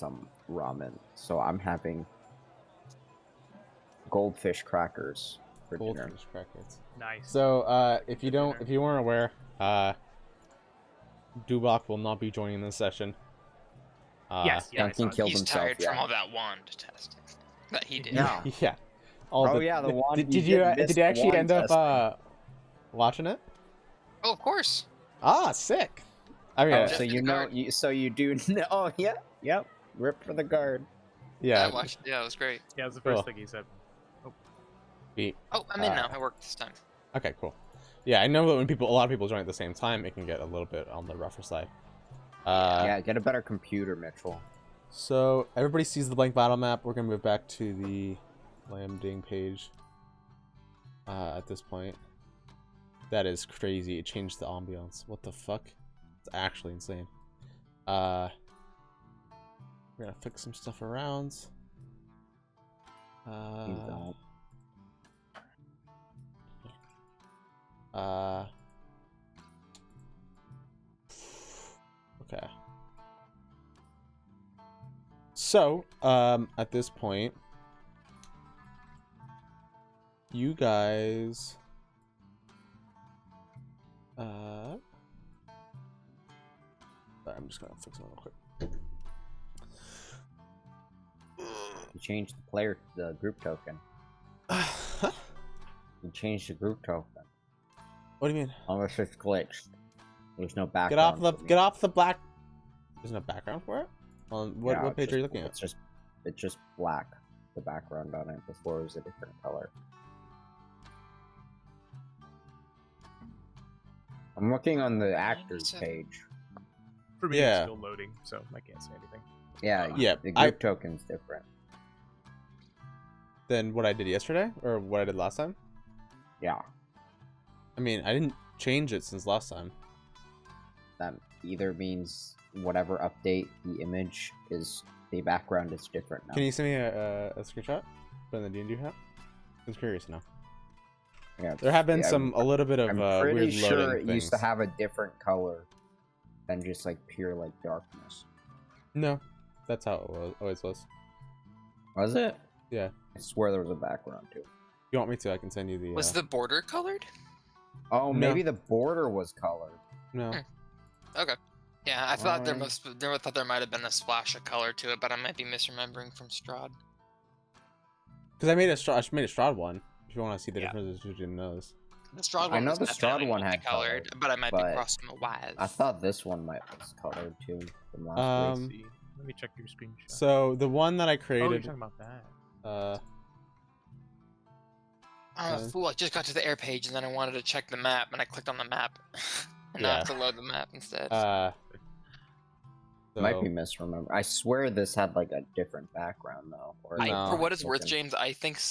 some ramen, so I'm having goldfish crackers for dinner. Goldfish crackers. Nice. So, if you weren't aware, Dubak will not be joining this session. Yes, yeah, Duncan killed He's himself. tired Yeah. from all that wand testing that he did. Yeah. Yeah. The one. Did you actually end up watching it? Oh, of course. Ah, sick. I mean, Oh, Just so the you know, guard. so you do. Oh yeah, yep. Rip for the guard. yeah. I watched. Yeah, it was great. Yeah, it was the first Cool. thing he said. Oh, I'm in now. I worked this time. Okay, cool. Yeah, I know that when a lot of people join at the same time, it can get a little bit on the rougher side. Yeah, get a better computer, Mitchell. So everybody sees the blank battle map. We're gonna move back to the landing page. At this point, that is crazy. It changed the ambiance. What the fuck? It's actually insane. We're gonna fix some stuff around. Okay. So, at this point, you guys, sorry, I'm just gonna fix it real quick. You changed the group token. You changed the group token. What do you mean? Unless it's glitched. There's no background. Get off the black. There's no background for it. What Yeah, page are you looking at? It's just black. The background on it. Before it was a different color. I'm looking on the actors page. For me, Yeah. it's still loading, so I can't say anything. Yeah, Yeah, the group token's different. Than what I did yesterday or what I did last time. Yeah, I mean, I didn't change it since last time. that either means whatever update the image is, the background is different now. Can you send me a screenshot from the D&D hat? I'm curious now. Yeah, There have been yeah, a little bit of I'm pretty weird sure loading it things. used to have a different color than just like pure like darkness. No, that's how it always was. Was it? Yeah. I swear there was a background too. If you want me to, I can send you the. Was the border colored? Oh, No. maybe the border was colored. No. Okay. Yeah, I thought Why? there might have been a splash of color to it, but I might be misremembering from Strahd. Because I made a Strahd one. If you want to see the Yeah. differences between those. The Strahd I one know was the Strahd definitely one had multicolored, color, but I might be but crossing my wires. I thought this one was colored too. From last Um, week. Let's see. Let me check your screenshot. So the one that I oh, you're created. talking about that. Oh, fool, I just got to the air page and then I wanted to check the map and I clicked on the map. And now I have to load the map instead. Might be so- misremember. I swear this had like a different background though. Or No. For what it's worth, looking- James,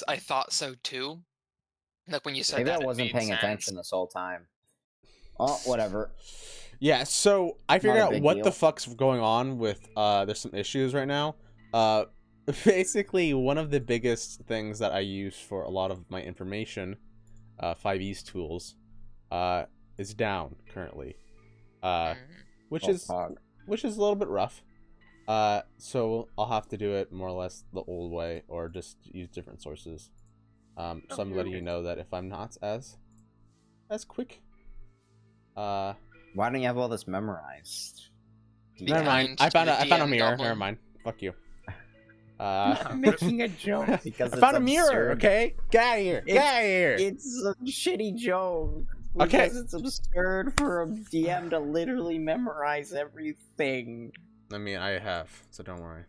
I thought so too. Like when you said Maybe that, I it wasn't made paying sense. attention this whole time. Oh, whatever. Yeah, so I figured Not a out big what deal. the fuck's going on with there's some issues right now. Basically one of the biggest things that I use for a lot of my information, 5E's tools, is down currently. Which Oh, is pog. which is a little bit rough. So I'll have to do it more or less the old way or just use different sources. So I'm letting you know that if I'm not as quick, Why don't you have all this memorized? never mind. Behind I found the a DM mirror. goblin. Never mind. Fuck you. I'm making a joke because I it's found a mirror. absurd. Okay, get out of here. Get out of here. It's a shitty joke. Okay. Because it's absurd for a DM to literally memorize everything. I mean, I have, so don't worry.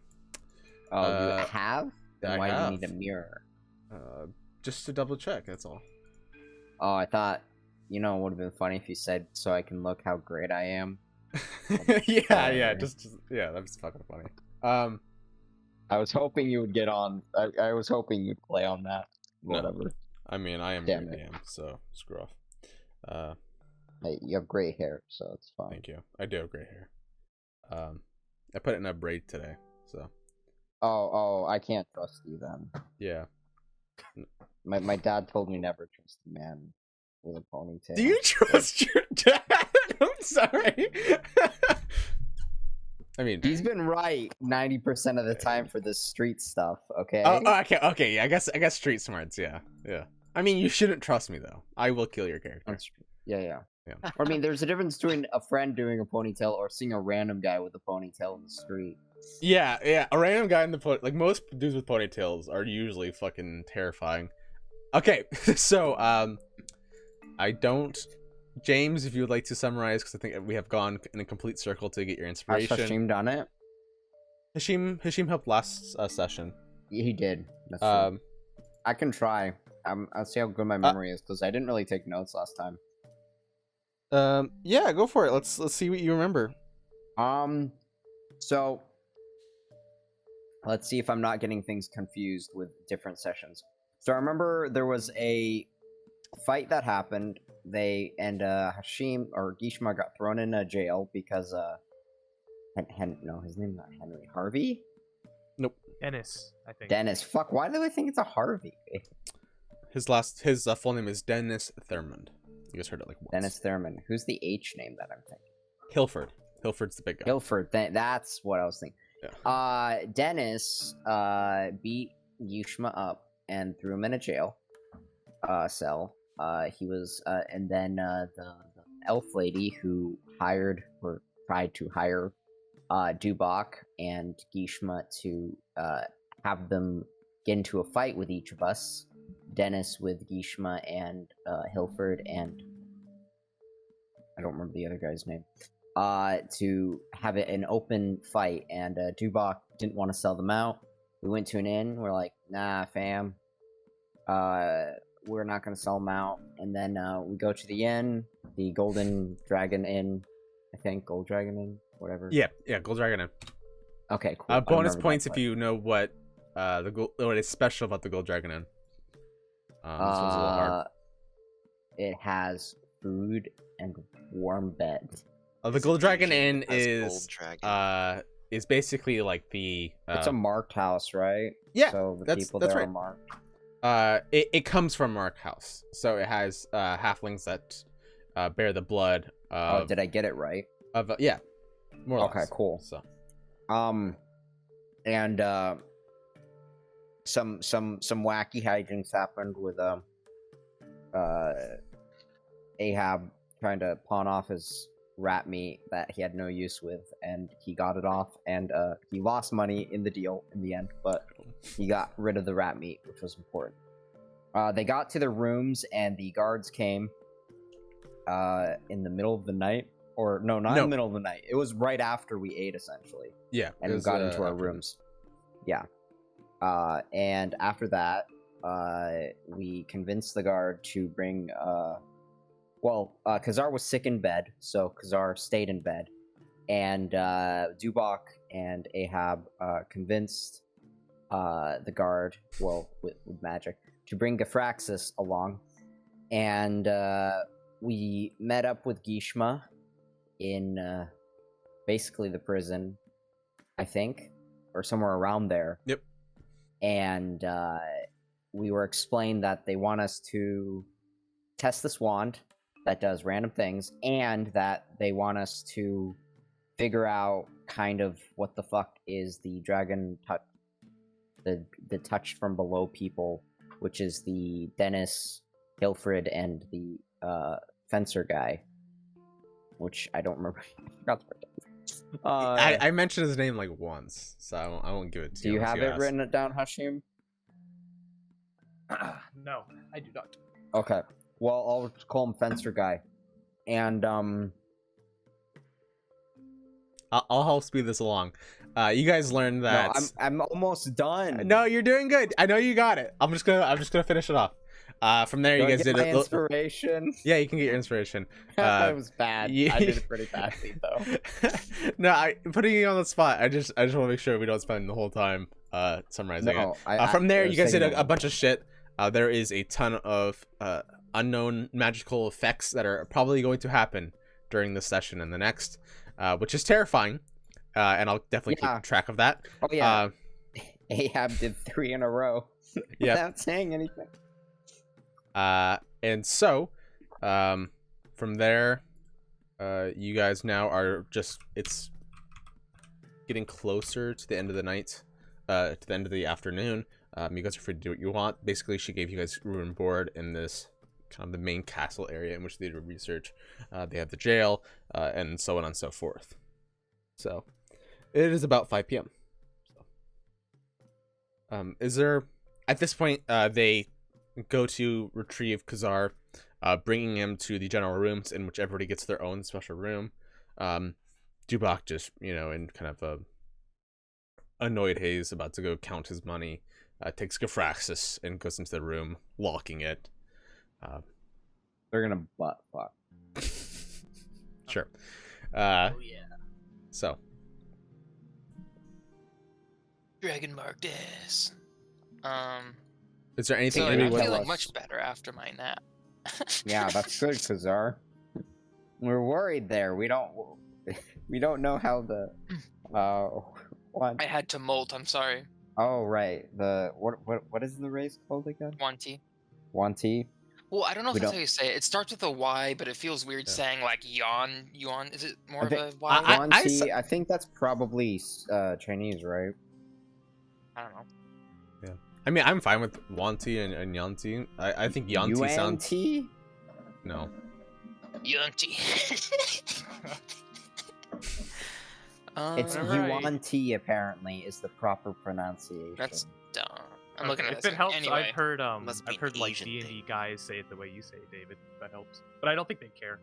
Oh, you Uh, have? Then I why do have. you need a mirror? Just to double check. That's all. Oh, I thought, it would have been funny if you said, so I can look how great I am. yeah. Just yeah. That's fucking funny. I was hoping you would get on. I was hoping you'd play on that. No. Whatever. I mean, I am Damn who I it. am, so screw off. Hey, you have great hair, so it's fine. Thank you. I do have great hair. I put it in a braid today, so Oh, I can't trust you then. yeah. My dad told me never trust a man with a ponytail. Do you trust your dad? I'm sorry. I mean, He's been right 90% of the time for this street stuff. Okay. okay. Yeah, I guess street smarts. Yeah. I mean, you shouldn't trust me though. I will kill your character. Yeah. I mean, there's a difference between a friend doing a ponytail or seeing a random guy with a ponytail in the street. Yeah. A random guy in the like most dudes with ponytails are usually fucking terrifying. Okay, so I don't. James, if you would like to summarize, because I think we have gone in a complete circle to get your inspiration. Has Hashim done it? Hashim helped last session. He did. That's true. I can try. I'll see how good my memory is, because I didn't really take notes last time. Yeah, go for it. Let's see what you remember. So let's see if I'm not getting things confused with different sessions. So I remember there was a fight that happened. Hashim or Gishma got thrown in a jail because no, his name's not Henry. Harvey? Nope. Dennis, I think. Dennis. Fuck, why do I think it's a Harvey? His full name is Dennis Thurmond. You guys heard it like once. Dennis Thurmond. Who's the H name that I'm thinking? Hilford's the big guy. Hilford. That's what I was thinking. Yeah. Dennis beat Gishma up and threw him in a jail cell. He was, and then the elf lady who hired or tried to hire Dubak and Gishma to have them get into a fight with each of us. Dennis with Gishma and Hilford and I don't remember the other guy's name. To have it an open fight, and Dubak didn't want to sell them out. We went to an inn. We're like, nah, fam. We're not going to sell them out. And then we go to the inn, the Golden Dragon Inn, I think, Gold Dragon Inn, whatever. Yeah, Gold Dragon Inn. Okay, cool. Bonus points if you know what what is special about the Gold Dragon Inn. This one's a little hard. It has food and warm beds. The Gold Dragon Inn Gold Dragon. is basically like the. It's a marked house, right? Yeah, so the that's people there right. are marked. It comes from Mark House, so it has halflings that bear the blood. Oh, did I get it right? Yeah, more or less. Okay, cool. So, and some wacky hijinks happened with Ahab trying to pawn off his rat meat that he had no use with, and he got it off, and he lost money in the deal in the end, but he got rid of the rat meat, which was important. They got to their rooms, and the guards came in the middle of the night. Or, no, not in the middle of the night. It was right after we ate, essentially. Yeah. And we got into our rooms. Yeah. And after that, we convinced the guard to bring... Khazar was sick in bed, so Khazar stayed in bed. And Dubak and Ahab convinced the guard, with magic, to bring Gafraxis along. And we met up with Gishma in basically the prison, I think, or somewhere around there. Yep. And we were explained that they want us to test this wand that does random things, and that they want us to figure out kind of what the fuck is the dragon touch, the touch from below people, which is the Dennis, Hilfred, and the fencer guy, which I don't remember. I forgot I mentioned his name like once, so I won't give it to you. Do you have it written down, Hashim? No, I do not. Okay. Well, I'll just call him Fencer Guy. And, I'll help speed this along. You guys learned that... No, I'm almost done. No, you're doing good. I know you got it. I'm just gonna finish it off. From there, you guys did my inspiration. Yeah, you can get your inspiration. That was bad. I did it pretty badly, though. No, putting you on the spot. I just want to make sure we don't spend the whole time summarizing it. From there, you guys did a bunch of shit. There is a ton of unknown magical effects that are probably going to happen during this session and the next, which is terrifying. And I'll definitely keep track of that. Oh yeah. Ahab did 3 in a row without saying anything. And so, from there, you guys now are just, getting closer to the end of the night, to the end of the afternoon, you guys are free to do what you want. Basically, she gave you guys room and board in this kind of the main castle area in which they do research. They have the jail, and so on and so forth. So, it is about 5 p.m. Is there, at this point, they go to retrieve Khazar, bringing him to the general rooms in which everybody gets their own special room. Dubak just, in kind of a annoyed haze, about to go count his money, takes Gafraxis and goes into the room, locking it. They're gonna butt fuck. Sure. Oh yeah. So. Dragon Marcus. Is there anything So Maybe I'm what feeling else? much better after my nap. Yeah, that's good, Khazar. We're worried there. We don't know how the what? I had to molt. I'm sorry. Oh right, the what is the race called again? Wanty. Wanty. Well, I don't know if We that's don't- how you say it. It starts with a Y, but it feels weird saying like yawn. Yuan. Is it more I of think- a Y? Wanty. I think that's probably Chinese, right? I don't know. I mean, I'm fine with Wanti and Yanti. I think Yanti sounds... Yuan-Ti? No. Yanti. It's Alright. Yuan-Ti, apparently, is the proper pronunciation. That's dumb. I'm looking at If this. it helps, anyway. I've heard Must be I've heard an like Asian D&D thing. guys say it the way you say it, David. If that helps, but I don't think they care.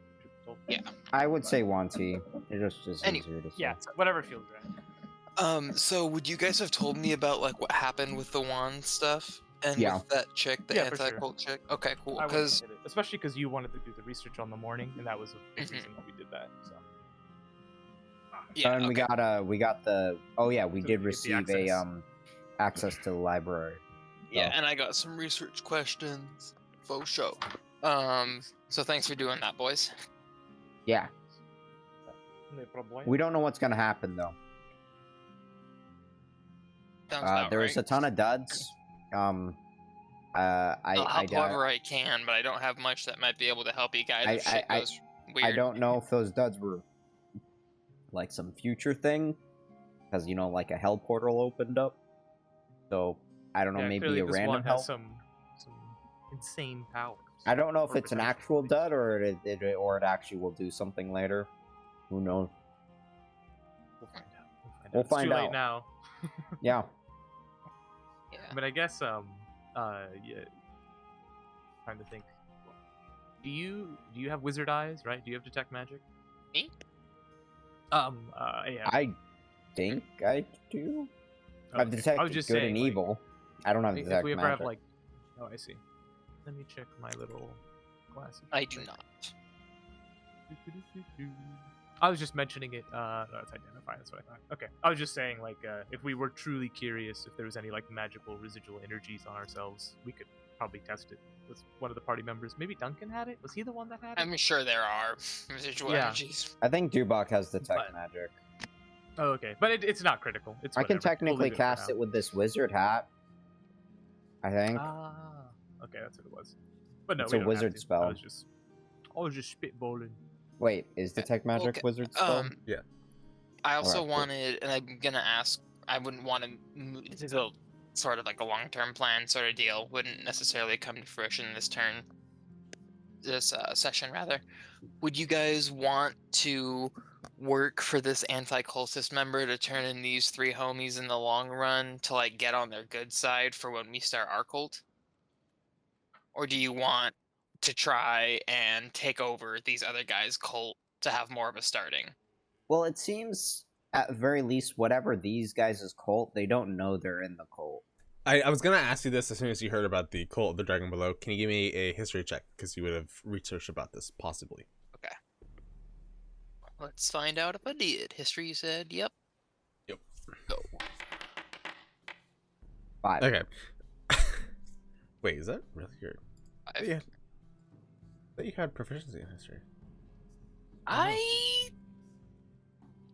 Yeah. I would say Wanti. It's just Any- easier to say. Yeah, whatever feels right. So would you guys have told me about like what happened with the wand stuff and Yeah. with that chick, the Yeah, for sure. anti-cult chick? Okay, cool. I wouldn't Because hit it, especially because you wanted to do the research on the morning, and that was the Mhm. reason why we did that. So. yeah, And okay. we got the. Oh yeah, we So did we get the receive a access. access to the library. Yeah, Oh. and I got some research questions. Faux show. So thanks for doing that, boys. Yeah, No problem. we don't know what's gonna happen though. Sounds about There was right. a ton of duds. I'll I help doubt- however I can, but I don't have much that might be able to help you guys if shit I- goes weird. I don't know if those duds were like some future thing, because like a hell portal opened up. So I don't know, Yeah, maybe clearly a this random one hell. has some insane powers. I don't know if or it's an potential actual things. dud or it actually will do something later. Who knows? We'll find out. We'll It's find too out. late now. Yeah. Yeah. But I guess yeah. Trying to think. Do you have wizard eyes? Right? Do you have detect magic? Me? Yeah. I think I do. I've Okay. detected I was just good saying, and like, evil. I don't have If detect we ever magic. have like, oh, I see. Let me check my little glasses. I do not. I was just mentioning it. No, it's identify. That's what I thought. Okay. I was just saying, like, if we were truly curious if there was any like magical residual energies on ourselves, we could probably test it with one of the party members. Maybe Duncan had it. Was he the one that had it? I'm sure there are residual Yeah. energies. I think Dubak has detect But- magic. Oh, okay. But it's not critical. It's I can whatever. We'll technically leave it for cast now. it with this wizard hat. I think. Ah. Okay, that's what it was. But no, It's we a don't have wizard to. spell. I was just spitballing. Wait, is detect magic Okay, wizard spell? Yeah. I also Alright, cool. wanted, and I'm gonna ask. I wouldn't want to. This is a sort of like a long-term plan sort of deal. Wouldn't necessarily come to fruition this turn. This session, rather. Would you guys want to work for this anti-cultist member to turn in these 3 homies in the long run to like get on their good side for when we start our cult? Or do you want to try and take over these other guys' cult to have more of a starting? Well, it seems at the very least, whatever these guys' cult, they don't know they're in the cult. I was gonna ask you this as soon as you heard about the cult of the dragon below. Can you give me a history check, because you would have researched about this possibly? Let's find out if I did. History, you said? Yep. Yep. Go. 5. Okay. Wait, is that really your? Yeah. That you had proficiency in history. I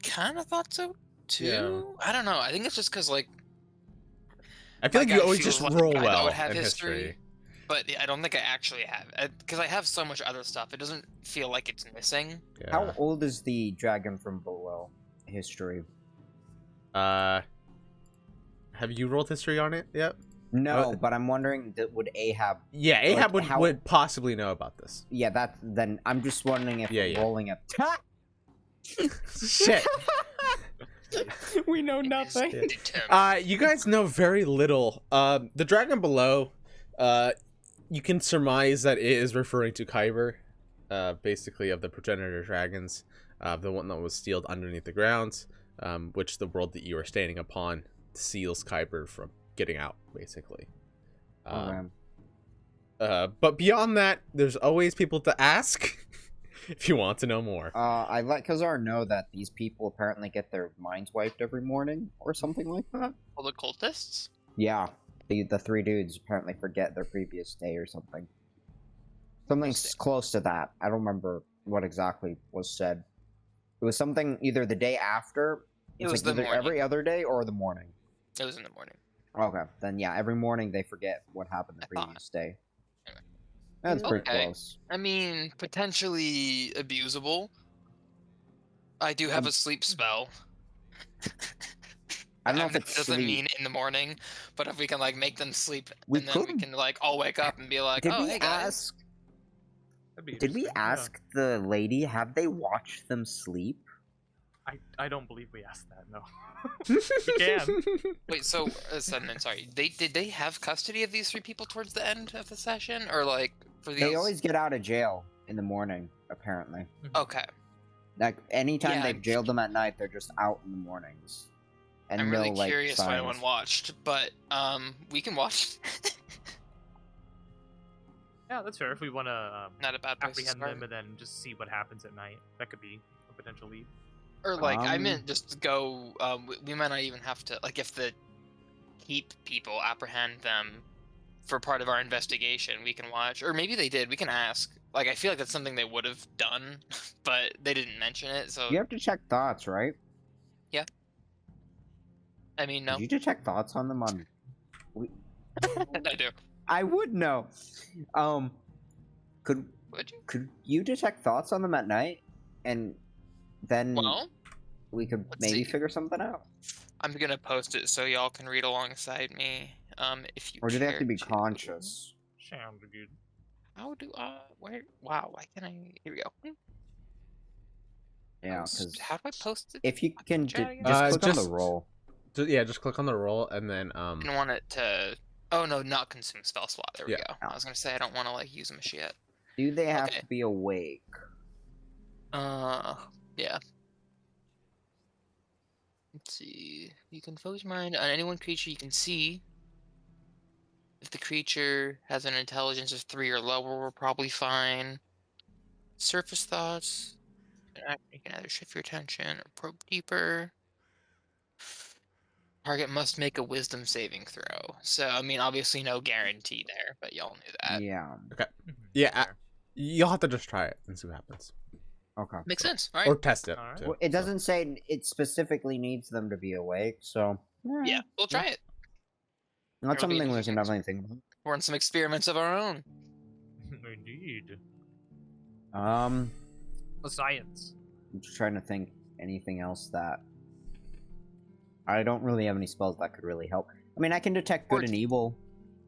kind of thought so too. Yeah. I don't know. I think it's just because like I feel like Like, you I always feel just like roll I well would have in history. history. But I don't think I actually have, because I have so much other stuff. It doesn't feel like it's missing. Yeah. How old is the dragon from below history? Have you rolled history on it yet? No, but I'm wondering that would Ahab. Yeah, Ahab Like, would possibly know about this. Yeah, then I'm just wondering if rolling a. Shit. We know nothing. You guys know very little. The dragon below, you can surmise that it is referring to Khyber, basically of the progenitor dragons, the one that was sealed underneath the ground, which the world that you are standing upon seals Khyber from getting out, basically. But beyond that, there's always people to ask if you want to know more. I let Khazar know that these people apparently get their minds wiped every morning or something like that. All the cultists? Yeah, the three dudes apparently forget their previous day or something. Something close to that. I don't remember what exactly was said. It was something either the day after. It was like the either morning. every other day or the morning. It was in the morning. Okay, then yeah, every morning they forget what happened the previous day. Anyway. That's pretty Okay. close. I mean, potentially abusable. I do have a sleep spell. I don't know if it doesn't mean in the morning, but if we can like make them sleep, We and then we could- can like all wake up and be like, Did "Oh, we hey guys." ask? That'd be Did we interesting, yeah. ask the lady? Have they watched them sleep? I don't believe we asked that. No. We can. Wait, so Sudden, sorry. Did they have custody of these three people towards the end of the session, or like for these? They always get out of jail in the morning, apparently. Okay. Like anytime Yeah, they've jailed them at night, they're just out in the mornings. And I'm really no, like, curious if anyone signs. watched, but we can watch. Yeah, that's fair. If we want to Not a bad place to apprehend start. them and then just see what happens at night, that could be a potential lead. Or like I Um, meant just go. We might not even have to like if the keep people apprehend them for part of our investigation. We can watch, or maybe they did. We can ask. Like I feel like that's something they would have done, but they didn't mention it. So You have to check thoughts, right? I mean, no, Did you detect thoughts on them on? I do. I would know. Could Would you? you detect thoughts on them at night, and then Well, we could let's maybe see. figure something out? I'm gonna post it so y'all can read alongside me. If you Or do they have care to be conscious? Sound good. How do where? Wow, why can I? Here we go. Yeah, Post. because How do I post it? if you can chat again? just click on Just- the roll. Yeah, just click on the roll and then I don't want it to. Oh no, not consume spell slot. There we Yeah. go. I was gonna say I don't want to like use them shit. Do they have Okay. to be awake? Yeah. Let's see. You can focus your mind on any one creature you can see. If the creature has an intelligence of 3 or lower, we're probably fine. Surface thoughts. You can either shift your attention or probe deeper. Target must make a wisdom saving throw. So, I mean, obviously no guarantee there, but y'all knew that. Yeah. Yeah, Fair. you'll have to just try it and see what happens, Okay. Makes sense, right? or test it. Alright. too, Well, it so. doesn't say it specifically needs them to be awake, so Yeah, we'll try it. that's It'll be something we interesting. can definitely think about. We're in some experiments of our own. Indeed. Um, The science. I'm just trying to think anything else that I don't really have any spells that could really help. I mean, I can detect good Or- and evil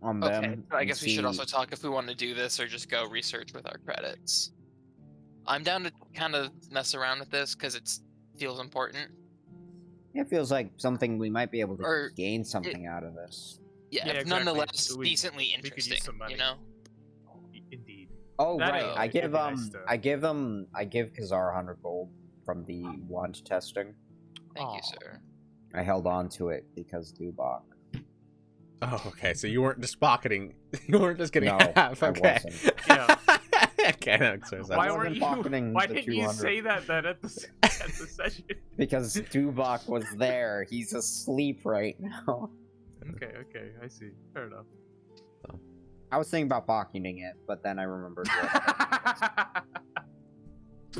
on them. Okay, so I and guess we should also see- talk if we want to do this or just go research with our credits. I'm down to kind of mess around with this because it feels important. It feels like something we might be able to Or gain something out of this. Yeah, Yeah, if exactly. nonetheless We- decently we could use interesting. some money. You know, Indeed. Oh That right, is- I it'd give be nice to- I give Kazar 100 gold from the wand testing. thank you, Aw. sir. I held on to it because Dubak. Oh, okay. So you weren't just pocketing. You weren't just getting No, half. I Okay. wasn't. Yeah. Okay, that makes sense. I Why wasn't weren't you? pocketing Why the didn't you 200. say that then at the session? Because Dubak was there. He's asleep right now. Okay, I see. Fair enough. I was thinking about pocketing it, but then I remembered.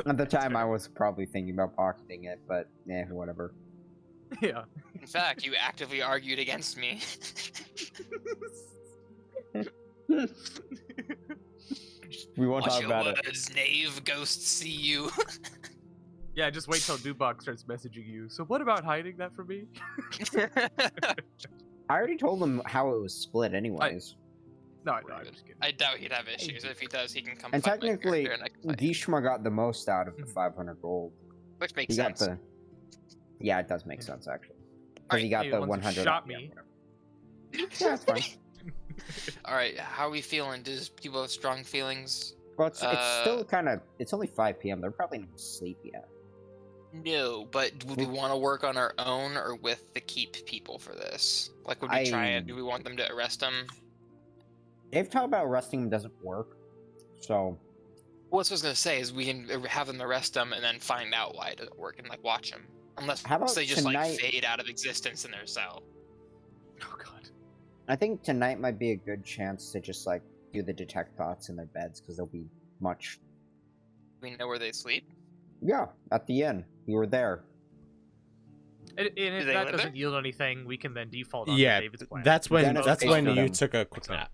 At the time, I was probably thinking about pocketing it, but whatever. Yeah. In fact, you actively argued against me. We won't Watch talk your about it. words, knave. Ghosts see you. Yeah, just wait till Dubok starts messaging you. So what about hiding that from me? I already told him how it was split, anyways. No, I'm just kidding. I doubt he'd have issues. If he does, he can come. And fight my technically, character and I can fight. Gishma got the most out of the Mhm. 500 gold. Which makes He got sense. the. Yeah, it does make sense actually. Because Alright, he got hey, the the ones who 100. shot yeah, me. whatever. Yeah, it's fine. All right, how are we feeling? Does people have strong feelings? Well, it's still kind of. It's only 5 p.m. They're probably not asleep yet. No, but would we want to work on our own or with the keep people for this? Like, would we try it? Do we want them to arrest them? They've talked about arresting him doesn't work, so What I was gonna say is we can have them arrest them and then find out why it doesn't work and like watch them, unless How about they just like tonight- fade out of existence in their cell. Oh god. I think tonight might be a good chance to just like do the detect thoughts in their beds because they'll be much. We know where they sleep. Yeah, at the end we were there. And if they that live doesn't there? yield anything, we can then default on Yeah, David's plan. that's when Dennis that's pays when for you them. took a quick So- nap.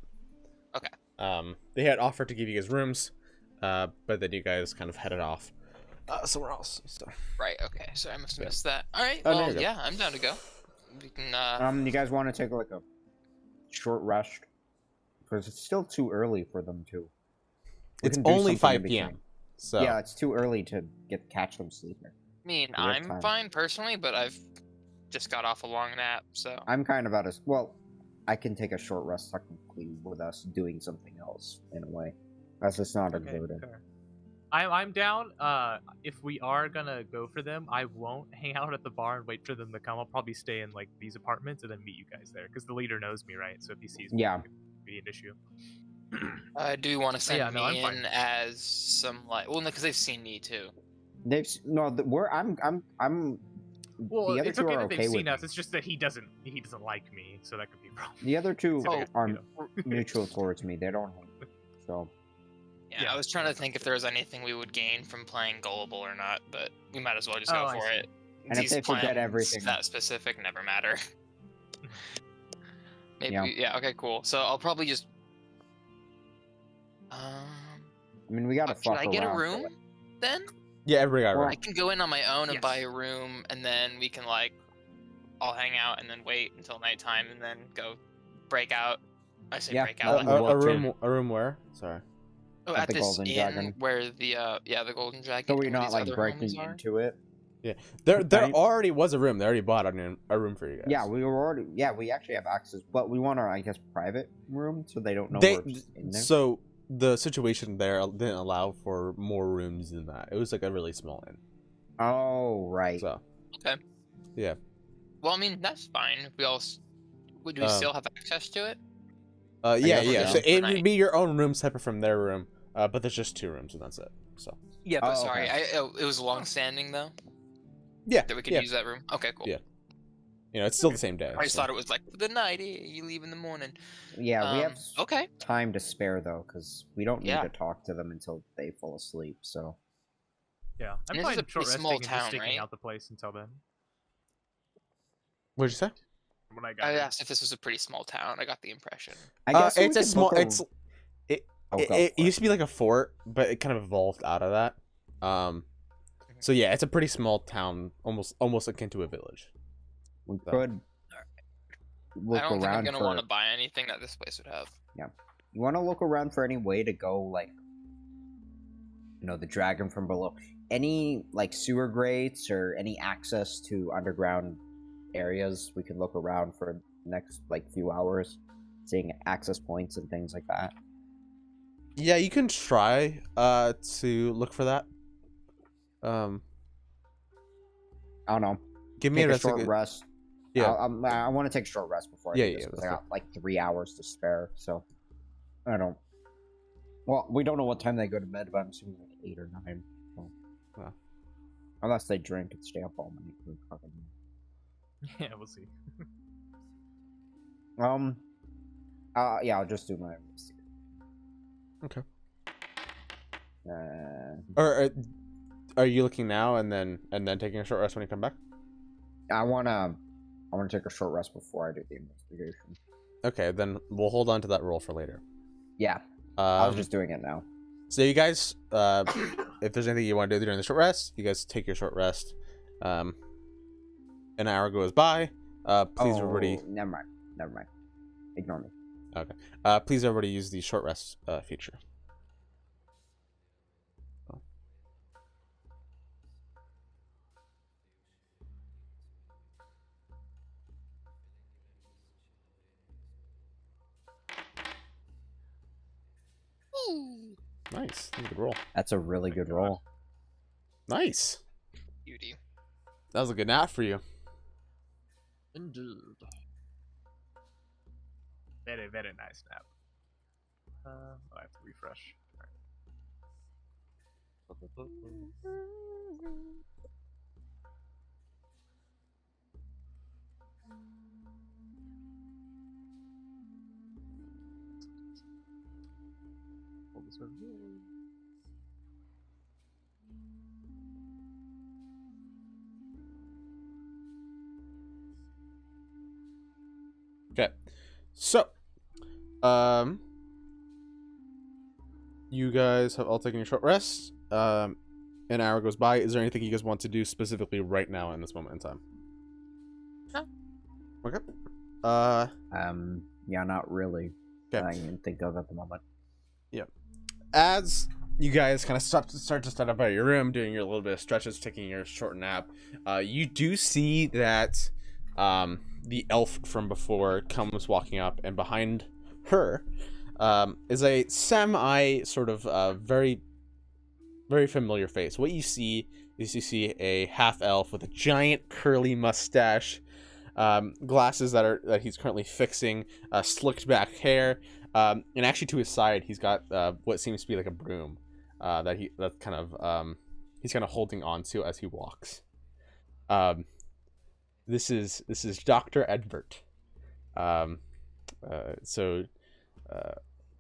Okay. They had offered to give you guys rooms, but then you guys kind of headed off somewhere else. So. Right. Okay. So I must have Yeah. missed that. All right. Oh, there Well, you go. yeah, I'm down to go. We can. You guys want to take like a short rest because it's still too early for them to. We It's can do only something in 5 p.m. between. So Yeah, it's too early to catch them sleeping. I mean, we have I'm time. fine personally, but I've just got off a long nap, so. I'm kind of out of well. I can take a short rest technically with us doing something else in a way. That's just not Okay, exerted. fair. I'm down. If we are gonna go for them, I won't hang out at the bar and wait for them to come. I'll probably stay in like these apartments and then meet you guys there because the leader knows me, right? So if he sees me, Yeah. it could be an issue. Do you want to send Yeah, no, I'm me fine. in as some like? Well, no, because they've seen me too. We're I'm. Well, the other it's two okay are that okay they've with seen us. me. It's just that he doesn't like me, so that could be a problem. The other two So, are you know. neutral towards me. They don't hate me. So Yeah, Yeah. I was trying to think if there was anything we would gain from playing gullible or not, but we might as well just Oh, go I for see. it. And if These they forget plans everything- that specific never matter. Maybe Yeah. yeah. Okay, cool. So I'll probably just. I mean, we gotta Should fuck I get a around for, room like- then? yeah, everybody got a Well, room. I can go in on my own and Yes. buy a room, and then we can like all hang out and then wait until nighttime and then go break out. I say Yeah, break that out. would like, work too. A room where? Sorry. oh, at at the this Golden inn Dragon. where the the Golden Dragon. So we're and not these like other breaking homies are. into it. There Right. already was a room. They already bought a room for you guys. Yeah, we were already. Yeah, we actually have access, but we want our, I guess, private room so they don't know They we're just in there. so the situation there didn't allow for more rooms than that. It was like a really small inn. Oh right. So Okay. yeah. Well, I mean that's fine. If we all would we still have access to it? Yeah, guess yeah. so. So it Night. would be your own room separate from their room, but there's just 2 rooms and that's it. So Yeah, but Oh, sorry, okay. it was long standing though yeah, that we could yeah. use that room. Okay, cool. Yeah. You know, it's still the same day. I just so. thought it was like for the night. You leave in the morning. Yeah, we have Okay. time to spare though, because we don't need Yeah. to talk to them until they fall asleep. So Yeah, I'm And this is fine a short pretty resting small and just town, sticking right? out the place until then. What'd you say? When I got I here. asked if this was a pretty small town. I got the impression. I guess we it's a could small. book a- It's it. Oh, it go it for used to be like a fort, but it kind of evolved out of that. So yeah, it's a pretty small town, almost akin to a village. We So- could look I don't think I'm around gonna for. want to buy anything that this place would have. You want to look around for any way to go, like, the dragon from below. Any like sewer grates or any access to underground areas. We can look around for the next like few hours, seeing access points and things like that. Yeah, you can try to look for that. I don't know. Give me Take a a short rest. Yeah. I want to take a short rest before I Yeah, do this yeah, because that's I got like 3 hours to spare. So I don't. Well, we don't know what time they go to bed, but I'm assuming like 8 or 9. So. Wow. Unless they drink and stay up all night. Yeah, we'll see. Yeah, I'll just do my. Okay. Uh, Or are you looking now and then taking a short rest when you come back? I wanna take a short rest before I do the investigation. Okay, then we'll hold on to that roll for later. Yeah, I was Um, just doing it now. So you guys, if there's anything you want to do during the short rest, you guys take your short rest. An hour goes by. Please everybody. Never mind. Ignore me. Okay. Please everybody use the short rest feature. Nice. That's a good roll. That's a really good roll. Nice. Beauty. That was a good nap for you. Indeed. Very, very nice nap. I have to refresh. Hold this one here. Okay. So, you guys have all taken your short rest. An hour goes by. Is there anything you guys want to do specifically right now in this moment in time? No. Okay. Yeah, not really. Okay. I can think of at the moment. As you guys kind of start to stand up out of your room, doing your little bit of stretches, taking your short nap, you do see that the elf from before comes walking up, and behind her is a semi sort of very, very familiar face. What you see is a half elf with a giant curly mustache, glasses that he's currently fixing, slicked back hair. And actually, to his side, he's got what seems to be like a broom he's kind of holding on to as he walks. This is Dr. Edbert.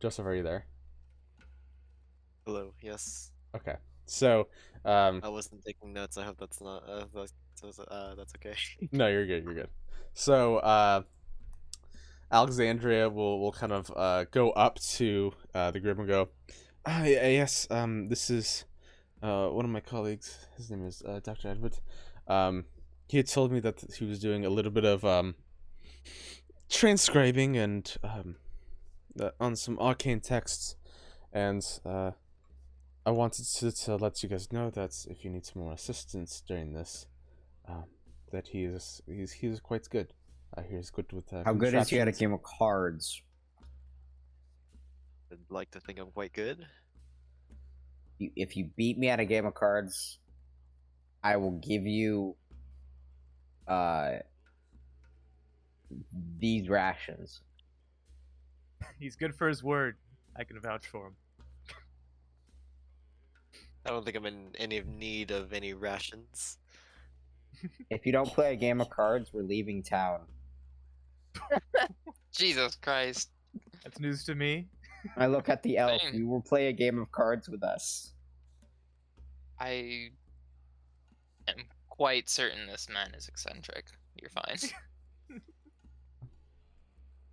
Joseph, are you there? Hello. Yes. Okay. So I wasn't taking notes. I hope that's not. That's okay. no, you're good. You're good. So Alexandria will kind of go up to the group and go, yes, this is one of my colleagues. His name is Dr. Edward. He had told me that he was doing a little bit of transcribing and on some arcane texts, and I wanted to let you guys know that if you need some more assistance during this, that he's quite good. He's good with How good is he at a contraptions. game of cards? I'd like to think I'm quite good. If you beat me at a game of cards, I will give you these rations. He's good for his word. I can vouch for him. I don't think I'm in any need of any rations. If you don't play a game of cards, we're leaving town. Jesus Christ. That's news to me. I look at the elf. Same. You will play a game of cards with us. I am quite certain this man is eccentric. You're fine.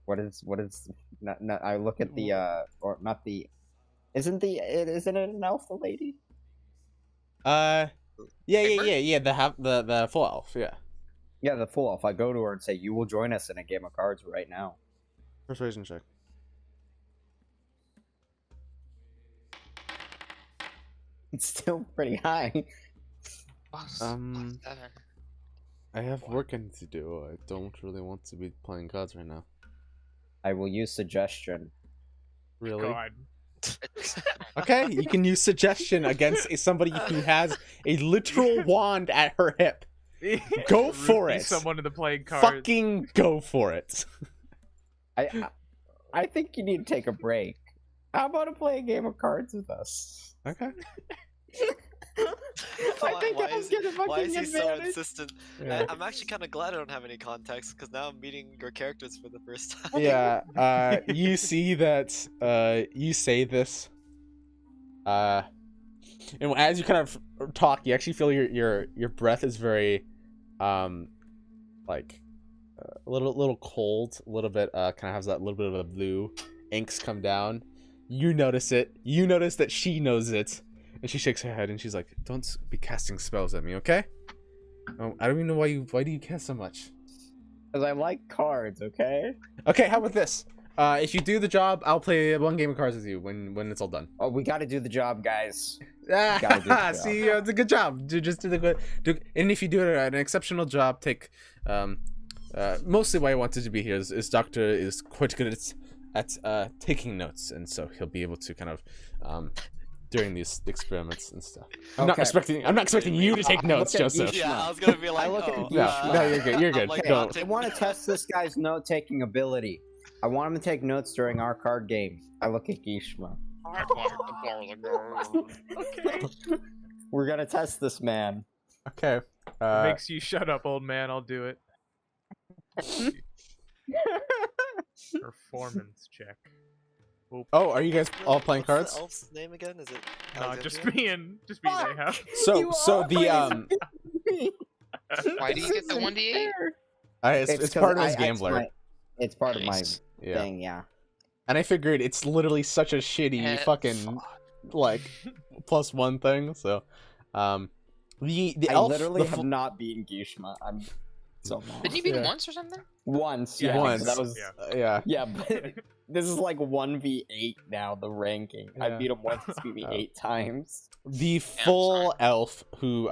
What is not I look at the or not the isn't it an elf the lady? Yeah. Khyber? The full elf. Yeah. Yeah, the full elf. I go to her and say, "You will join us in a game of cards right now." Persuasion check. It's still pretty high. Seven. I have working to do. I don't really want to be playing cards right now. I will use suggestion. Really? God. Okay, you can use suggestion against somebody who has a literal wand at her hip. Go for Be it. Someone in the playing cards. Fucking go for it. I think you need to take a break. How about to play a game of cards with us? Okay. Why is he so insistent? Yeah. I'm actually kind of glad I don't have any context because now I'm meeting your characters for the first time. Yeah. You see that. You say this. And as you kind of talk, you actually feel your breath is very, like, a little cold. A little bit. Kind of has that little bit of a blue inks come down. You notice it. You notice that she knows it. And she shakes her head and she's like, "Don't be casting spells at me, okay? Oh, I don't even know why do you cast so much? Because I like cards, okay? Okay, how about this? If you do the job, I'll play one game of cards with you when it's all done. Oh, we gotta do the job, guys. Gotta do the job. See, it's a good job. Just do the good. And if you do an exceptional job, take. Mostly why I wanted to be here is Doctor is quite good at taking notes, and so he'll be able to kind of during these experiments and stuff. I'm not expecting you to take notes, Joseph. Yeah, I was gonna be like, look at oh, No, you're good. You're good. like, Go. I want to test this guy's note-taking ability. I want him to take notes during our card game. I look at Gishma. Okay. We're gonna test this man. Okay. Makes you shut up, old man. I'll do it. Performance check. Oh, are you guys all playing What's cards? The elf's name again? Is it? No, just Alexandria? me and Ahab. So the Why do you get the 1d8? it's part of his gambler. It's part of my Nice. Yeah. thing, yeah. And I figured it's literally such a shitty fucking like +1 thing. So, the I elf literally the have not beaten Gishma. I'm so mad. Didn't you beat him Yeah. once or something? Once, Yeah, yeah. Once. That was Yeah. yeah. but this is like 1v8 now. The ranking. I Yeah. beat him once. He's beat me 8 times. The full elf who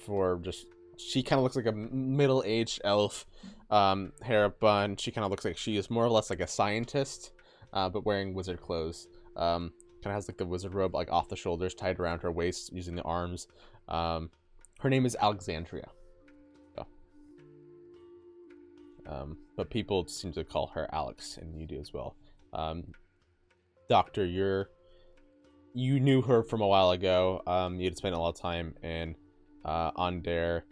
for just she kind of looks like a middle-aged elf, hair bun. She kind of looks like she is more or less like a scientist, but wearing wizard clothes. Kind of has like the wizard robe like off the shoulders, tied around her waist using the arms. Her name is Alexandria. So. But people seem to call her Alex, and you do as well. Doctor, you knew her from a while ago. You had spent a lot of time in on Dare.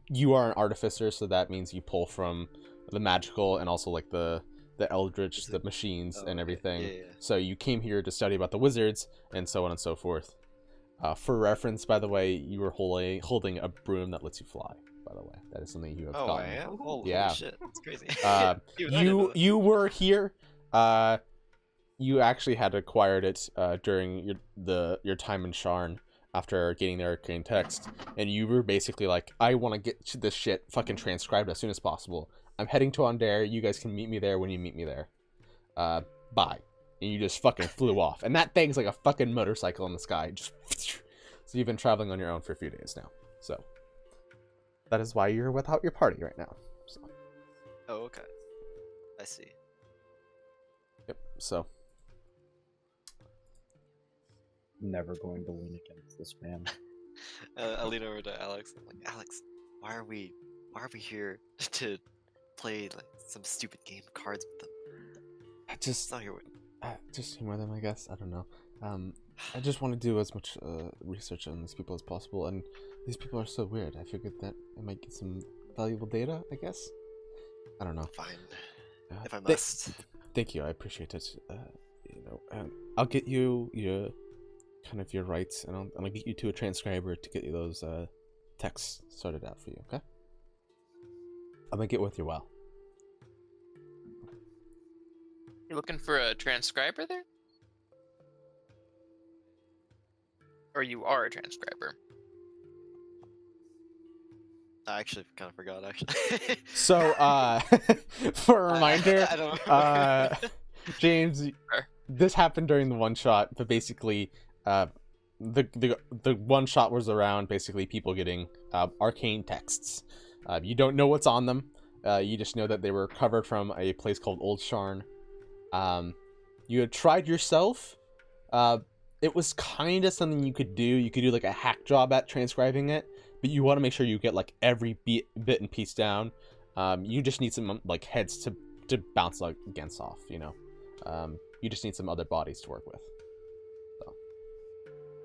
You are an artificer, so that means you pull from the magical and also like the eldritch, the machines, and everything. Yeah. So you came here to study about the wizards and so on and so forth. For reference, by the way, you were holding a broom that lets you fly. By the way, that is something you have Oh, gotten. I am? Holy Yeah. shit, that's crazy. Uh, Even I didn't know that. you were here. You actually had acquired it during your time in Sharn after getting the arcane text, and you were basically like, I want to get this shit fucking transcribed as soon as possible. I'm heading to Ondare. You guys can meet me there when you meet me there. Bye. And you just fucking flew off, and that thing's like a fucking motorcycle in the sky. Just so you've been traveling on your own for a few days now. So that is why you're without your party right now. So. Oh, okay. I see. Yep. So. Never going to win against this man. I lean over to Alex. I'm like, Alex, why are we here to play like some stupid game of cards with them? It's not here. Just humor them, I guess. I don't know. I just want to do as much research on these people as possible, and these people are so weird. I figured that I might get some valuable data, I guess. I don't know. Fine, if I must. Thank you. I appreciate it. I'll get you your rights, and I'll get you to a transcriber to get you those texts sorted out for you. Okay. I'm gonna get with you well. You're looking for a transcriber there? Or you are a transcriber? I actually kind of forgot. Actually. So, for a reminder, I don't know. James, this happened during the one shot, but basically, the one shot was around basically people getting arcane texts. You don't know what's on them. You just know that they were covered from a place called Old Sharn. You had tried yourself. It was kind of something you could do. You could do like a hack job at transcribing it, but you want to make sure you get like every bit and piece down. You just need some like heads to bounce like against off. You just need some other bodies to work with. So.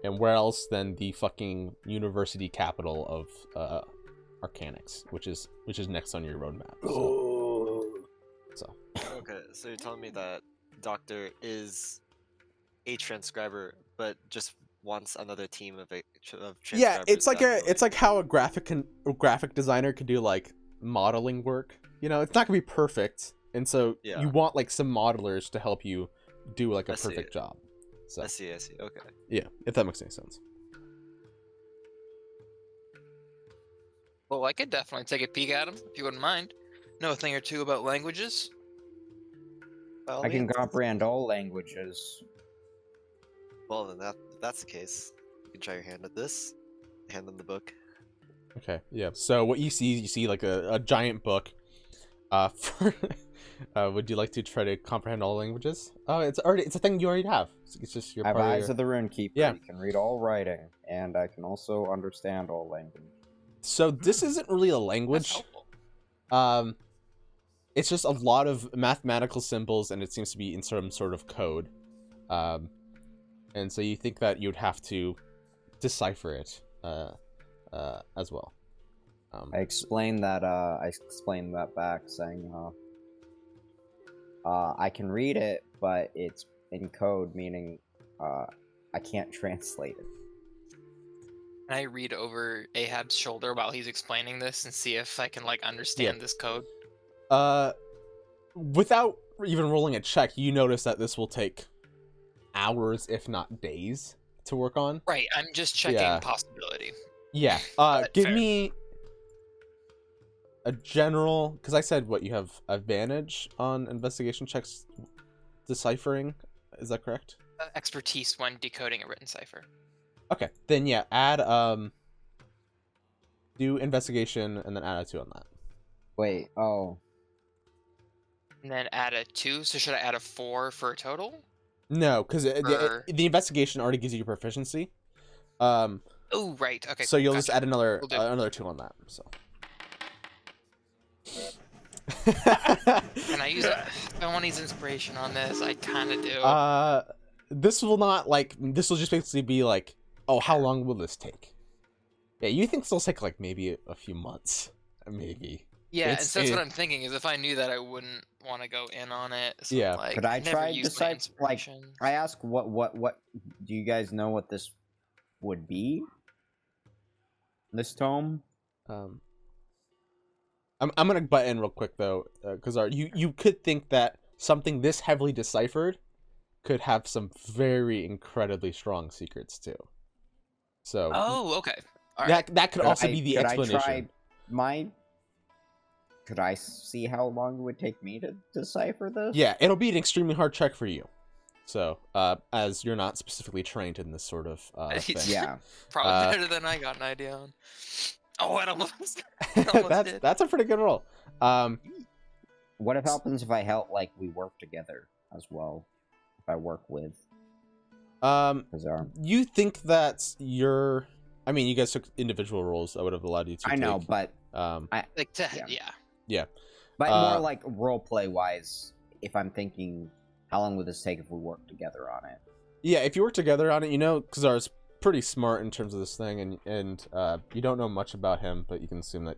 And where else than the fucking university capital of Arcanics, which is next on your roadmap. So. Okay, so you're telling me that Doctor is a transcriber, but just wants another team of transcribers. Yeah, it's like that, it's like how a graphic designer could do like modeling work. It's not gonna be perfect, and so Yeah. you want like some modelers to help you do like a I see. perfect job. So I see. Okay. yeah, if that makes any sense. Well, I could definitely take a peek at them if you wouldn't mind. Know a thing or two about languages. By all I can means. comprehend all languages. Well, then if that's the case, you can try your hand at this. Hand them the book. Okay, yeah. So what you see like a giant book. For, would you like to try to comprehend all languages? Oh, it's a thing you already have. It's just your I have part eyes of the rune keeper. Yeah. You can read all writing, and I can also understand all language. So this isn't really a That's language. helpful. It's just a lot of mathematical symbols, and it seems to be in some sort of code. And so you think that you'd have to decipher it, as well. I explained that. I explained that back, saying, I can read it, but it's in code, meaning, I can't translate it. Can I read over Ahab's shoulder while he's explaining this and see if I can like understand this code? Without even rolling a check, you notice that this will take hours, if not days, to work on. Right, I'm just checking Yeah. possibility. Yeah. Give Fair. me a general, because I said what you have advantage on investigation checks deciphering. Is that correct? Expertise when decoding a written cipher. Okay, then yeah, add do investigation and then add a 2 on that. Wait, oh. And then add a 2, so should I add a 4 for a total? No, because Or- the investigation already gives you your proficiency. Oh, right, okay. So you'll just gotcha. add another Will do. another 2 on that. So. Can I use it? I want to use inspiration on this. I kind of do. This will not this will just basically be like, oh, how long will this take? Yeah, you think this will take like maybe a few months, maybe. Yeah, and it's- so that's what it- I'm thinking is if I knew that, I wouldn't want to go in on it. So Yeah. like, Could I never try use my decipher, like, inspiration. I ask what do you guys know what this would be? This tome? I'm gonna butt in real quick though, because you could think that something this heavily deciphered could have some very incredibly strong secrets too. So Oh, okay. All right. that could also be the could explanation. I try my... Could I see how long it would take me to decipher this? Yeah, it'll be an extremely hard check for you. So, as you're not specifically trained in this sort of thing. Yeah. Probably better than I got an idea on. Oh, it almost, it almost did. that's a pretty good roll. What if happens if I help, like, we work together as well? If I work with... Because You think that you're... I mean, you guys took individual roles that would have allowed you to I know, take, but... Like, Yeah. But more like roleplay wise, if I'm thinking, how long would this take if we work together on it? Yeah, if you work together on it, you know, Kazar's pretty smart in terms of this thing, and you don't know much about him, but you can assume that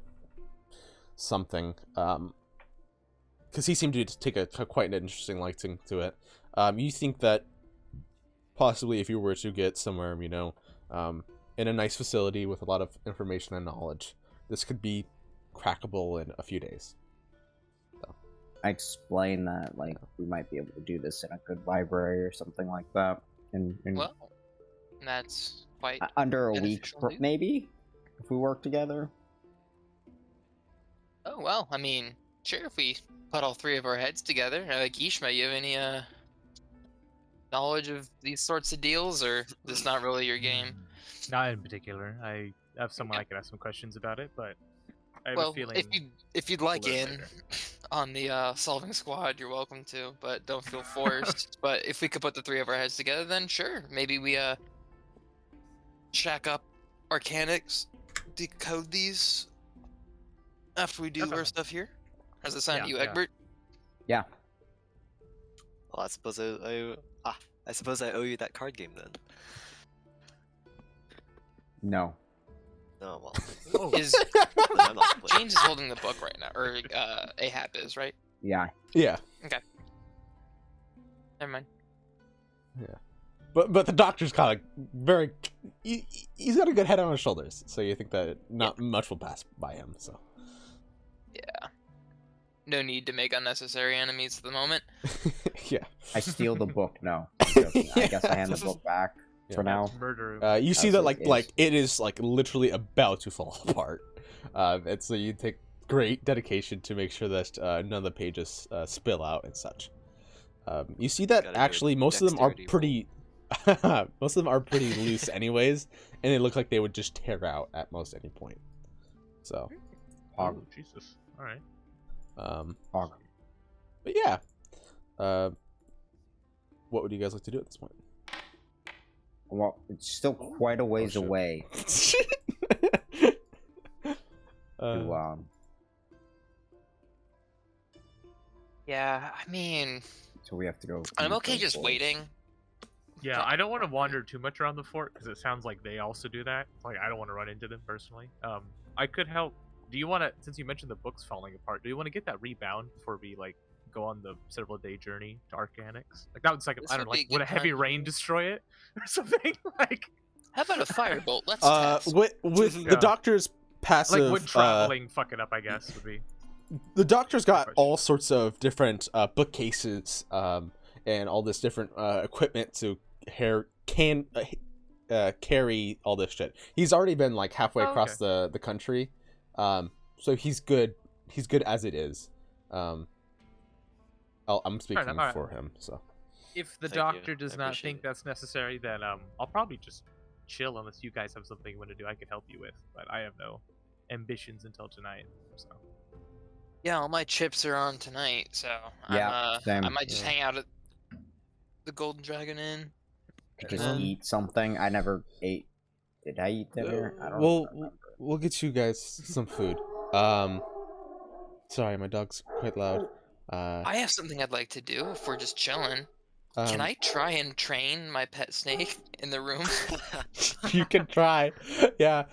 something, because he seemed to take a quite an interesting liking to it. You think that possibly if you were to get somewhere, you know, in a nice facility with a lot of information and knowledge, this could be crackable in a few days. So. I explain that, like, we might be able to do this in a good library or something like that. And well, that's quite under a week, beneficial news. maybe, if we work together. Oh well, I mean, sure. If we put all 3 of our heads together, like Ishma, you have any knowledge of these sorts of deals, or is this not really your game? Not in particular. I have someone I could ask some questions about it, but I have Well, a feeling. if you'd like learn in later. on the solving squad, you're welcome to, but don't feel forced. But if we could put the 3 of our heads together, then sure, maybe we shack up Arcanics, decode these after we do our Definitely. stuff here. How's that sound to Yeah, you, yeah. Egbert? Yeah. Well, I suppose I suppose I owe you that card game then. No. No, well, Oh, Is then I'm not playing. James is holding the book right now, or Ahab is, right? Yeah. Yeah, Never mind. but the doctor's kind of very... He's got a good head on his shoulders, so you think that not much will pass by him, so... Yeah. No need to make unnecessary enemies at the moment. Yeah. I steal the book. No, I'm joking. I guess I hand the book back Yeah. for now. Murder. You see As that it like is. it is like literally about to fall apart. And so you take great dedication to make sure that none of the pages spill out and such. You see that Gotta do a actually most of them are dexterity pretty most of them are pretty loose anyways, and they look like they would just tear out at most any point. So, Oh, Jesus. All right. Pog. but yeah. What would you guys like to do at this point? Well, it's still quite a ways shit. away Uh, to Yeah, I mean, so we have to go. I'm feed okay those just boys. waiting. Yeah, I don't want to wander too much around the fort because it sounds like they also do that. Like, I don't want to run into them personally. I could help. Do you want to, since you mentioned the books falling apart, do you want to get that rebound before we like go on the several day journey to Arcanics? Like that would like This I don't know, would be like a would a good heavy time. rain destroy it or something? Like How about a firebolt? Let's test. with Yeah. the doctor's passive like would traveling fuck it up? I guess would be. the doctor's got question. all sorts of different bookcases and all this different equipment to carry all this shit. He's already been like halfway Oh, across the country, so he's good as it is. I'm speaking enough, alright. for him, so If the Thank you, doctor does I not appreciate think it. that's necessary, then I'll probably just chill unless you guys have something you want to do. I could help you with, but I have no ambitions until tonight. So Yeah, all my chips are on tonight, so Yeah, same. I might just Yeah. hang out at the Golden Dragon Inn. Could just Um, eat something. I never ate. Did I eat dinner? I don't We'll remember. we'll get you guys some food. Sorry, my dog's quite loud. I have something I'd like to do if we're just chilling. Can I try and train my pet snake in the room? You can try. Yeah.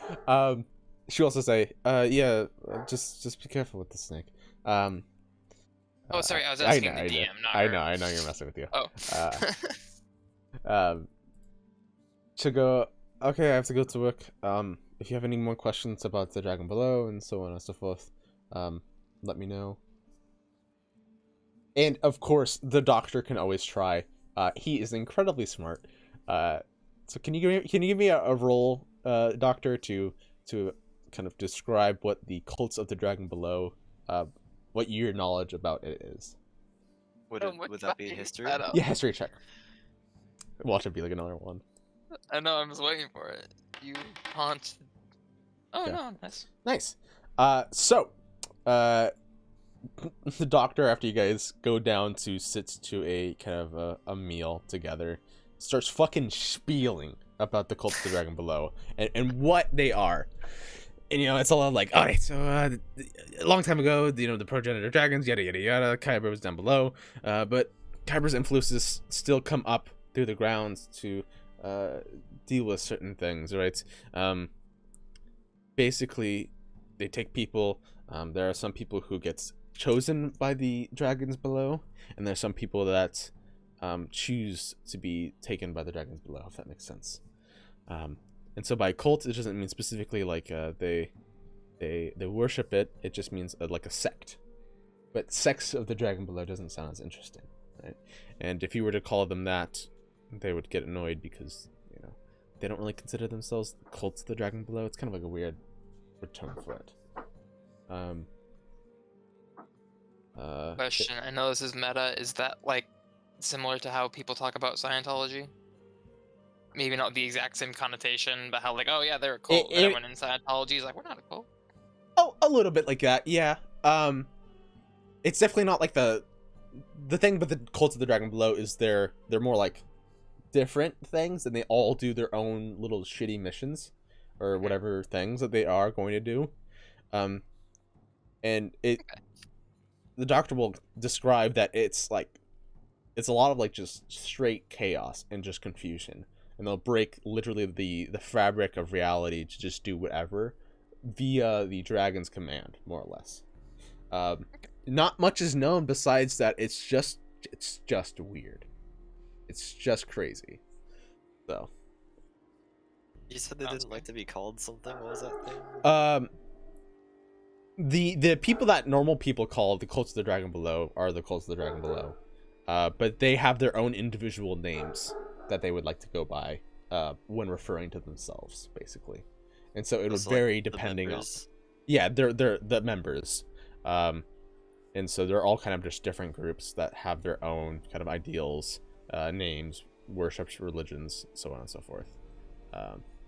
She also say, yeah, just be careful with the snake. Oh, sorry, I was I asking know, the DM, not I her. know, I know you're messing with you. Oh. To go. Okay, I have to go to work. If you have any more questions about the Dragon Below and so on and so forth, let me know. And of course, the doctor can always try. He is incredibly smart. So can you give me a roll, doctor, to kind of describe what the cults of the Dragon Below, what your knowledge about it is? Would that be history? Yeah, history check. Watch it be like another one. I know, I was waiting for it. You haunt. Oh, Yeah. no, nice. Nice. The doctor, after you guys go down to sit to a kind of a meal together, starts fucking spieling about the cult of the Dragon Below and what they are. And, it's a lot like, all right, so a long time ago, the progenitor dragons, yada, yada, yada, Khyber was down below, but Khyber's influences still come up through the grounds to deal with certain things, right? Basically, they take people, there are some people who get chosen by the dragons below, and there's some people that choose to be taken by the dragons below, if that makes sense. And so by cult, it doesn't mean specifically like they worship it. It just means like a sect. But sects of the dragon below doesn't sound as interesting, right? And if you were to call them that, they would get annoyed because they don't really consider themselves cults of the dragon below. It's kind of like a weird term for it. Question, I know this is meta, is that, like, similar to how people talk about Scientology? Maybe not the exact same connotation, but how, like, oh yeah, they're a cult, and everyone in Scientology is like, we're not a cult. Oh, a little bit like that, yeah. It's definitely not like the thing, but the cults of the dragon below is they're more like different things, and they all do their own little shitty missions or whatever things that they are going to do. And the doctor will describe that it's a lot of like just straight chaos and just confusion, and they'll break literally the fabric of reality to just do whatever via the dragon's command, more or less. Not much is known besides that it's just weird. It's just crazy. So You said they didn't like to be called something. What was that thing? the people that normal people call the cults of the dragon below are the cults of the dragon below. but they have their own individual names that they would like to go by when referring to themselves, basically. And so it would So, vary the depending on. members? Yeah, they're the members, and so they're all kind of just different groups that have their own kind of ideals, names, worships, religions, so on and so forth.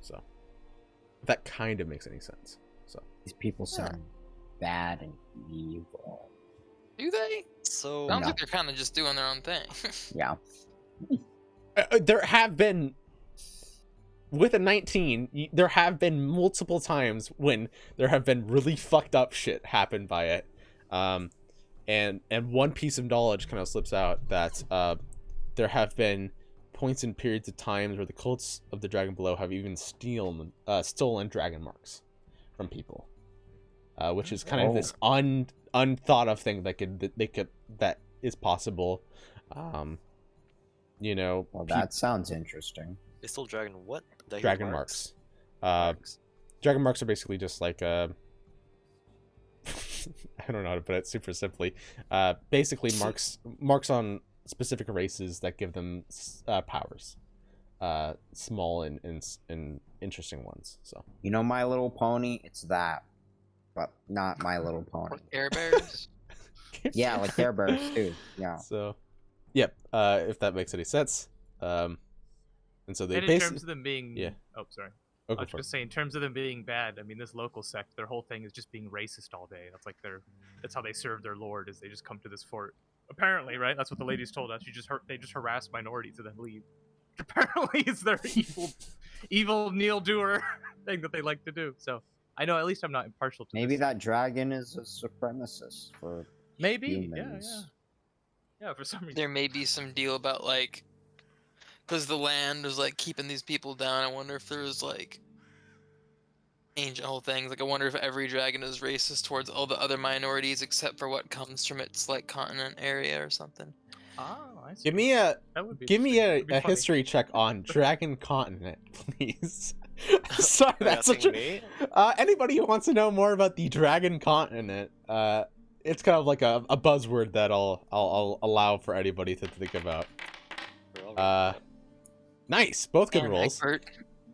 So if that kind of makes any sense. So These people sound bad and evil. Do they? So Sounds No. like they're kind of just doing their own thing. Yeah. there have been. With a 19, there have been multiple times when there have been really fucked up shit happen by it. And one piece of knowledge kind of slips out that there have been points and periods of times where the cults of the Dragon Below have even stolen dragon marks from people, which is kind of this unthought of thing that is possible. You know, Well, that sounds interesting. they stole dragon what? Did I hear dragon marks. Marks. Dragon marks are basically just like I don't know how to put it super simply. Basically marks on specific races that give them powers, small and interesting ones. So You know My Little Pony? It's that, but not My Little Pony. Like Air Bears. Yeah, like Care Bears too. Yeah. So, yep. If that makes any sense. And so they And in basically terms of them being, yeah. Oh, sorry. Oh, I go was for just it. saying, in terms of them being bad, I mean, this local sect, their whole thing is just being racist all day. That's how they serve their lord, is they just come to this fort. Apparently, right? That's what the ladies told us. They just harass minorities and then leave. Apparently, it's their evil Neil Doer thing that they like to do. So I know at least I'm not impartial to Maybe this. that dragon is a supremacist for Maybe, humans. yeah. For some reason, There may be some deal about like, because the land is like keeping these people down. I wonder if there's like ancient whole things. Like I wonder if every dragon is racist towards all the other minorities except for what comes from its like continent area or something. I see. Give me a That would be give me interesting. That'd be a funny. history check on Dragon Continent, please. Sorry, Are you that's such asking a. me? Anybody who wants to know more about the Dragon Continent, it's kind of like a buzzword that I'll allow for anybody to think about. Nice, both good And rolls. Egbert.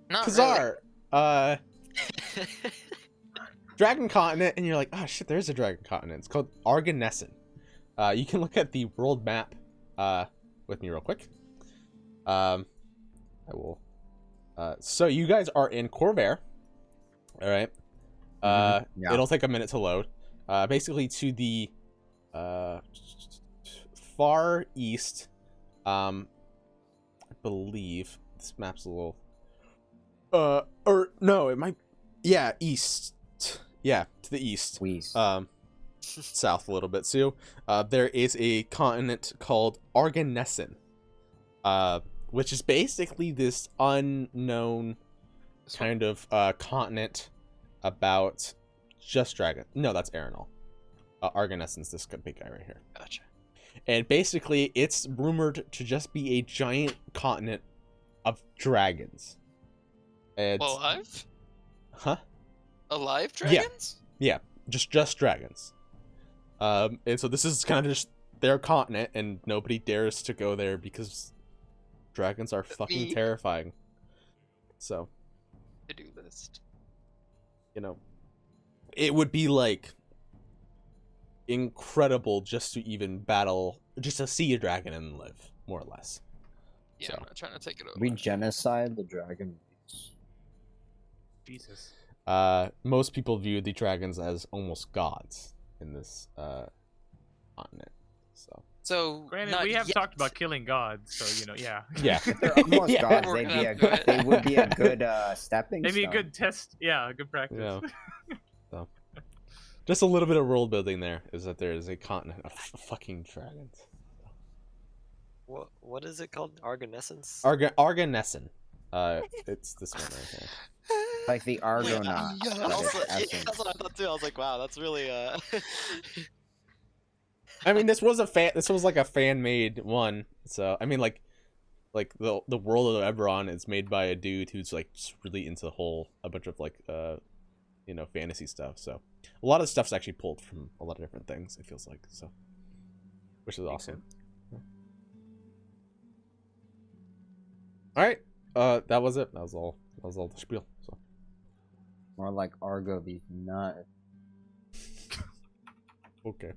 Not Kazar, really. Dragon Continent, and you're like, oh shit, there's a Dragon Continent. It's called Arganessen. You can look at the world map with me real quick. I will. So you guys are in Corvair. All right. Yeah. It'll take a minute to load. Basically to the far east. I believe this map's a little. Or no, it might. Yeah, east. Yeah, to the east. Please. South a little bit too. There is a continent called Arganessen, which is basically this unknown kind of continent about just dragon. No, that's Arenal. Arganessen's this big guy right here. Gotcha. And basically, it's rumored to just be a giant continent of dragons. It's, Well, alive? huh? Alive dragons? Yeah, just dragons. And so this is kind of just their continent, and nobody dares to go there because dragons are fucking Me. terrifying. So, To-do list. you know, it would be like incredible just to even battle, just to see a dragon and live, more or less. Yeah, So. I'm not trying to take it over. We genocide the dragon race. Jesus. Most people view the dragons as almost gods in this continent. So Granted, not we have yet. talked about killing gods, so yeah. yeah, If they're almost Yeah. gods, We're they'd gonna be a have to do it. they would be a good stepping Maybe a stone. good test. Yeah, a good practice. Yeah. So, just a little bit of world building there is that there is a continent of fucking dragons. What is it called? Arganescence? Arganessen. It's this one right here. Like the Argonaut. Yeah, but also, it's yeah, essence. that's what I thought too. I was like, wow, that's really I mean, this was like a fan made one. So I mean, like the world of Eberron is made by a dude who's like just really into a bunch of like fantasy stuff. So a lot of stuff's actually pulled from a lot of different things. It feels like so, which is awesome. All right. That was it. That was all. That was all the spiel. So. More like Argo these nuts. Okay.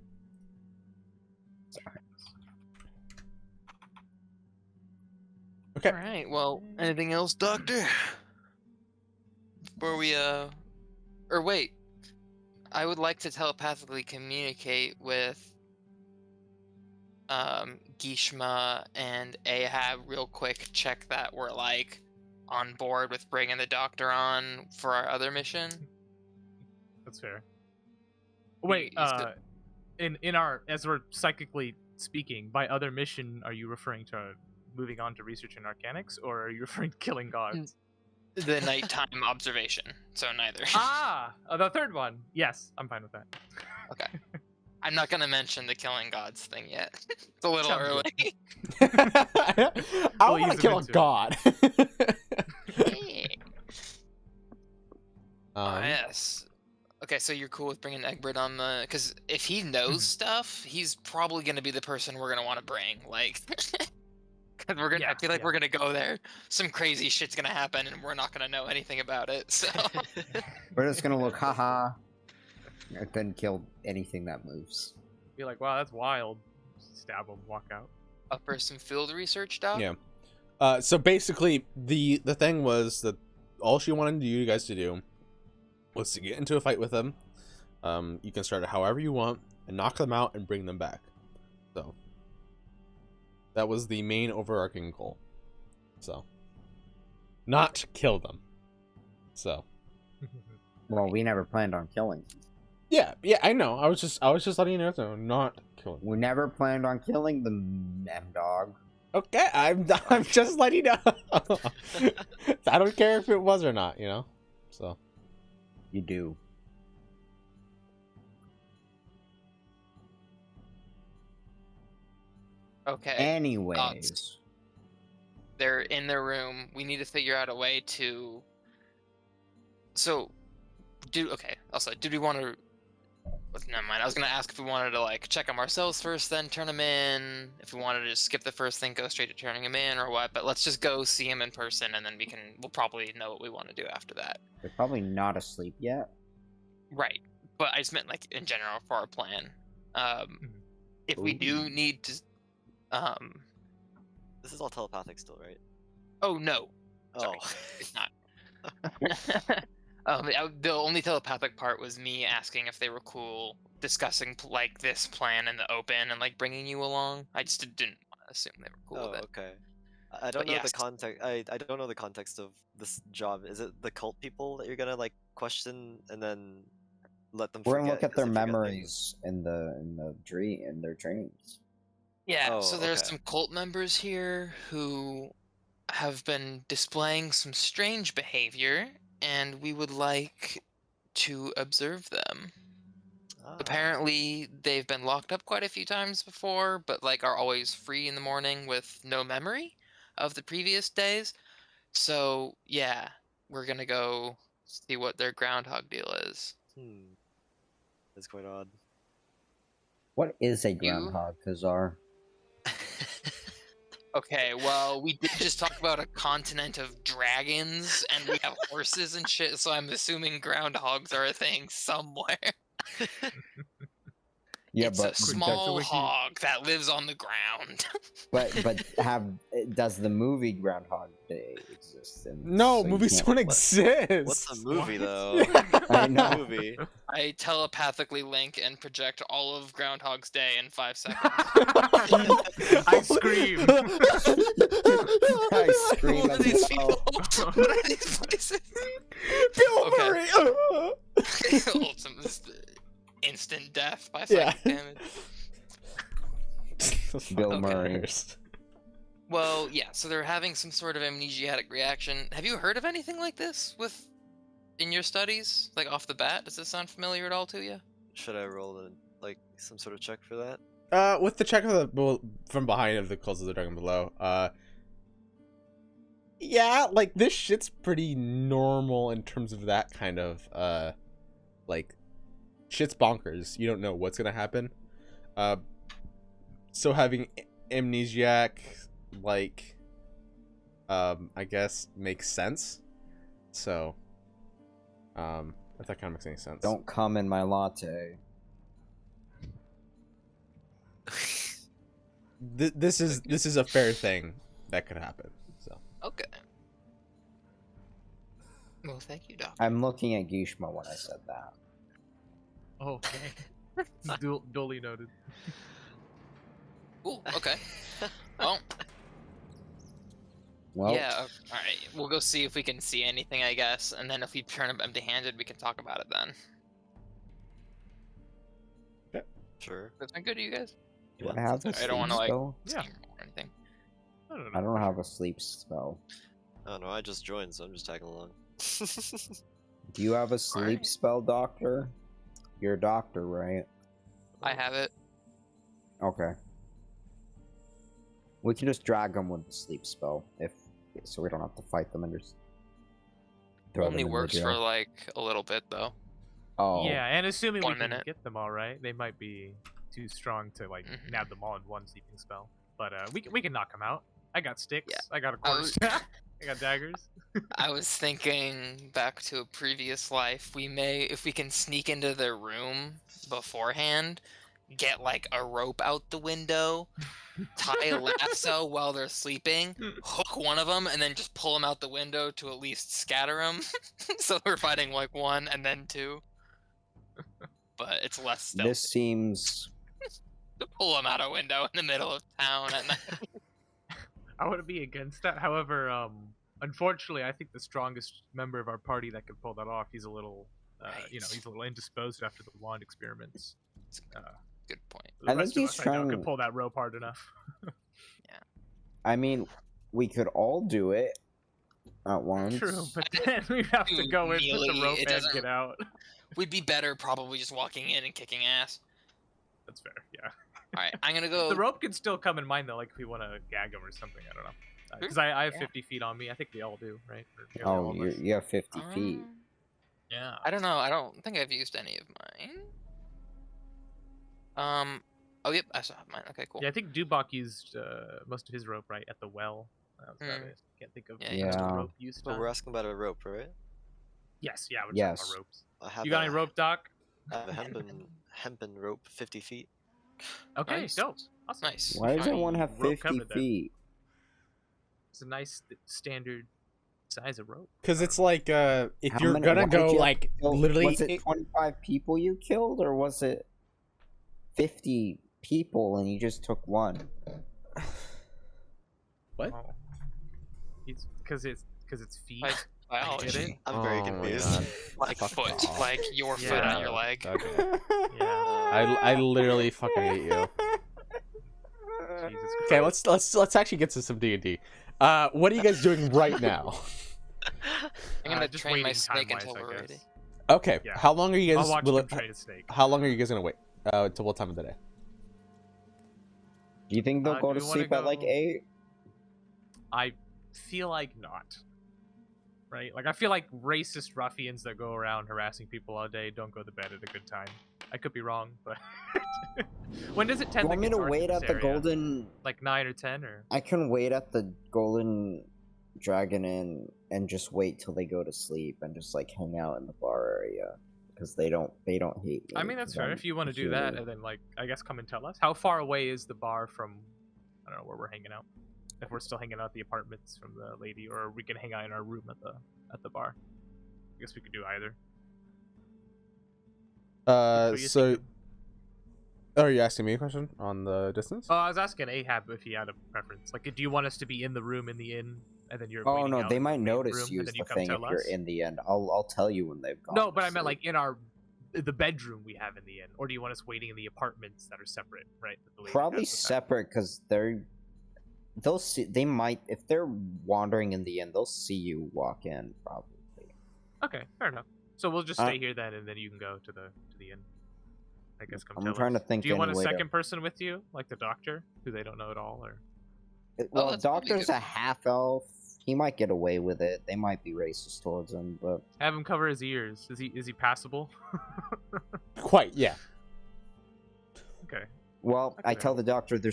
Okay. All right. Well, anything else, Doctor? Before we or wait, I would like to telepathically communicate with Gishma and Ahab real quick. Check that we're like on board with bringing the Doctor on for our other mission. That's fair. Wait, He's good. in our as we're psychically speaking, by other mission, are you referring to moving on to research in arcanics, or are you referring to killing gods? The nighttime observation. So neither. The third one. Yes, I'm fine with that. Okay. I'm not gonna mention the killing gods thing yet. It's a little Sounds early. I We'll want ease to kill a them into it. god. Yes. Okay, so you're cool with bringing Egbert on the... Because if he knows stuff, he's probably going to be the person we're going to want to bring. Like, because we're gonna. I feel like we're going to go there. Some crazy shit's going to happen, and we're not going to know anything about it. So We're just gonna look, haha. I couldn't kill anything that moves. Be like, wow, that's wild. Stab him, walk out. up for some field research, Doc? Yeah. So basically, the thing was that all she wanted you guys to do was to get into a fight with them. You can start it however you want and knock them out and bring them back. So that was the main overarching goal. So not kill them. So Well, we never planned on killing. yeah, I know. I was just letting you know, so not killing. We never planned on killing the M-Dog. Okay, I'm just letting you know. I don't care if it was or not, you know. So You do. Okay. Anyways. They're in their room. We need to figure out a way to. So, Also, did we want to? Never mind. I was gonna ask if we wanted to like check them ourselves first, then turn them in. If we wanted to just skip the first thing, go straight to turning them in, or what. But let's just go see him in person, and then we'll probably know what we want to do after that. They're probably not asleep yet. Right. But I just meant like in general for our plan. If we do need to, This is all telepathic still, right? Oh no. Sorry. Oh. It's not. The only telepathic part was me asking if they were cool discussing like this plan in the open and like bringing you along. I just didn't want to assume they were cool Oh, with it. okay. I don't But know yes. the context. I don't know the context of this job. Is it the cult people that you're gonna like question and then let them? We're gonna forget look at 'cause their they forget memories in their dreams. Yeah, Oh, so there's okay. some cult members here who have been displaying some strange behavior, and we would like to observe them. Ah, Apparently, they've been locked up quite a few times before, but like are always free in the morning with no memory of the previous days. So yeah, we're gonna go see what their groundhog deal is. That's quite odd. What is a groundhog, Kazar? Okay, well, we did just talk about a continent of dragons, and we have horses and shit, so I'm assuming groundhogs are a thing somewhere. Yeah, It's but a small hog that lives on the ground. but does the movie Groundhog Day exist? no, So you movies can't- don't exist. What's a movie What? though? I know. Movie. I telepathically link and project all of Groundhog's Day in 5 seconds. I scream. I scream What at are these the people? What are these places? Bill Okay. Murray. Ultimate instant death by Yeah. psychic damage. Bill Okay. Murray. Well, yeah, so they're having some sort of amnesiatic reaction. Have you heard of anything like this in your studies? Like off the bat? Does this sound familiar at all to you? Should I roll like some sort of check for that? With the check of from behind of the Calls of the Dragon below, yeah, like this shit's pretty normal in terms of that kind of like shit's bonkers. You don't know what's gonna happen. So having amnesiac, like I guess makes sense. So, if that kind of makes any sense. Don't come in my latte. This is a fair thing that could happen. So. Okay. Well, thank you, Doc. I'm looking at Gishma when I said that. Oh, okay. Duly noted. Ooh, okay. Well, Well, yeah, all right. We'll go see if we can see anything, I guess, and then if we turn up empty-handed, we can talk about it then. Sure. Does that good to you guys? do I have a I sleep don't wanna, like- spell? Yeah. Steamroll or anything. I don't I know. don't have a sleep spell. Oh no, I just joined, so I'm just tagging along. Do you have a sleep Alright. spell, doctor? You're a doctor, right? I have it. Okay. We can just drag them with the sleep spell, so we don't have to fight them and just throw Only them in works the for jail. like a little bit though. Oh, Yeah, and assuming 1 we can minute. get them all right, they might be too strong to like Mhm. nab them all in one sleeping spell. But we can knock them out. I got sticks. Yeah. I got a I quarter was- staff. I got daggers. I was thinking back to a previous life. We may, if we can sneak into their room beforehand, get like a rope out the window, tie a lasso while they're sleeping, hook one of them, and then just pull them out the window to at least scatter them. So we're fighting like one and then two. But it's less stealthy. this seems. To pull them out a window in the middle of town at night. I wouldn't be against that. However, unfortunately, I think the strongest member of our party that could pull that off, he's a little, he's a little indisposed after the wand experiments. Good point. The I rest think of he's us, I doubt, trying- could pull that rope hard enough. I mean, we could all do it at once. True, but then we have to go in, put the Melee, rope it and doesn't- get out. We'd be better probably just walking in and kicking ass. That's fair. Yeah. All right, I'm gonna go. The rope can still come in mind though, like if we want to gag him or something. I don't know. Because I have Yeah. 50 feet on me. I think we all do, right? Or nearly all Oh, of you us. you have 50 feet. Yeah. I don't know. I don't think I've used any of mine. Oh, yep. I still have mine. Okay, cool. Yeah, I think Dubak used most of his rope right at the well. That was about Mm. it. Can't think of Yeah, the yeah. rest of the rope use But time. we're asking about a rope, right? Yes, yeah, we're Yes. talking about ropes. I have You got a, any rope, Doc? I have a hempen rope, 50 feet. Okay, Nice. dope. Awesome. Nice. Why does Fine. everyone have Rope 50 covered then. feet? It's a nice standard size of rope. Because it's like, if How you're many- gonna why did go you have like to kill- literally, Was it 25 people you killed, or was it 50 people and you just took one? What? Oh. It's because it's feet. Like biology. I'm very Oh my confused. God. Like Fuck foot. off. Like your foot Yeah. on your leg. Okay. Yeah. I literally fucking hate you. Jesus Okay, Christ. let's actually get to some D&D. What are you guys doing right now? I'm gonna just train my waiting snake time-wise, until I we're guess. ready. Okay, Yeah. how long are you I'll guys? watch them train a snake. How long are you guys gonna wait? Till what time of the day? Do you think they'll go do to we wanna sleep at like go- 8? I feel like not. Right? Like, I feel like racist ruffians that go around harassing people all day don't go to bed at a good time. I could be wrong, but... When does it You tend want to me get to dark in wait this at the area? golden... Like 9 or 10, or... I can wait at the golden dragon inn and just wait till they go to sleep and just like hang out in the bar area. Because they don't hate me. I mean, that's 'cause fair. I'm If you want to do human. that, and then, like, I guess come and tell us. How far away is the bar from... I don't know, where we're hanging out. If we're still hanging out at the apartments from the lady, or we can hang out in our room at the bar. I guess we could do either. What do you So, think? are you asking me a question on the distance? Oh, I was asking Ahab if he had a preference. Like, do you want us to be in the room in the inn, and then you're Oh waiting no, out they in the might main notice room, you and is then you the come thing if tell you're us? in the end. I'll tell you when they've gone. No, to but I meant sleep. like in the bedroom we have in the inn, or do you want us waiting in the apartments that are separate, right? that the lady Probably has with that? separate because they'll see. They might if they're wandering in the inn, they'll see you walk in probably. Okay, fair enough. So we'll just Uh, stay here then, and then you can go to the inn. I guess come I'm tell trying us. to think Do you want a any way to- second person with you, like the doctor, who they don't know at all, or? Well, that's probably Doctor's good. a half elf. He might get away with it. They might be racist towards him, but Have him cover his ears. Is he passable? Quite, yeah. Okay. well, I Okay. tell the doctor they're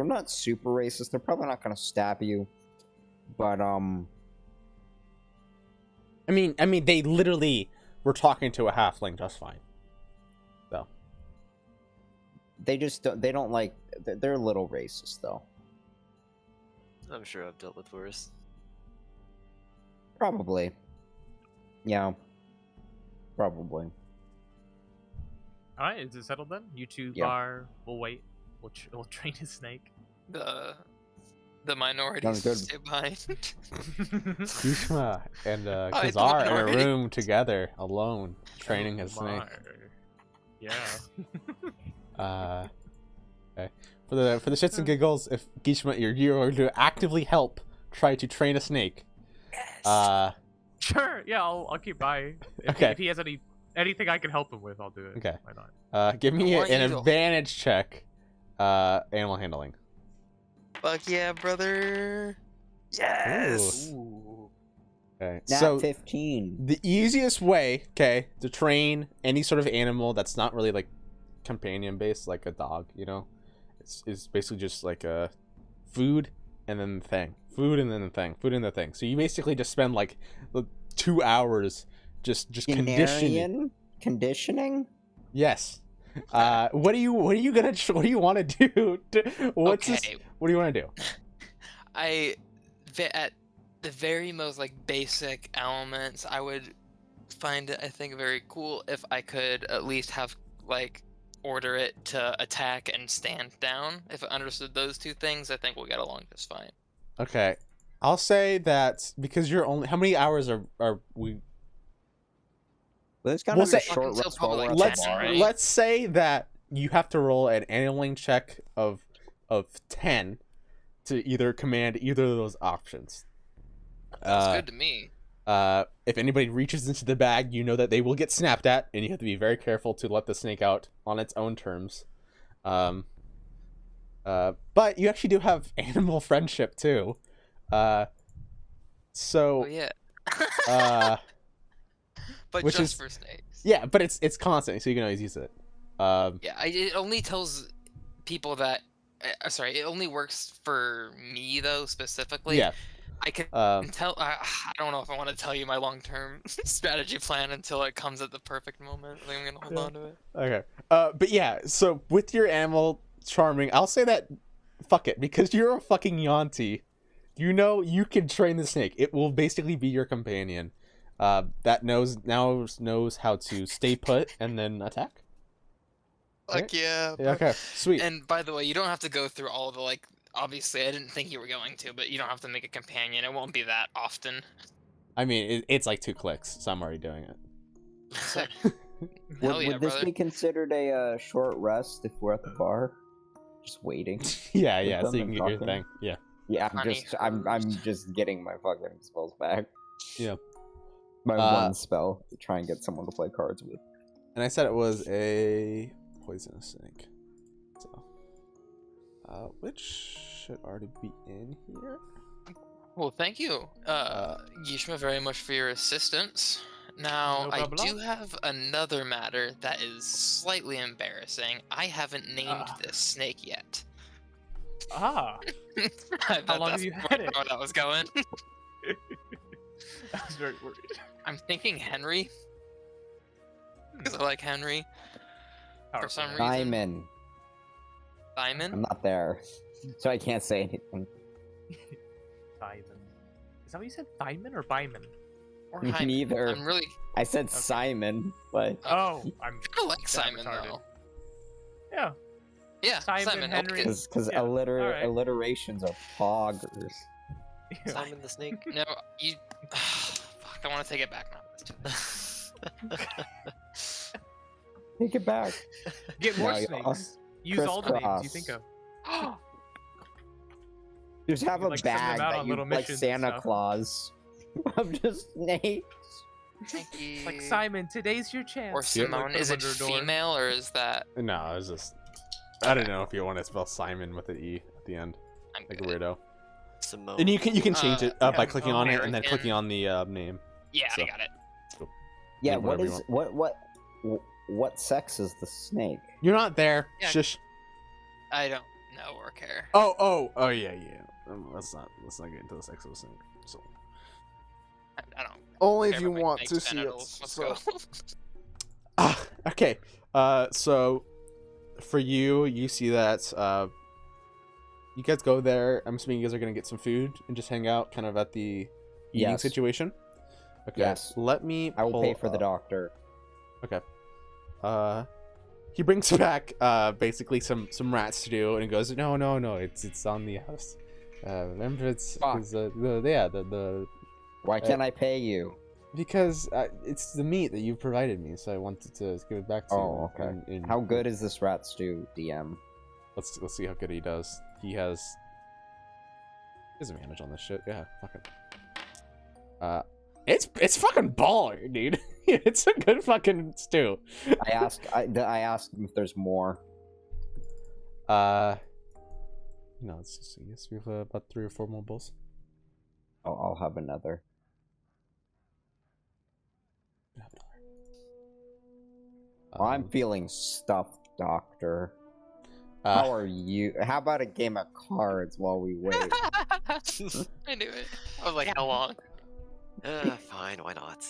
not super racist. They're probably not gonna stab you, But I mean, they literally were talking to a halfling just fine. So they don't like. They're a little racist though. I'm sure I've dealt with worse. Probably. Yeah. Probably. All right, is it settled then? You two Yeah. bar. We'll wait. We'll train his snake. The minorities Sounds good. stay behind. Kishma and the Kazar in a minority. room together, alone, training his snake. My. Yeah. Okay. For the shits and giggles, if Kishma, you're going to actively help try to train a snake. Sure. Yeah, I'll keep by. Okay. If he has anything I can help him with, I'll do it. Okay. Why not? Give me I want an you to- advantage check. Animal handling. Fuck yeah, brother! Yes. Ooh. Okay. Nat So 15. the easiest way, okay, to train any sort of animal that's not really like companion based, like a dog, you know, is basically just like a food and then the thing, food and then the thing, food and the thing. So you basically just spend like 2 hours just conditioning. Conditioning? Yes. What do you want to do? What do you want to do? At the very most like basic elements, I would find it, I think, very cool if I could at least have like order it to attack and stand down. If I understood those two things, I think we'll get along just fine. Okay. I'll say that because you're only how many hours are we Well, it's kind We'll of say- a short Until rest while probably we're at let's the bar. right? let's say that you have to roll an handling check of 10 to either command either of those options. That's good to me. If anybody reaches into the bag, you know that they will get snapped at, and you have to be very careful to let the snake out on its own terms. But you actually do have animal friendship too. So Oh yeah. But which just is- for snakes. yeah, but it's constant, so you can always use it. Yeah, it only tells people that. Sorry, it only works for me though specifically. Yeah. I can Um, tell. I don't know if I want to tell you my long-term strategy plan until it comes at the perfect moment. I think I'm gonna hold on to it. Okay. But yeah, so with your animal charming, I'll say that fuck it, because you're a fucking Yanti. You know you can train the snake. It will basically be your companion. That knows how to stay put and then attack. Fuck Right? yeah. Yeah, okay, sweet. And by the way, you don't have to go through all the like. Obviously, I didn't think you were going to, but you don't have to make a companion. It won't be that often. I mean, it's like 2 clicks, so I'm already doing it. Sick. Would, Hell yeah, would this brother. be considered a short rest if we're at the bar? Just waiting. Yeah, With yeah, so them you can and get your talking? thing. Yeah. Yeah, Honey I'm hers. just getting my fucking spells back. Yeah. My Uh, one spell to try and get someone to play cards with. And I said it was a poisonous snake. So, which should already be in here. Well, thank you, Yishma, very much for your assistance. Now, No I problem. do have another matter that is slightly embarrassing. I haven't named this snake yet. Ah. I bet long have that's you where had it? that was going. I was very worried. I'm thinking Henry, because I like Henry for some reason. Simon. I'm Simon? not there, so I can't say anything. Thyman. Is that what you said? Thyman or Byman? Or Me Hyman? neither. I'm really I said Simon, but Oh, I'm. kind of like Simon retarded. though. Yeah. Yeah, Simon, Simon. Henry. Okay. because Yeah, alright. alliterations are poggers. Simon the snake. No, you. Fuck, I want to take it back now. That's too Take it back. Get more Now, snakes. Use all the names you think of. Just have You, a like, send them bag out that on you little like missions and Santa stuff. Claus of just snakes. Thank you. Like Simon, today's your chance. Or Like, Simone. put Is them it under a door. female or is that? No, it's just I don't know if you want to spell Simon with an E at the end, I'm like a good. weirdo. Simone. And you can change it by yeah, clicking on it and then American. clicking on the name. Yeah, So- I got it. Yeah, Name what whatever you is what sex is the snake? You're not there. Yeah. Shush. I don't know or care. Oh, yeah. let's not get into the sex of the snake. So I don't. only if care you about my want snake's to see it. genitals. Let's So. go. Okay. So for you see that you guys go there. I'm assuming you guys are gonna get some food and just hang out, kind of at the eating Yes. situation. Okay. Yes. Let me. I will pay pull for the up- doctor. Okay. He brings back basically some rats to do, and he goes, no, it's on the house. Remember, it's Fuck. the Why can't I pay you? because it's the meat that you provided me, so I wanted to give it back to you. Oh, okay. How good is this rat stew, DM? Let's see how good he does. He has advantage on this shit. Yeah, fucking. It's fucking baller, dude. It's a good fucking stew. I asked him if there's more. No, let's just see. Yes, we have about 3 or 4 more bowls. Oh, I'll have another. I'm feeling stuffed, Doctor. How are you? How about a game of cards while we wait? I knew it. I was like, how long? Fine, why not?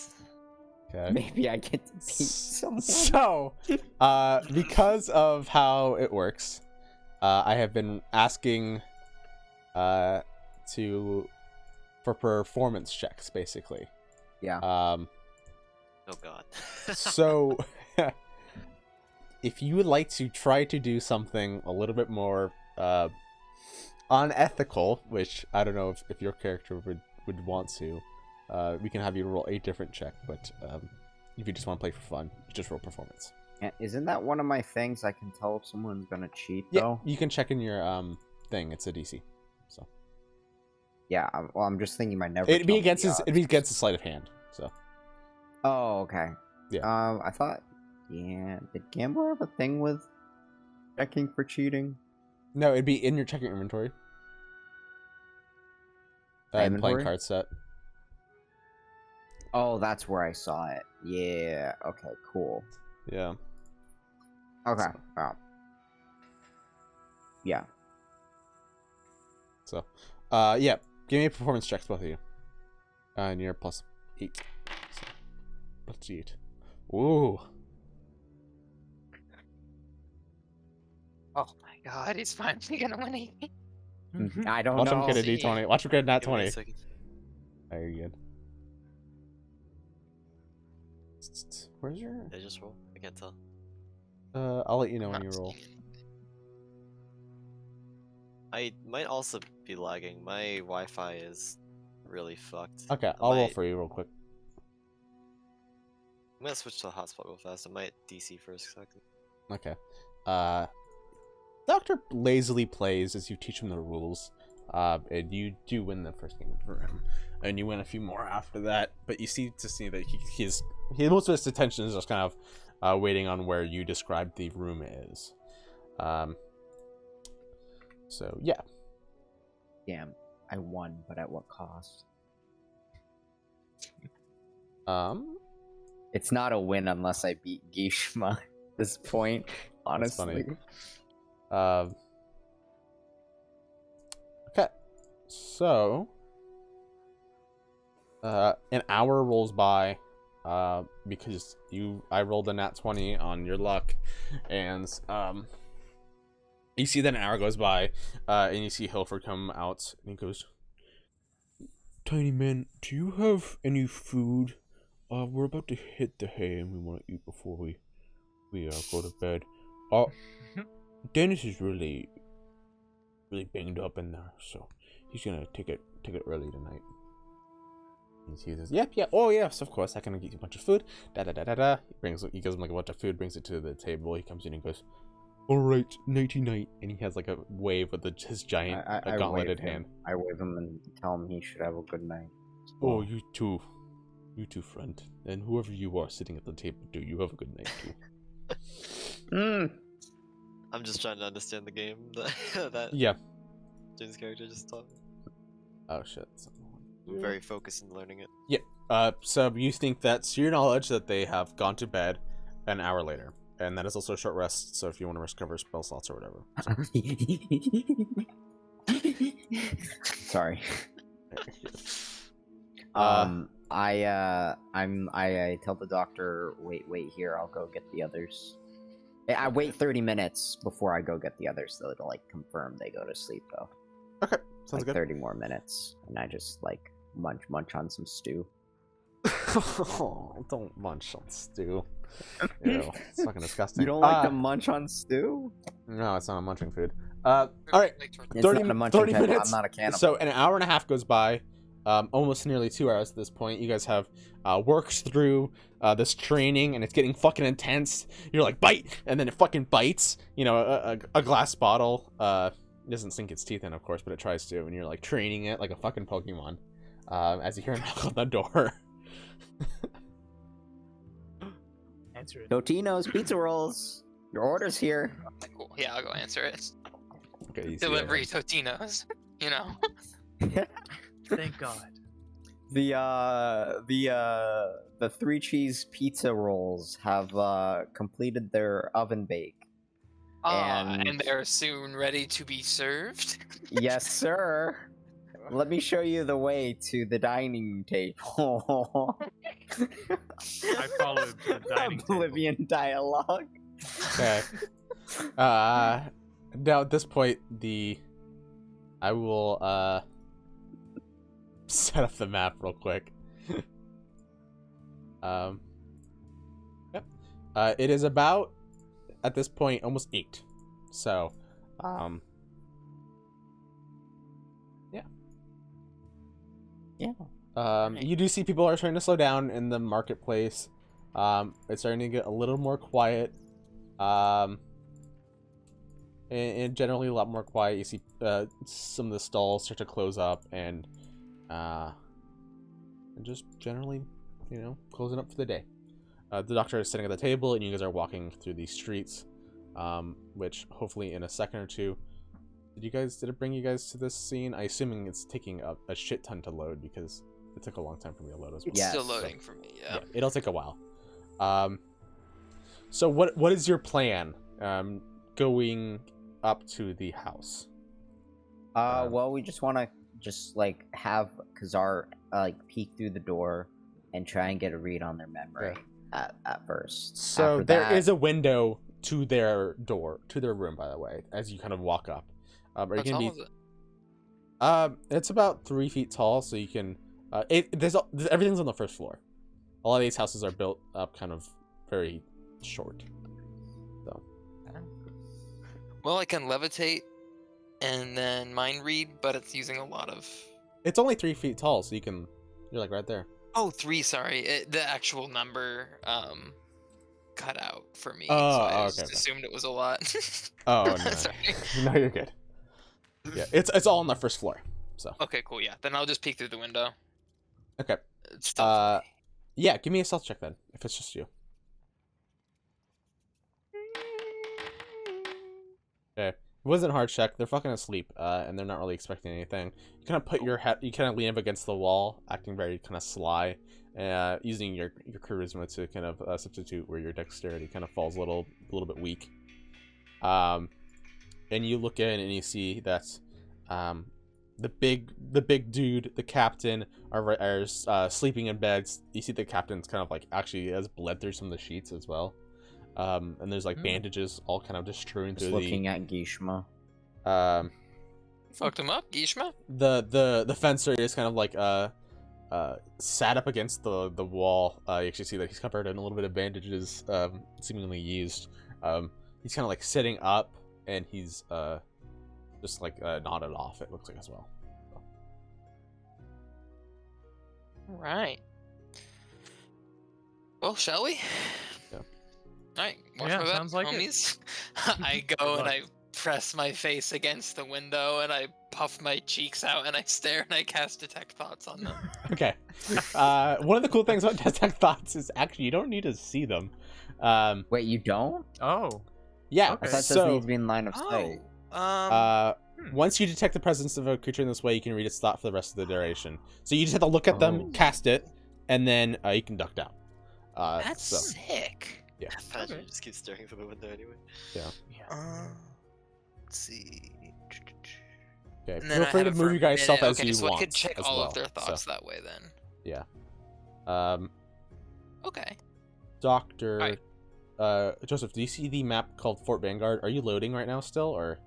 Okay. Maybe I get to beat someone. So, because of how it works, I have been asking for performance checks, basically. Yeah. Oh god. So, if you would like to try to do something a little bit more unethical, which I don't know if your character would want to, we can have you roll a different check, but if you just want to play for fun, just roll performance. Isn't that one of my things? I can tell if someone's gonna cheat, Yeah, though. you can check in your thing. It's a DC. So Yeah. Well, I'm just thinking my never. it'd be tell me against the his. odds. It'd be against his sleight of hand. So Oh, okay. Yeah. I thought. Yeah. Did Gambler have a thing with checking for cheating? no, it'd be in your checking inventory. And playing Inventory? card set. Oh, that's where I saw it. Yeah. Okay. Cool. Yeah. Okay. Wow. Yeah. So, yeah. Give me performance checks, both of you. And you're +8. So, +8. Ooh. Oh my god, he's finally gonna win it. I don't Watch know. him get a See. D20. Watch him get a nat Give me a 20. second. Very good. Where's your? Did I just roll? I can't tell. I'll let you know when you roll. I might also be lagging. My Wi-Fi is really fucked. Okay, I I'll roll might- for you real quick. I'm gonna switch to the hotspot real fast. I might DC for a second. Okay. Doctor lazily plays as you teach him the rules. And you do win the first game for him, and you win a few more after that. But you see that he's most of his attention is just kind of waiting on where you described the room is. So yeah. Damn. I won, but at what cost? It's not a win unless I beat Gishma at this point, That's honestly. funny. Okay. So an hour rolls by because I rolled a nat 20 on your luck, and you see that an hour goes by, and you see Hilford come out, and he goes, "Tiny man, do you have any food? We're about to hit the hay, and we want to eat before we go to bed. Dennis is really banged up in there, so he's gonna take it early tonight." And he says, "Yep, yeah, oh yes, of course, I can get you a bunch of food." He gives him like a bunch of food, brings it to the table. He comes in and goes, "All right, nighty night," and he has like a wave with his giant I gauntleted wave him. hand. I wave him and tell him he should have a good night. "Oh, you too, friend, and whoever you are sitting at the table, do you have a good night too." I'm just trying to understand the game that Yeah. Jin's character just taught me. Oh shit. I'm very focused in learning it. So you think that's your knowledge that they have gone to bed an hour later, and that is also a short rest. So if you want to recover spell slots or whatever. So. Sorry. Uh, I tell the doctor, wait here, I'll go get the others. I wait 30 minutes before I go get the others, though, to, like, confirm they go to sleep, though. Okay, sounds Like, good. 30 more minutes, and I just, like, munch on some stew. Oh, don't munch on stew. Ew, it's fucking disgusting. You don't like to munch on stew? No, it's not a munching food. All right, It's 30 not a munching 30 type. minutes. I'm not a cannibal. So an hour and a half goes by, almost nearly 2 hours at this point. You guys have worked through this training, and it's getting fucking intense. You're like, bite, and then it fucking bites. You know, a glass bottle. It doesn't sink its teeth in, of course, but it tries to. And you're like training it like a fucking Pokemon. As you hear a knock on the door. Answer it. Totino's Pizza Rolls. Your order's here. Cool. Yeah, I'll go answer it. Okay, you see Delivery Totinos. You know. Thank God. The 3 cheese pizza rolls have completed their oven bake. And they're soon ready to be served. Yes, sir. Let me show you the way to the dining table. I followed the dining table. Oblivion dialogue. Okay. Now at this point, I will set up the map real quick. Yep. It is about at this point almost 8. So, yeah. You do see people are starting to slow down in the marketplace. It's starting to get a little more quiet. And generally a lot more quiet. You see some of the stalls start to close up and just generally, you know, closing up for the day. The doctor is sitting at the table and you guys are walking through these streets, which hopefully in a second or two. Did it bring you guys to this scene? I assuming it's taking a shit ton to load because it took a long time for me to load as well. It's Yes. still loading for me. Yeah. It'll take a while. So what is your plan going up to the house? Well, we just want to like have Kazar like peek through the door and try and get a read on their memory at first. So After there is that- a window to their room, by the way, as you kind of walk up. Are you How gonna tall be? is it? It's about 3 feet tall, so you can. Everything's on the first floor. A lot of these houses are built up kind of very short. So Well, I can levitate and then mind read, but it's using a lot of. it's only 3 feet tall, so you're like right there. Oh, 3. Sorry, the actual number cut out for me. Oh, so I okay. just assumed it was a lot. Oh no, Sorry. no, you're good. Yeah, it's all on the first floor. So Okay, cool. Yeah, then I'll just peek through the window. okay. Stealthily. Yeah, give me a stealth check then, if it's just you. Okay. It wasn't a hard check. They're fucking asleep, and they're not really expecting anything. You kind of put your head, you kind of lean up against the wall, acting very kind of sly, using your charisma to kind of substitute where your dexterity kind of falls a little bit weak. And you look in and you see that, the big dude, the captain, are sleeping in beds. You see the captain's kind of like actually has bled through some of the sheets as well. And there's like bandages all kind of just strewn just through looking at Gishma. Fucked him up, Gishma? The fencer is kind of like sat up against the wall. You actually see that he's covered in a little bit of bandages, seemingly used. He's kind of like sitting up, and he's just like nodded off. It looks like as well. Right. Well, shall we? Yeah. Alright, watch Yeah, my back, sounds like it. homies. I go and I press my face against the window and I puff my cheeks out and I stare and I cast detect thoughts on them. Okay. One of the cool things about detect thoughts is actually you don't need to see them. Wait, you don't? Oh. Yeah. Okay. I thought this So needs to be in line of sight. once you detect the presence of a creature in this way, you can read its thought for the rest of the duration. So you just have to look at them, cast it, and then you can duck down. That's so, sick. yeah. Imagine Okay. you just keep staring through the window anyway. Yeah. Let's see. Okay, And then feel I free have to it for move a your guys' minute. stuff as Okay, you so want. I could check as all well, of their thoughts so, that way then. yeah. Okay. Doctor, Joseph, do you see the map called Fort Vanguard? Are you loading right now still, or?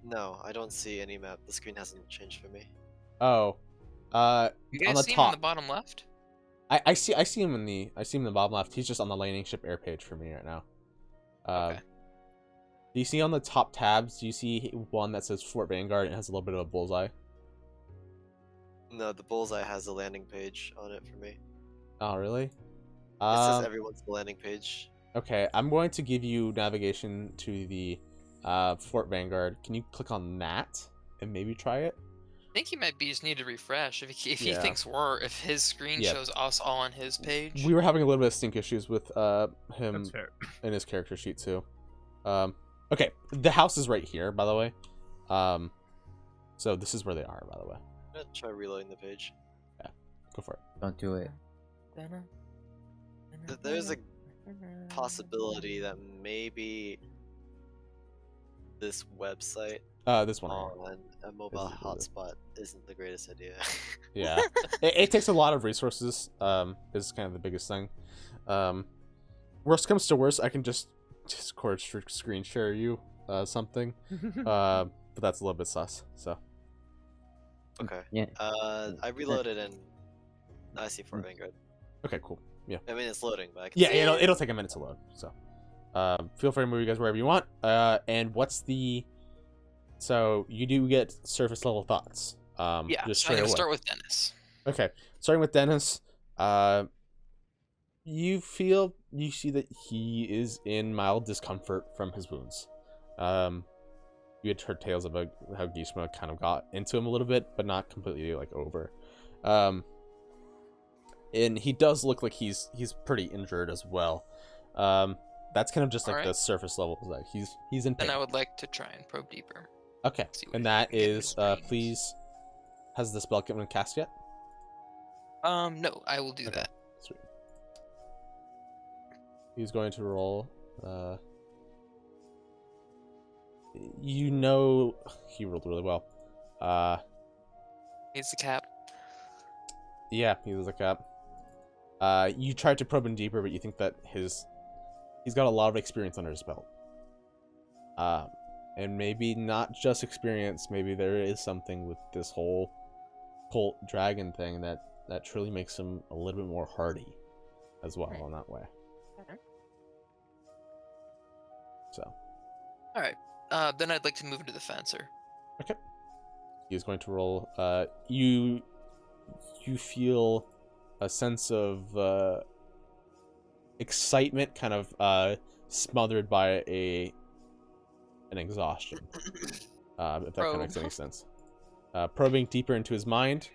No, I don't see any map. The screen hasn't changed for me. Oh, You on guys the see him in the top. bottom left? I see him in the bottom left. He's just on the landing ship air page for me right now. Okay. Do you see on the top tabs? Do you see one that says Fort Vanguard and has a little bit of a bullseye? No, the bullseye has a landing page on it for me. Oh, really? It says everyone's landing page. Okay, I'm going to give you navigation to the Fort Vanguard. Can you click on that and maybe try it? I think he might be just need to refresh if he Yeah. thinks if his screen Yeah. shows us all on his page. We were having a little bit of sync issues with That's him fair. in his character sheet too. Okay, the house is right here, by the way. So this is where they are, by the way. I'm gonna try reloading the page. Go for it. Don't do it. There's a possibility that maybe this website This one. on a mobile This is really- hotspot isn't the greatest idea. Yeah, it takes a lot of resources. Is kind of the biggest thing. Worst comes to worst, I can just Discord screen share you something. But that's a little bit sus. So Okay. Yeah. I reloaded and I see Fort Vanguard. okay, cool. Yeah, I mean, it's loading, but I can yeah. see it. It'll take a minute to load. So feel free to move you guys wherever you want. And what's the? So you do get surface level thoughts. Yeah, Just so I'm straight gonna away. start with Dennis. Okay, starting with Dennis. You see that he is in mild discomfort from his wounds. You had heard tales about how Gishma kind of got into him a little bit, but not completely like over. And he does look like he's pretty injured as well. That's kind of just like Alright. the surface level. Like he's in pain. Then I would like to try and probe deeper. Okay, see what and we that can get in is his brains. please. Has the spell been cast yet? No, I will do Okay. that. Sweet. He's going to roll. You know he rolled really well. He's the cap. Yeah, he was like up. You tried to probe him deeper, but you think that he's got a lot of experience under his belt. And maybe not just experience. Maybe there is something with this whole cult dragon thing that truly makes him a little bit more hardy, as well Right. in that way. Okay. So. All right. Then I'd like to move into the fencer. He's going to roll. You feel a sense of excitement, kind of smothered by an exhaustion. If that kind of makes any sense. Probing deeper into his mind.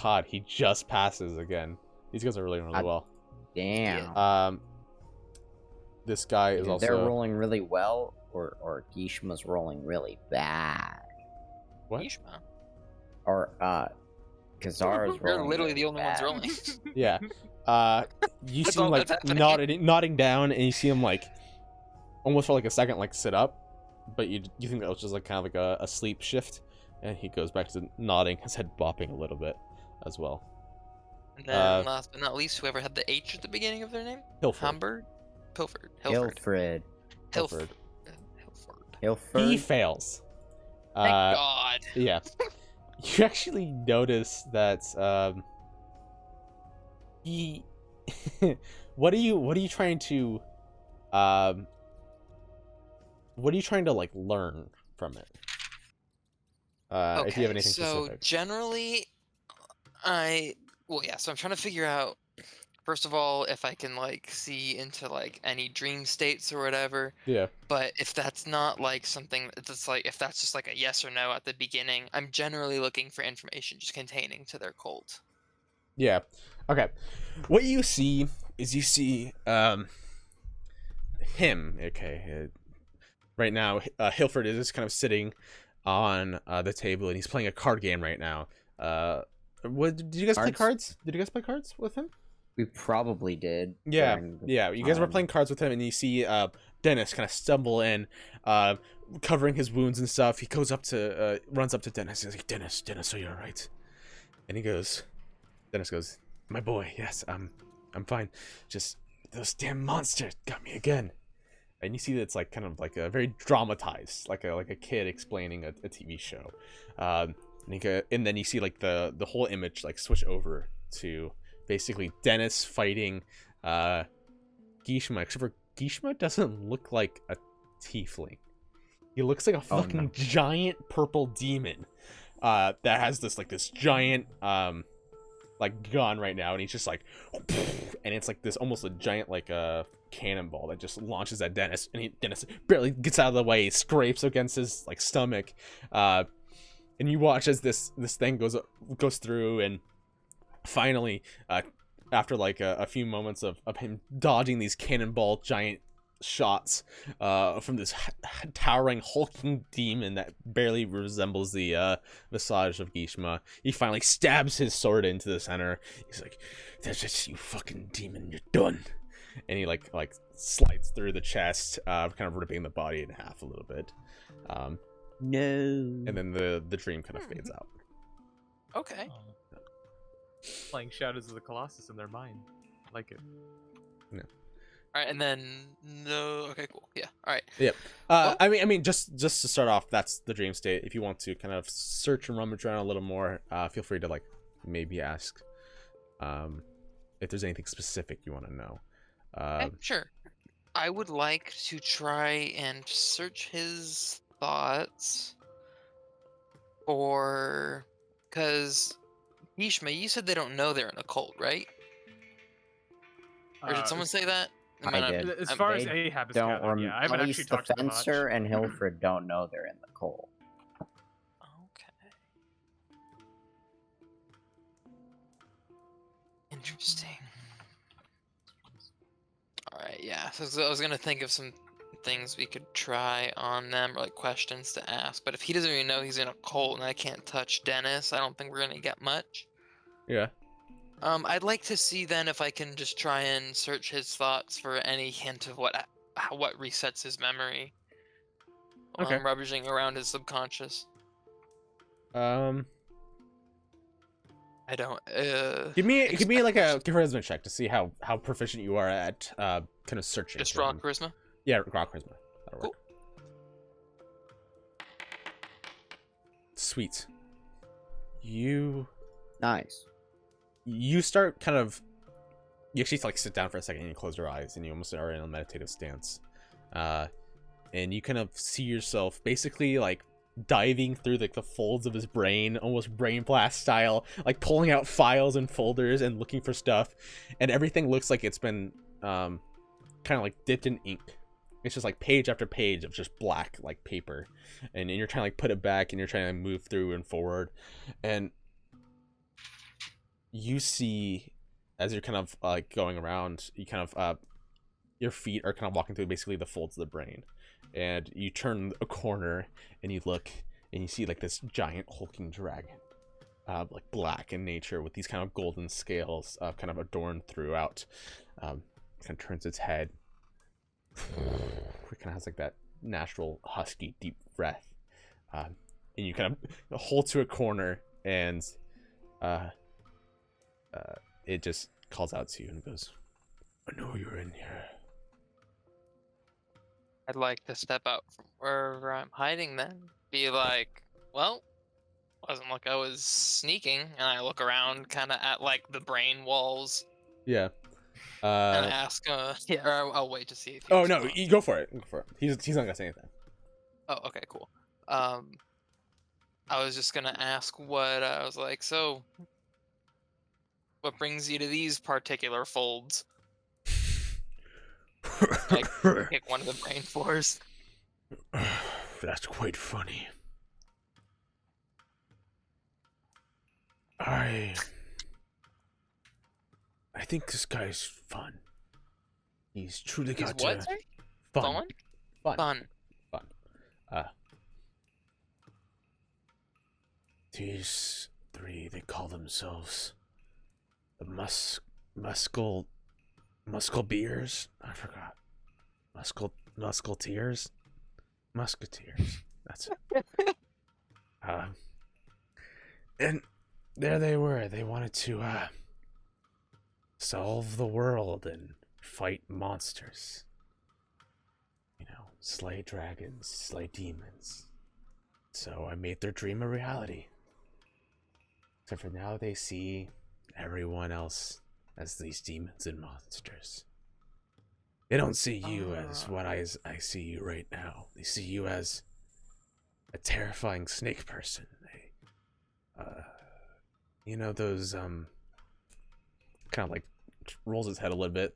God, he just passes again. These guys are really God. well. Damn. This guy is Either also. they're rolling really well, or Gishma's rolling really bad. What? Yishma. Or Kazara's We're rolling. literally really the only ones bad. rolling. Yeah. You That's see him all like that's happening. nodding down, and you see him like almost for like a second like sit up, but you think that was just like kind of like a sleep shift, and he goes back to nodding, his head bopping a little bit as well. And then last but not least, whoever had the H at the beginning of their name? Hilford. Hamburg? Pilford. Hilford. Hilfred. Hilford. Hilford. Hilford. He fails. Thank God. Yeah. You actually notice that he what are you trying to like learn from it? If you have anything so specific. generally, so I'm trying to figure out, first of all, if I can like see into like any dream states or whatever. Yeah. But if that's not like something that's like, if that's just like a yes or no at the beginning, I'm generally looking for information just containing to their cult. Yeah. Okay. What you see is him. Okay. Right now, Hilford is just kind of sitting on the table, and he's playing a card game right now. Did you guys play Cards? cards? Did you guys play cards with him? We probably did. Yeah, during the yeah. You guys were time. playing cards with him, and you see Dennis kind of stumble in, covering his wounds and stuff. He goes up to, runs up to Dennis. He's like, Dennis, are you all right? And Dennis goes, my boy, yes, I'm fine. Just those damn monsters got me again. And you see that it's like kind of like a very dramatized, like a kid explaining a TV show. And then you see like the whole image like switch over to basically Dennis fighting Gishma, except for Gishma doesn't look like a tiefling. He looks like a fucking giant purple demon that has this giant like gun right now, and he's just like, and it's like this almost a giant like cannonball that just launches at Dennis, and Dennis barely gets out of the way, he scrapes against his like stomach, and you watch as this thing goes through, and finally after like a few moments of him dodging these cannonball giant shots from this towering hulking demon that barely resembles the visage of Gishma, he finally stabs his sword into the center. He's like, "That's just you, fucking demon. You're done." And he like slides through the chest, kind of ripping the body in half a little bit. No. And then the dream kind of fades out. Okay. Playing Shadows of the Colossus in their mind. Like it. All right, and then no. Okay, cool. Yeah. All right. Yep. Well- I mean, just to start off, that's the dream state. If you want to kind of search and rummage around a little more, feel free to like maybe ask if there's anything specific you want to know. Okay, sure. I would like to try and search his thoughts for, because Ishma, you said they don't know they're in a cult, right? Or did someone say that? Am I not- did. As far as I- Ahab is Don't gathered, yeah, I haven't at actually least the talked to them much. Fencer and Hilfred don't know they're in the coal. Okay. Interesting. Alright, yeah. So I was gonna think of some things we could try on them, or like questions to ask. But if he doesn't even know he's in a cult and I can't touch Dennis, I don't think we're gonna get much. Yeah. I'd like to see then if I can just try and search his thoughts for any hint of what resets his memory. While Okay. I'm rummaging around his subconscious. Um. I don't. Give me like a expect- charisma check to see how proficient you are at kind of searching. Just for raw him. charisma. Yeah, raw charisma. That'll Cool. work. Sweet. Nice. You start kind of. You actually like sit down for a second and you close your eyes and you almost are in a meditative stance, and you kind of see yourself basically like diving through like the folds of his brain, almost brain blast style, like pulling out files and folders and looking for stuff, and everything looks like it's been kind of like dipped in ink. It's just like page after page of just black like paper, and you're trying to like put it back and you're trying to move through and forward, and you see as you're kind of like going around, you kind of your feet are kind of walking through basically the folds of the brain, and you turn a corner and you look and you see like this giant hulking dragon, like black in nature with these kind of golden scales kind of adorned throughout. Kind of turns its head. It kind of has like that natural husky deep breath, and you kind of hold to a corner, and it just calls out to you and goes, "I know you're in here." I'd like to step out from wherever I'm hiding then. Be like, well, wasn't like I was sneaking. And I look around kind of at like the brain walls Yeah. and I ask, yeah, or I'll wait to see if he Oh no, responds. you go for it. Go for it. He's not gonna say anything. Oh, okay, cool. I was just gonna ask what, I was like, so, what brings you to these particular folds? Like, pick one of the brain floors. That's quite funny. I think this guy's fun. He's truly He's got what, sorry? fun. Fun? Fun. Fun. These three, they call themselves the Musclebeers? I forgot. Musketeers? Musketeers. That's it. And there they were. They wanted to solve the world and fight monsters. You know, slay dragons, slay demons. So I made their dream a reality. Except for now they see everyone else as these demons and monsters. They don't see you as what I see you right now. They see you as a terrifying snake person. You know those kind of like rolls his head a little bit.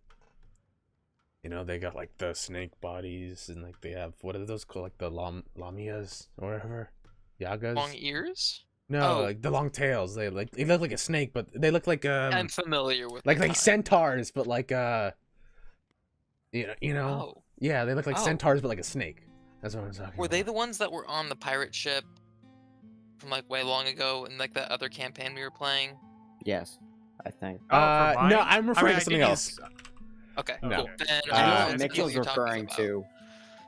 You know, they got like the snake bodies and like they have, what are those called, like the lamias or whatever, yagas. Long ears? No, Oh. like the long tails. They look like a snake, but they look like I'm familiar with like the kind. centaurs, but like you know, Oh. yeah, they look like Oh. centaurs, but like a snake. That's what I'm talking Were about. they the ones that were on the pirate ship from like way long ago in like that other campaign we were playing? Yes, I think. Oh, for No, mine? I'm referring to something I think else. Okay, No. cool. Then I know know what what Nick deal was you're talking referring about. to.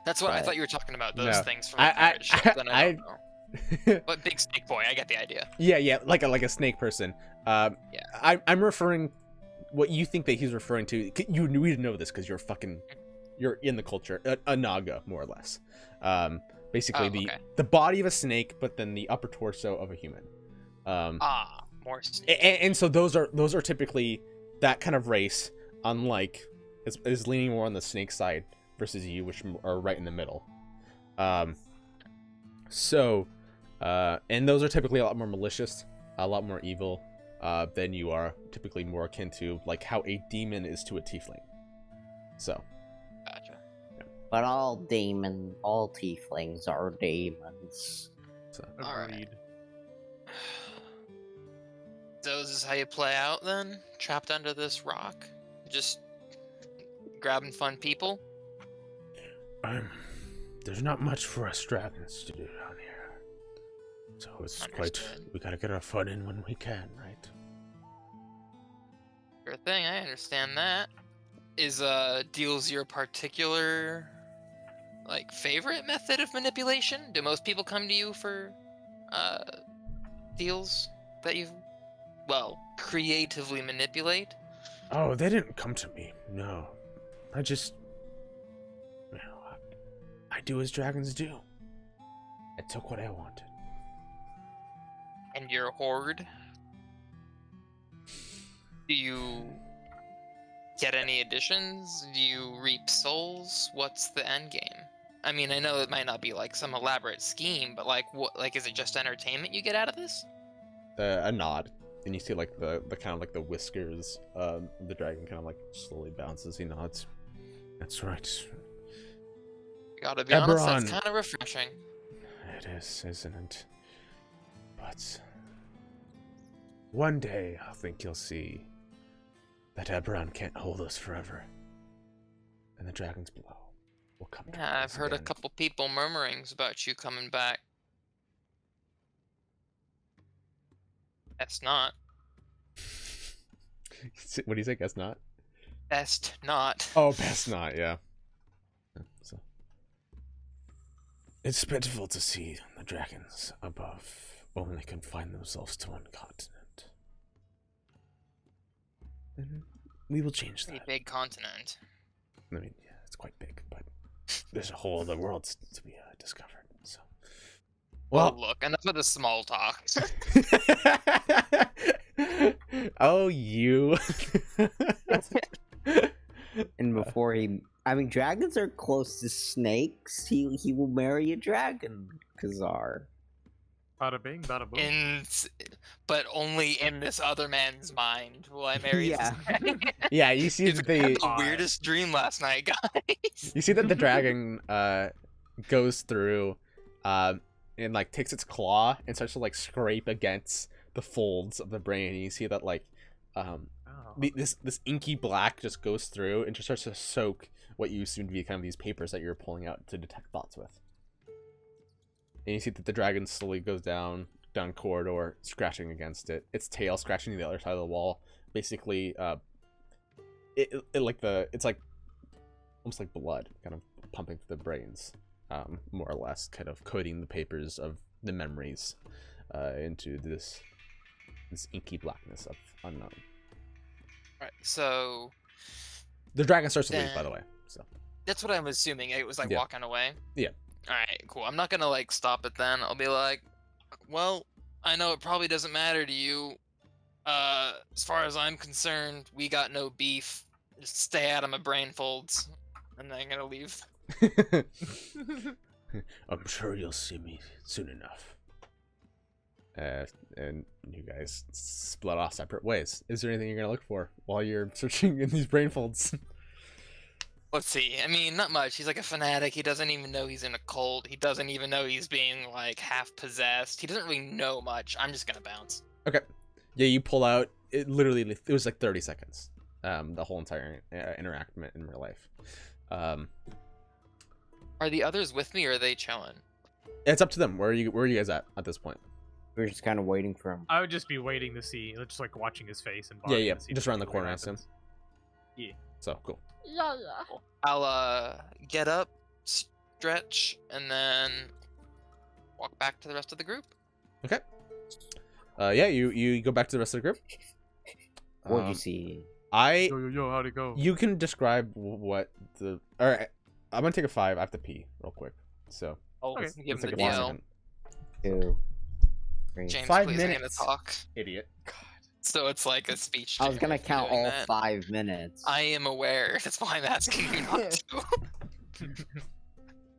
That's what I but- thought you were talking about. Those No. things from the pirate ship. Then I don't know. But big snake boy, I get the idea. Yeah, like a snake person. Yeah. I'm referring what you think that he's referring to. You need to know this because you're in the culture. A naga, more or less. Basically okay. the body of a snake, but then the upper torso of a human. More snake. And so those are typically that kind of race. Unlike is leaning more on the snake side versus you, which are right in the middle. So, and those are typically a lot more malicious, a lot more evil than you are. Typically more akin to like how a demon is to a tiefling. So, Gotcha. But all tieflings are demons. Alright. Agreed. So is this how you play out then? Trapped under this rock? Just grabbing fun people? there's not much for us dragons to do down here. So it's Understood. we gotta get our fun in when we can, right? Sure thing, I understand that. Is deals your particular like favorite method of manipulation? Do most people come to you for deals that you creatively manipulate? Oh, they didn't come to me. No. I just... I do as dragons do. I took what I wanted. And your horde? Do you get any additions? Do you reap souls? What's the end game? I mean, I know it might not be like some elaborate scheme, but like, what? Like, is it just entertainment you get out of this? A nod. And you see like the kind of like the whiskers the dragon kind of like slowly bounces. He nods. That's right. Gotta be honest, Eberron. that's kind of refreshing. It is, isn't it? But one day I think you'll see that Eberron can't hold us forever. And the dragons below will come to Yeah, I've us heard a again. couple people murmurings about you coming back. Best not. What do you say? Guess not? Best not. Oh, best not, yeah. So. It's pitiful to see the dragons above only confine themselves to one continent. And we will change Pretty that. big continent. I mean, yeah, it's quite big, but there's a whole other world to be discovered. So, Well, look, enough of the small talk. oh, you. And before dragons are close to snakes. He will marry a dragon, Kazar. Bada bing, bada boom. But only in this other man's mind will I marry Yeah. this man. Yeah, you see It's that the weirdest dream last night, guys. you see that the dragon goes through and like takes its claw and starts to like scrape against the folds of the brain. And you see that like Oh. this inky black just goes through and just starts to soak what you assume to be kind of these papers that you're pulling out to detect thoughts with. And you see that the dragon slowly goes down corridor, scratching against it. Its tail scratching the other side of the wall, basically it's like almost like blood kind of pumping through the brains, more or less, kind of coating the papers of the memories into this inky blackness of unknown. Right. So The dragon starts to leave, by Then- the way. So that's what I'm assuming. It was like Yeah. walking away. Yeah. All right, cool. I'm not gonna like stop it then. I'll be like, well, I know it probably doesn't matter to you. As far as I'm concerned, we got no beef. Just stay out of my brain folds, and then I'm gonna leave. I'm sure you'll see me soon enough. And you guys split off separate ways. Is there anything you're gonna look for while you're searching in these brain folds? Let's see. I mean, not much. He's like a fanatic. He doesn't even know he's in a cult. He doesn't even know he's being like half possessed. He doesn't really know much. I'm just gonna bounce. Okay. Yeah, you pull out. It was like 30 seconds. The whole entire interaction in real life. Are the others with me, or are they chilling? It's up to them. Where are you guys at this point? We're just kind of waiting for him. I would just be waiting to see, just like watching his face and Yeah, to see just if around the anything corner, I assume. happens. Yeah. So cool. I'll get up, stretch, and then walk back to the rest of the group. Okay. Yeah, you go back to the rest of the group. What'd you see? Yo, how'd it go? You can describe what the. All right, I'm gonna take a 5. I have to pee real quick. So I'll Okay. give him let's take the a 1 deal. second. 2, 3. James, 5 please, I'm minutes. gonna talk. Idiot. So it's like a speech. I was to gonna him if you're count doing all that. 5 minutes. I am aware. That's why I'm asking you not to.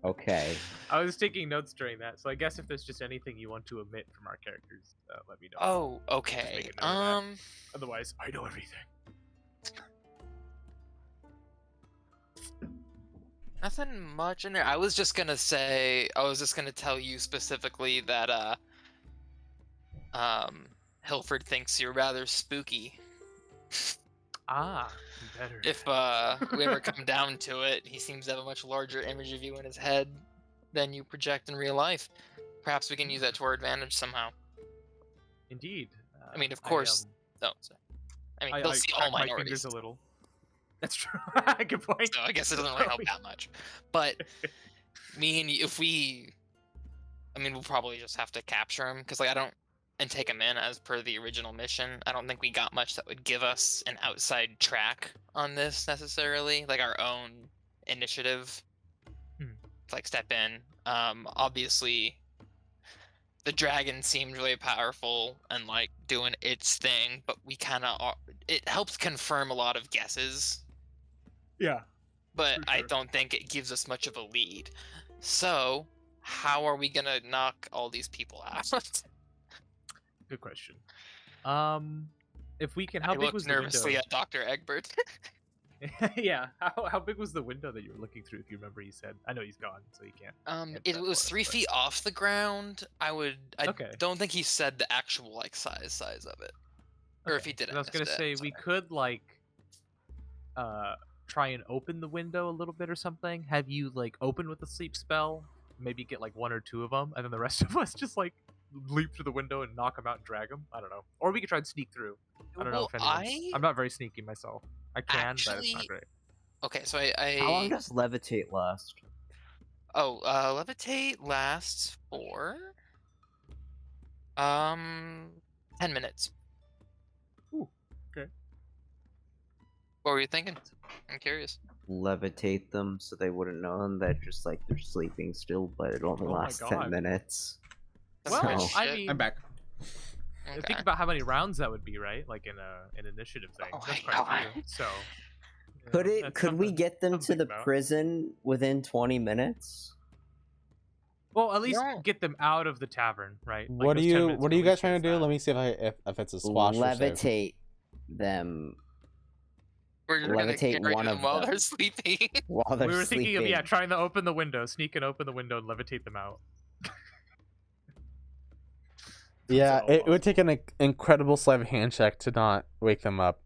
Okay. I was taking notes during that, so I guess if there's just anything you want to omit from our characters, let me know. Oh, Just okay. make a note of that. Otherwise, I know everything. Nothing much in there. I was just gonna tell you specifically that Hilford thinks you're rather spooky. Ah, better. If we ever come down to it, he seems to have a much larger image of you in his head than you project in real life. Perhaps we can use that to our advantage somehow. Indeed. I mean, of course. No, sorry. I mean, they'll see all crack my fingers minorities. a little. That's true. Good point. So I guess it doesn't really help that much. But me and you, we'll probably just have to capture him because and take him in as per the original mission. I don't think we got much that would give us an outside track on this necessarily, like our own initiative. To, like step in. Obviously, the dragon seemed really powerful and like doing its thing, but we kind of it helps confirm a lot of guesses. Yeah. But For I sure. don't think it gives us much of a lead. So, how are we gonna knock all these people out? Good question. If we can, I how big looked was the nervously window? at Dr. Egbert. Yeah. How big was the window that you were looking through? If you remember, you said. I know he's gone, so he can't. It that was far, 3 but- feet off the ground. I Okay. don't think he said the actual like size of it, or if Okay, he did. 'cause I was gonna say we could like, try and open the window a little bit or something. Have you like open with a sleep spell? Maybe get like 1 or 2 of them, and then the rest of us just like leap through the window and knock them out and drag them. I don't know. Or we could try and sneak through. I don't know if anyone's... I'm not very sneaky myself. I can, but it's not Actually- great. Okay, so How long does levitate last? levitate lasts for 10 minutes. Ooh, okay. What were you thinking? I'm curious. Levitate them so they wouldn't know them. That just like they're sleeping still, but it only Oh my lasts 10 God. minutes. That's Well, pretty So- I shit. mean, I'm back. Okay. think about how many rounds that would be, right? Like in an initiative thing. Oh That's my quite a God. few. So. you Could know, it? that's Could we something- get them to something the about. prison within 20 minutes? Well, at least No. get them out of the tavern, right? Like, What those are 10 you minutes What are at you guys least trying to is do? that. Let me see if it's a squash or save. Levitate them We're gonna levitate carry one them of while them. they're sleeping. while they're We were sleeping. thinking of trying to open the window, sneak and open the window, and levitate them out. Yeah, all it would awesome. take an incredible sleight of hand check to not wake them up,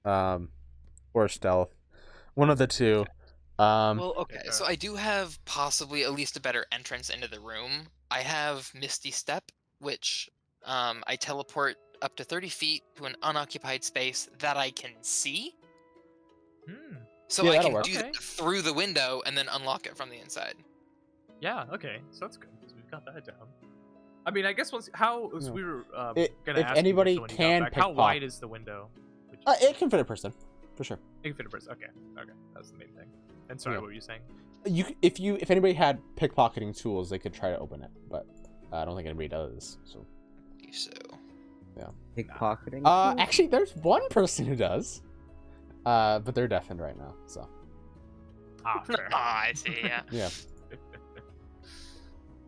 or stealth, one of the two. Well, okay, Yeah. so I do have possibly at least a better entrance into the room. I have Misty Step, which I teleport up to 30 feet to an unoccupied space that I can see. So Yeah, I that'll can work. do that through the window and then unlock it from the inside. Yeah. Okay. So that's good. So we've got that down. I mean, I guess once how Yeah. we were gonna If ask anybody you, Rachel, when you got can back, how pickpocket- wide is the window? It can fit a person, for sure. It can fit a person. Okay. Okay. That's the main thing. And sorry, Yeah. what were you saying? If anybody had pickpocketing tools, they could try to open it, but I don't think anybody does. So. So. Pickpocketing. Actually, there's one person who does, but they're deafened right now. So. Ah, fair. I see. Yeah. Yeah.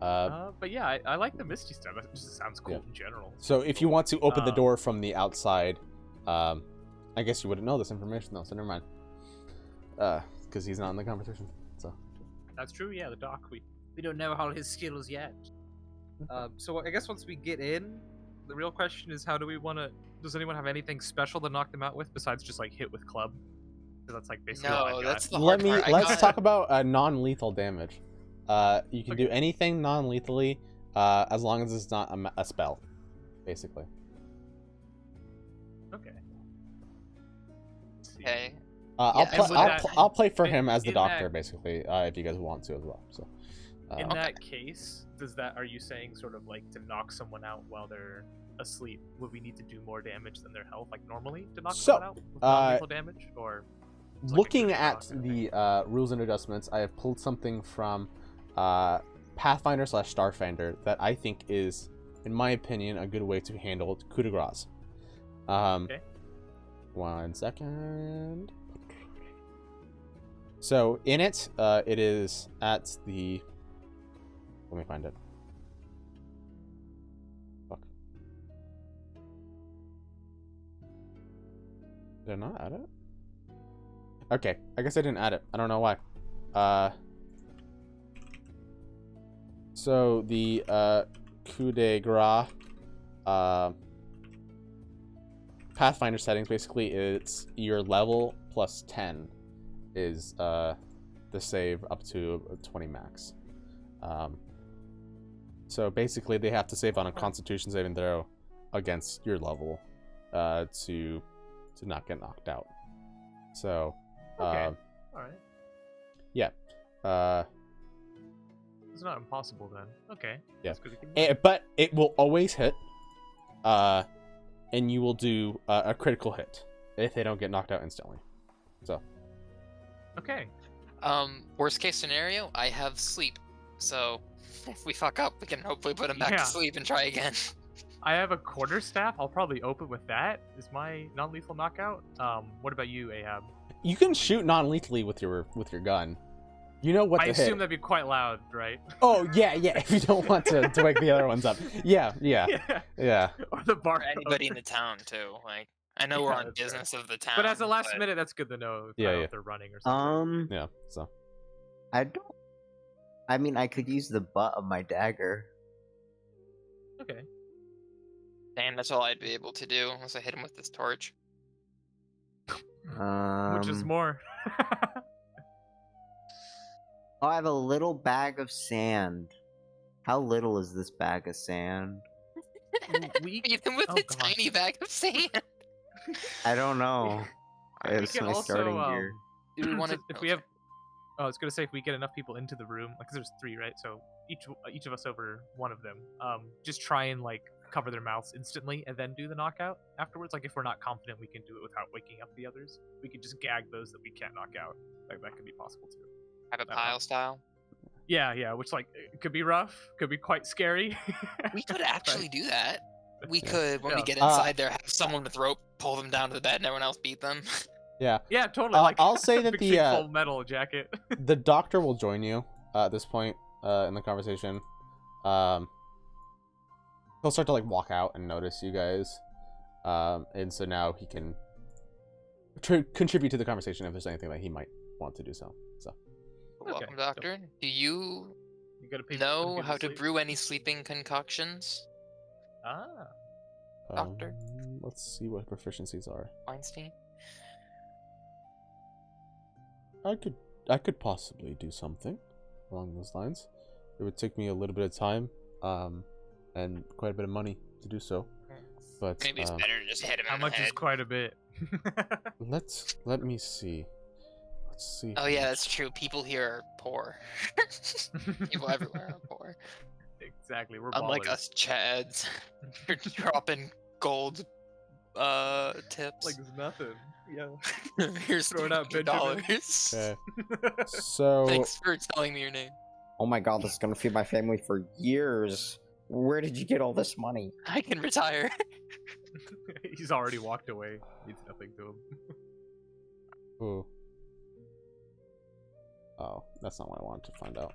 But yeah, I like the Misty stuff. It just sounds cool in general. So if you want to open the Um, door from the outside, I guess you wouldn't know this information though, so never mind. Because he's not in the conversation. So. That's true. Yeah, the doc. We don't know all his skills yet. So I guess once we get in, the real question is how do we want to? Does anyone have anything special to knock them out with besides just like hit with club? Because that's like basically all I No, got. that's the hard part. Let's talk about non-lethal damage. You can Okay. do anything non-lethally, as long as it's not a spell, basically. Okay. Let's see. Okay. I'll, Yeah, play, and I'll, with pl- that- I'll play for him as the in doctor, that- basically, if you guys want to as well. So. In Okay. that case, are you saying sort of like to knock someone out while they're asleep? Would we need to do more damage than their health, like normally, to knock So, someone out with non-lethal damage, or? It's like a Looking critical at knock kind of thing? the rules and adjustments, I have pulled something from Pathfinder / Starfinder that I think is, in my opinion, a good way to handle coup de grace. Okay. 1 second. So in it, it is at the. Let me find it. Fuck. Did I not add it? Okay, I guess I didn't add it. I don't know why. So the coup de grace Pathfinder settings, basically it's your level plus 10 is the save up to 20 max. So basically they have to save on a Constitution saving throw against your level to not get knocked out. So Okay. All right. yeah. It's not impossible then. Okay. Yeah. That's good to keep in mind. But it will always hit, and you will do a critical hit if they don't get knocked out instantly. So Okay. Worst case scenario, I have sleep. So if we fuck up, we can hopefully put him back Yeah. to sleep and try again. I have a quarterstaff. I'll probably open with that. Is my non-lethal knockout? What about you, Ahab? you can shoot non-lethally with your gun. You know what I to assume hit. that'd be quite loud, right? Oh yeah. If you don't want to wake the other ones up. Yeah. Or the bar. Or anybody in the town too. Like I know Yeah, we're on that's fair. business of the town. But as a last but minute, that's good to know. Yeah. If they're running or something. Yeah. So I don't. I mean, I could use the butt of my dagger. Okay. damn, that's all I'd be able to do unless I hit him with this torch. Which is more. Oh, I have a little bag of sand. How little is this bag of sand? we Even with Oh, a God. tiny bag of sand. I don't know. Alright, It's can my also, starting gear. do we want to? if we have, I was gonna say if we get enough people into the room, like 'cause there's 3, right? So each of us over one of them. Just try and like cover their mouths instantly and then do the knockout afterwards. Like if we're not confident we can do it without waking up the others, we could just gag those that we can't knock out. Like that could be possible too. have a that pile one. style? Yeah, which like it could be rough, could be quite scary. We could actually do that. We Yeah. could, when we Yeah. get inside there, have someone with rope pull them down to the bed and everyone else beat them. yeah. Yeah, totally. Like I'll say that big, the, big full metal jacket. The doctor will join you at this point in the conversation. He'll start to like walk out and notice you guys, and so now he can contribute to the conversation if there's anything that he might want to do so. Welcome, Okay, doctor. Do you You gotta pay know how to brew any sleeping concoctions, Ah, Doctor? Let's see what proficiencies are. Weinstein? I could possibly do something along those lines. It would take me a little bit of time, and quite a bit of money to do so. But Maybe it's better to just hit him how in the much head. is quite a bit? let me see. Let's see. Oh yeah, that's true. People here are poor. People everywhere are poor. Exactly. We're Unlike ballers. us Chads, you're dropping gold tips. Like it's nothing. Yeah. Here's Throwing out $300. Okay. So Thanks for telling me your name. Oh my god, this is gonna feed my family for years. Where did you get all this money? I can retire. He's already walked away. Means nothing to him. Ooh. Oh, that's not what I wanted to find out.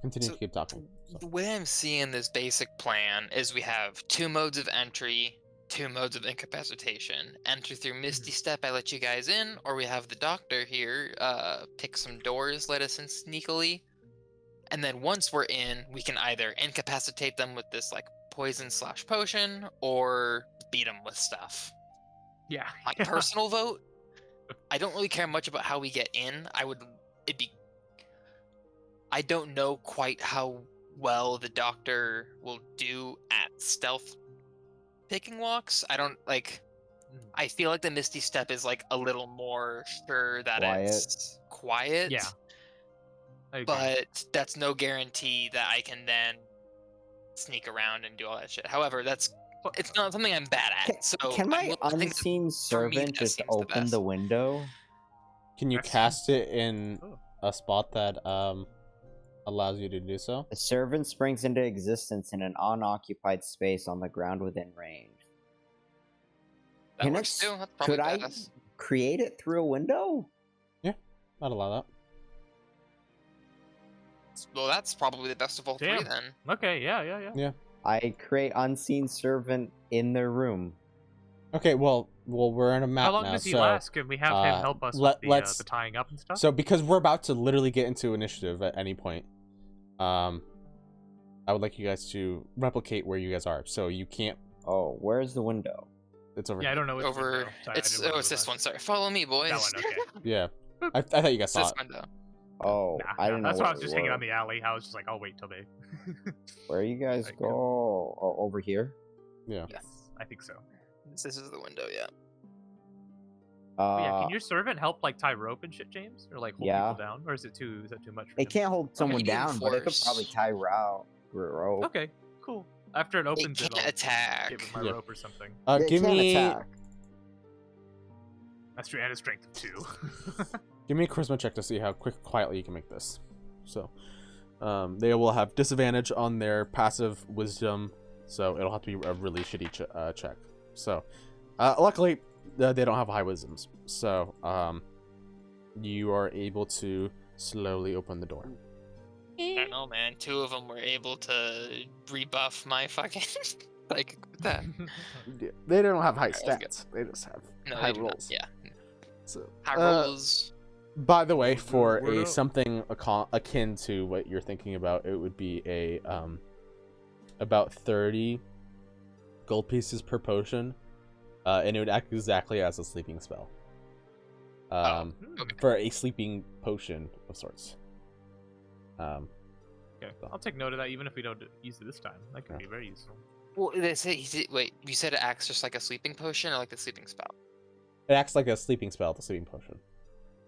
Continue So, to keep talking. So. The way I'm seeing this basic plan is we have 2 modes of entry, 2 modes of incapacitation. Enter through Misty Step, I let you guys in, or we have the doctor here pick some doors, let us in sneakily. And then once we're in, we can either incapacitate them with this like poison/potion, or beat them with stuff. Yeah. My personal vote, I don't really care much about how we get in. I don't know quite how well the doctor will do at stealth picking walks. I don't like. I feel like the Misty Step is like a little more sure that it's quiet. Yeah. I agree. But that's no guarantee that I can then sneak around and do all that shit. However, it's not something I'm bad at. So Can my I think that unseen for me, servant that just seems the open best. the window? Can you That's- cast it in Oh. a spot that allows you to do so? The servant springs into existence in an unoccupied space on the ground within range. That Can works it- too. That's probably Could I badass. create it through a window? I'd allow that. Well, that's probably the best of all 3 Damn. then. Okay. Yeah. I create unseen servant in their room. Okay, well, we're in a map How long now, does he so last? Can we have him help us with let's- the tying up and stuff? so because we're about to literally get into initiative at any point, I would like you guys to replicate where you guys are. So you can't. Oh, where's the window? It's over. Yeah, I don't know. Which Over. window. Sorry, I It's didn't it's this one. Sorry, follow me, boys. That one. Okay. Yeah, I thought you guys It's saw this it. window. Oh, I didn't know. That's why I where was we just hanging were. on the alley. I was just like, I'll wait till they. Where you guys Alright, go? Oh, over here. Yeah. Yes, I think so. This is the window. Yeah. But yeah, can your servant help like tie rope and shit, James, or like hold yeah. people down, or is that too much? For It him? can't hold someone you can down, but it could force- probably tie rope. Okay, cool. After it It opens, can't I'll attack. give it my Yeah. rope or something. Yeah, it Give can't me attack. That's true, and a strength of 2. give me a charisma check to see how quietly you can make this. So, they will have disadvantage on their passive wisdom, so it'll have to be a really shitty check. So, luckily, they don't have high wisdoms, so you are able to slowly open the door. I don't know, man. 2 of them were able to rebuff my fucking like that. They don't have high Alright, let's go. stats. They just have No, high they do not. rolls. Yeah. So, High rolls. by the way, for What a up? something akin to what you're thinking about, it would be a about 30 gold pieces per potion, and it would act exactly as a sleeping spell. Okay. For a sleeping potion of sorts. Okay, I'll take note of that, even if we don't use it this time. That could Yeah. be very useful. Well, they say wait. You said it acts just like a sleeping potion, or like the sleeping spell? It acts like a sleeping spell, the sleeping potion.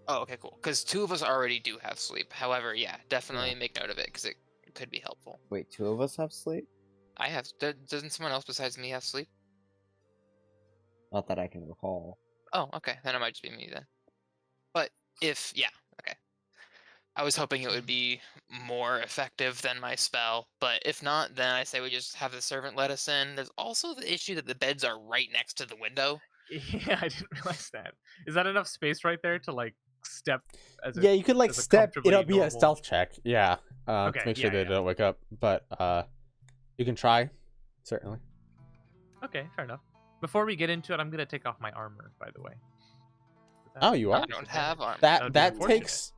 Oh, okay, cool. Because 2 of us already do have sleep. However, yeah, definitely make note of it because it could be helpful. Wait, 2 of us have sleep? I have. Doesn't someone else besides me have sleep? Not that I can recall. Oh, okay. Then it might just be me then. But if okay. I was hoping it would be more effective than my spell, but if not, then I say we just have the servant let us in. There's also the issue that the beds are right next to the window. Yeah, I didn't realize that. Is that enough space right there to like step as Yeah, you could like as a step. comfortably It'll be a normal- stealth check. Yeah, Okay, to make sure yeah, they yeah. don't wake up. But you can try, certainly. Okay, fair enough. Before we get into it, I'm gonna take off my armor, by the way. Oh, you I are? don't have armor. That would be That unfortunate. takes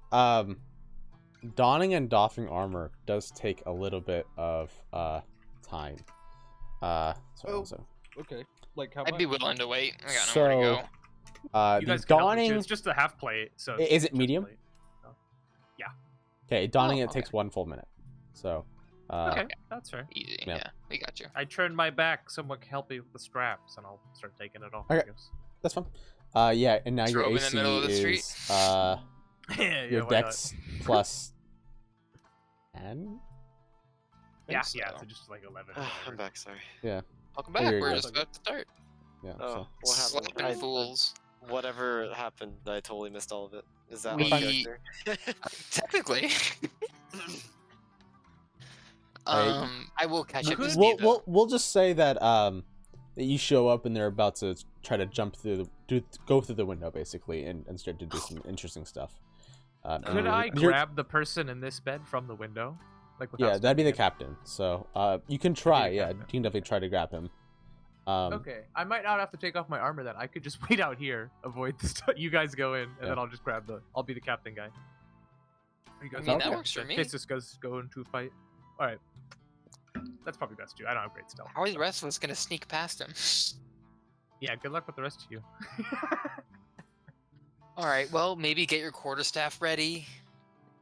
donning and doffing armor does take a little bit of time. Sorry, Oh. so Okay. Like how I'd be much? willing to wait. I got nowhere to So, go. You the guys can help me too. donning. It's just a half plate, so Is it it's just medium? plate. Okay, donning Oh, it takes okay. 1 full minute. So, Okay, that's fair. Easy. yeah. Yeah, we got you. I turn my back. Someone can help me with the straps, and I'll start taking it off. Okay. I guess. that's fine. Yeah, and now your Throw 'em in the AC middle of the street. is Yeah, Your why not? dex plus 10? Yeah, so. yeah, so just like 11. I'm whatever. back. Sorry. Yeah. Welcome Oh, back. you're We're good. just about to start. Yeah. Oh, So. what happened? Slapping fools. Whatever happened, I totally missed all of it. Is that We- my character? Technically. Alright. I will catch up to Could- speed though. We'll just say that that you show up and they're about to try to jump through go through the window basically and start to do some interesting stuff. And Could you're- I you're- grab the person in this bed from the window? Like without Yeah, that'd be the stepping captain. So you can try. the Yeah, captain. you can definitely try to grab him. in? Okay, I might not have to take off my armor then. I could just wait out here, avoid the stuff. You guys go in, and Yeah. then I'll just grab I'll be the captain guy. You guys I mean, all that go works for in me. case this goes go into a fight. All right, that's probably best too. I don't have great stealth. How are the rest of us gonna sneak past him? Yeah, good luck with the rest of you. All right. Well, maybe get your quarterstaff ready,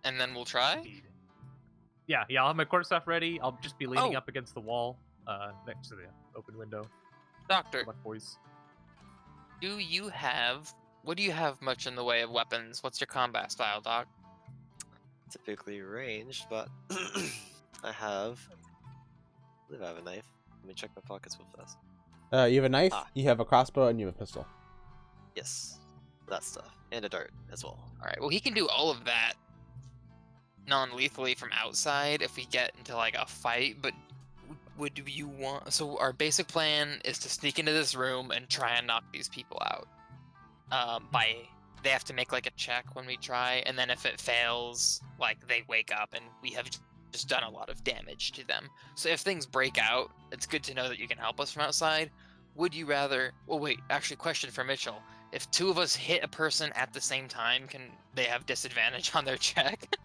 and then we'll try. Yeah, I'll have my quarterstaff ready. I'll just be leaning Oh. up against the wall, next to the open window. Doctor, Good luck, boys. what do you have much in the way of weapons? What's your combat style, Doc? Typically ranged, but I believe I have a knife. Let me check my pockets real fast. You have a knife, Ah. you have a crossbow, and you have a pistol. Yes, that stuff, and a dart as well. All right. Well, he can do all of that non-lethally from outside if we get into like a fight. But would you want? So our basic plan is to sneak into this room and try and knock these people out. They have to make like a check when we try, and then if it fails, like they wake up and we have just done a lot of damage to them. So if things break out, it's good to know that you can help us from outside. Would you rather? Well, wait. Actually, question for Mitchell. If two of us hit a person at the same time, can they have disadvantage on their check?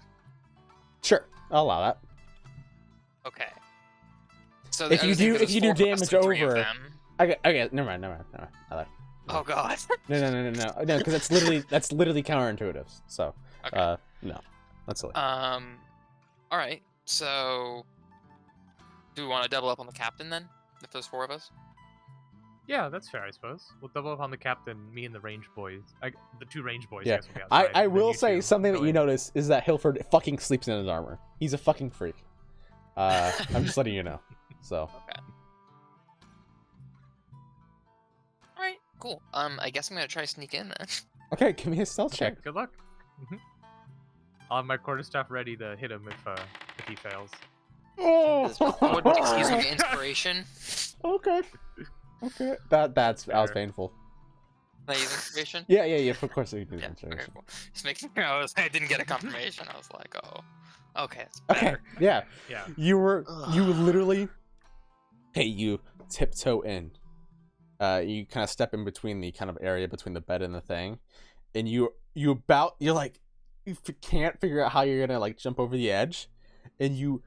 Sure, I'll allow that. Okay. So If I you was thinking do- there's if you do four of us damage and three of over- them. Okay, never mind. I lied. Oh god. No, because that's literally counterintuitive. So, Okay. no, that's silly. All right. So, do we want to double up on the captain then? If there's four of us. Yeah, that's fair, I suppose. We'll double up on the captain, me and the range boys. The two range boys. Yeah. guys will be I outside, and then will you say two something that go you in. notice is that Hilford fucking sleeps in his armor. He's a fucking freak. I'm just letting you know. So, Okay. All right. Cool. I guess I'm gonna try to sneak in then. okay, give me a stealth Okay, check. good luck. I'll have my quarterstaff ready to hit him if he fails. What, excuse me, inspiration. Okay. That was Fair. painful. Can I use inspiration? Yeah. Of course you do. Yeah. Inspiration. Okay. Cool. Just making sure I didn't get a confirmation. I was like, oh. Okay. It's Okay. better. Yeah. Yeah. You literally. Hey, you tiptoe in. You kind of step in between the kind of area between the bed and the thing, and you're like, you can't figure out how you're gonna like jump over the edge, and you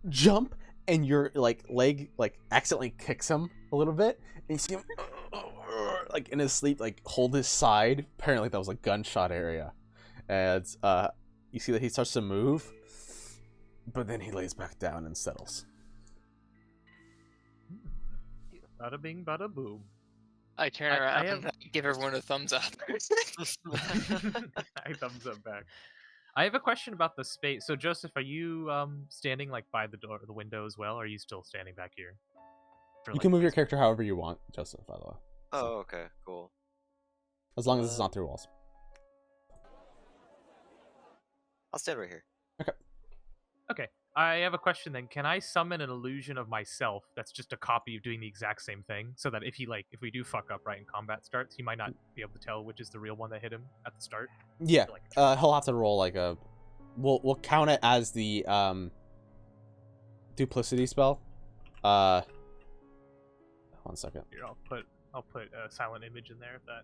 jump, and your like leg like accidentally kicks him a little bit, and you see him like in his sleep like hold his side. Apparently that was a gunshot area, and you see that he starts to move, but then he lays back down and settles. Bada bing, bada boom. I turn I around have- and give everyone a thumbs up. I thumbs up back. I have a question about the space. So Joseph, are you standing like by the door, the window as well, or are you still standing back here? For, You like, can move your this- character however you want, Joseph, by the way. Oh, okay, cool. As long as it's not through walls. I'll stand right here. Okay. I have a question then. Can I summon an illusion of myself that's just a copy of doing the exact same thing, so that if we do fuck up right in combat starts, he might not be able to tell which is the real one that hit him at the start? Yeah, Like, he'll have to roll like a. We'll count it as the duplicity spell. 1 second. here, I'll put a silent image in there if that